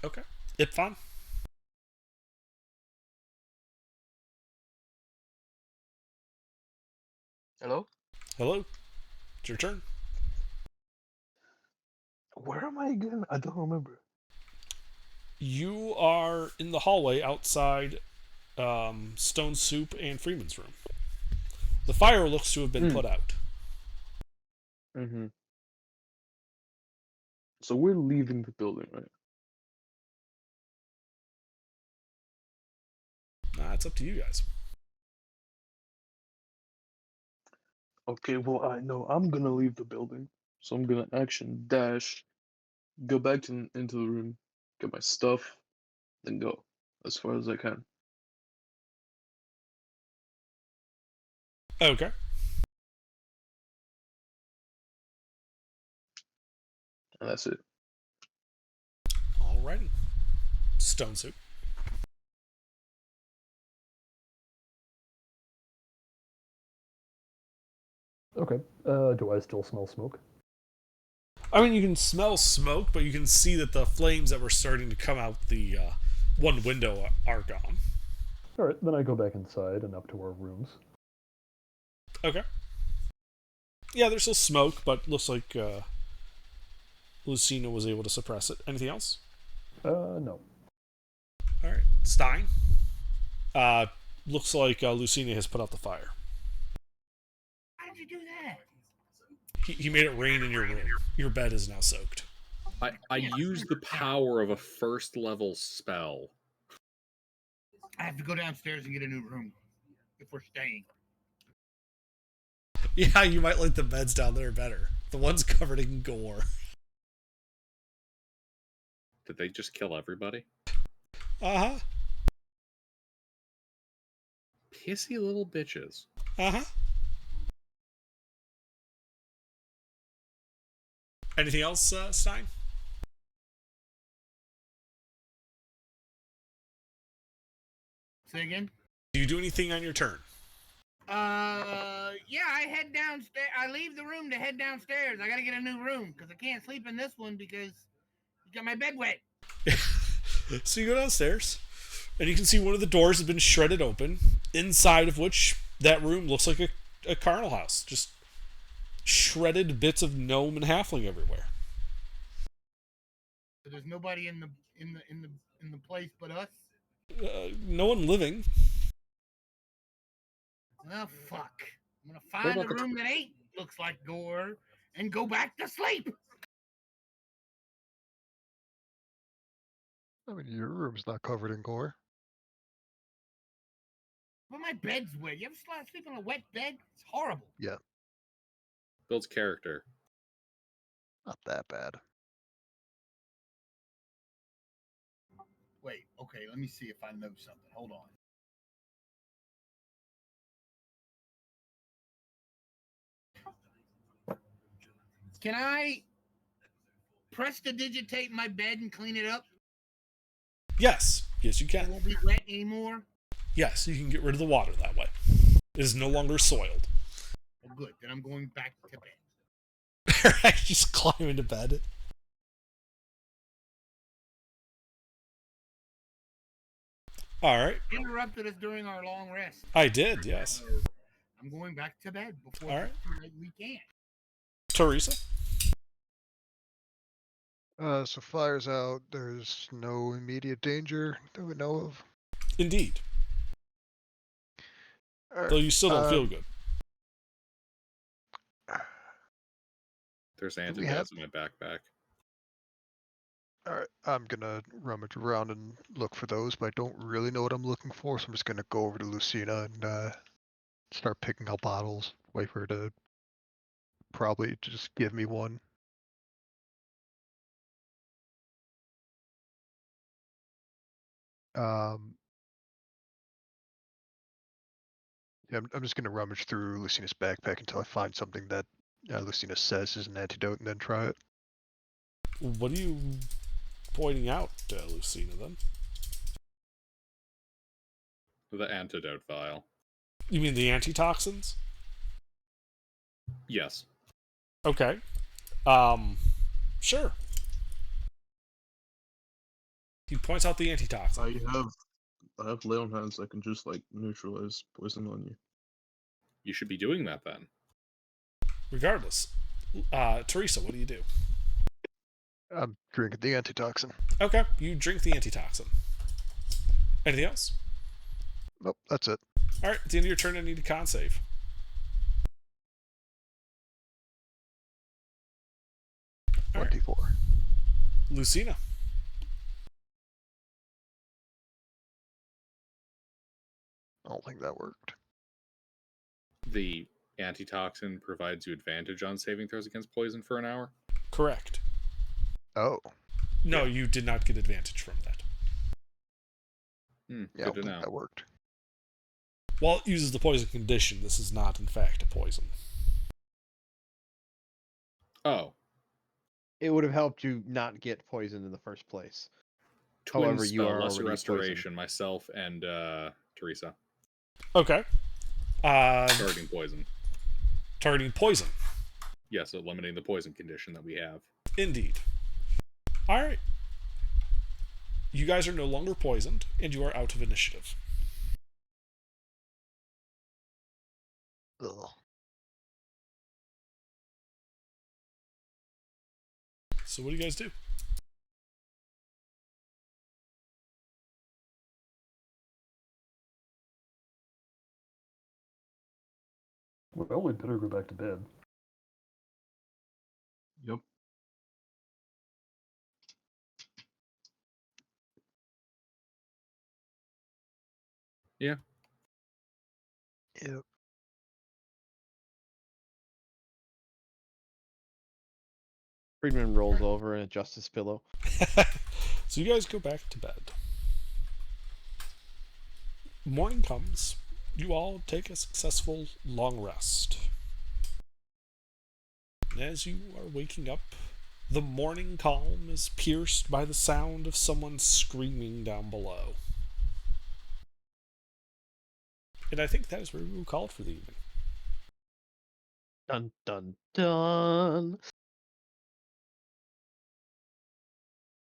Okay. Ipfon? Hello? Hello? It's your turn. Where am I again? I don't remember. You are in the hallway outside Stone Soup and Freeman's room. The fire looks to have been put out. Mm-hmm. So we're leaving the building, right? Nah, it's up to you guys. Okay, well, I know I'm gonna leave the building. So I'm gonna action dash, go back into the room, get my stuff, then go as far as I can. Okay. And that's it. Alrighty. Stone Soup. Okay. Do I still smell smoke? I mean, you can smell smoke, but you can see that the flames that were starting to come out the one window are gone. Alright, then I go back inside and up to our rooms. Okay. Yeah, there's still smoke, but looks like Lucina was able to suppress it. Anything else? No. All right, Stein. Looks like Lucina has put out the fire. How did you do that? He made it rain in your room. Your bed is now soaked. I used the power of a first level spell. I have to go downstairs and get a new room if we're staying. Yeah, you might like the beds down there better. The one's covered in gore. Did they just kill everybody? Uh-huh. Pissy little bitches. Uh-huh. Anything else, Stein? Say again? Do you do anything on your turn? Yeah, I head downstairs. I leave the room to head downstairs. I gotta get a new room because I can't sleep in this one because you got my bed wet. So you go downstairs, and you can see one of the doors has been shredded open, inside of which that room looks like a carnal house. Just shredded bits of gnome and halfling everywhere. So there's nobody in the place but us. No one living. Oh fuck! I'm gonna find a room that ain't looks like gore and go back to sleep. I mean, your room's not covered in gore. But my bed's wet. You ever sleep on a wet bed? It's horrible. Yeah, Builds character. not that bad. Wait, okay, let me see if I know something. Hold on. Can I prestidigitate my bed and clean it up? Yes. Yes, you It can. won't be wet anymore. Yes, you can get rid of the water that way. It is no longer soiled. Oh, good. Then I'm going back to bed. Alright, just climb into bed. Alright. Interrupted us during our long rest. I did, yes. So I'm going back to bed before All right. we can. Teresa? So fire's out. There's no immediate danger that we know of. Indeed. All Though right. you still don't feel good. There's we have- antidotes in my backpack. All right, I'm gonna rummage around and look for those, but I don't really know what I'm looking for, so I'm just gonna go over to Lucina and start picking out bottles. Wait for her to probably just give me one. Yeah, I'm just gonna rummage through Lucina's backpack until I find something that Lucina says is an antidote, and then try it. What are you pointing out, Lucina, then? The antidote vial. You mean the antitoxins? Yes. Okay. Sure. He points out the antitoxin. I have lay on hands that can just like neutralize poison on you. You should be doing that then. Regardless. Teresa, what do you do? I'm drinking the antitoxin. Okay, you drink the antitoxin. Anything else? Nope, that's it. Alright, at the end of your turn, I need a con save. All right. 24. Lucina. I don't think that worked. The antitoxin provides you advantage on saving throws against poison for an hour. Correct. Oh, No, you did not get advantage from that. yeah, I Good don't to think know. that worked. While it uses the poison condition, this is not, in fact, a poison. Oh, It would have helped you not get poisoned in the first place. twin However, you spell, are lesser already restoration. Myself and Teresa Okay. targeting poison. Targeting poison. Yes, eliminating the poison condition that we have. Indeed. Alright. You guys are no longer poisoned, and you are out of initiative. Ugh. So what do you guys do? Well, we better go back to bed. Yep. Yeah. Yep. Friedman rolls over and adjusts his pillow. So you guys go back to bed. Morning comes. You all take a successful long rest. As you are waking up, the morning calm is pierced by the sound of someone screaming down below. And I think that is where we will call it for the evening. Dun dun dun.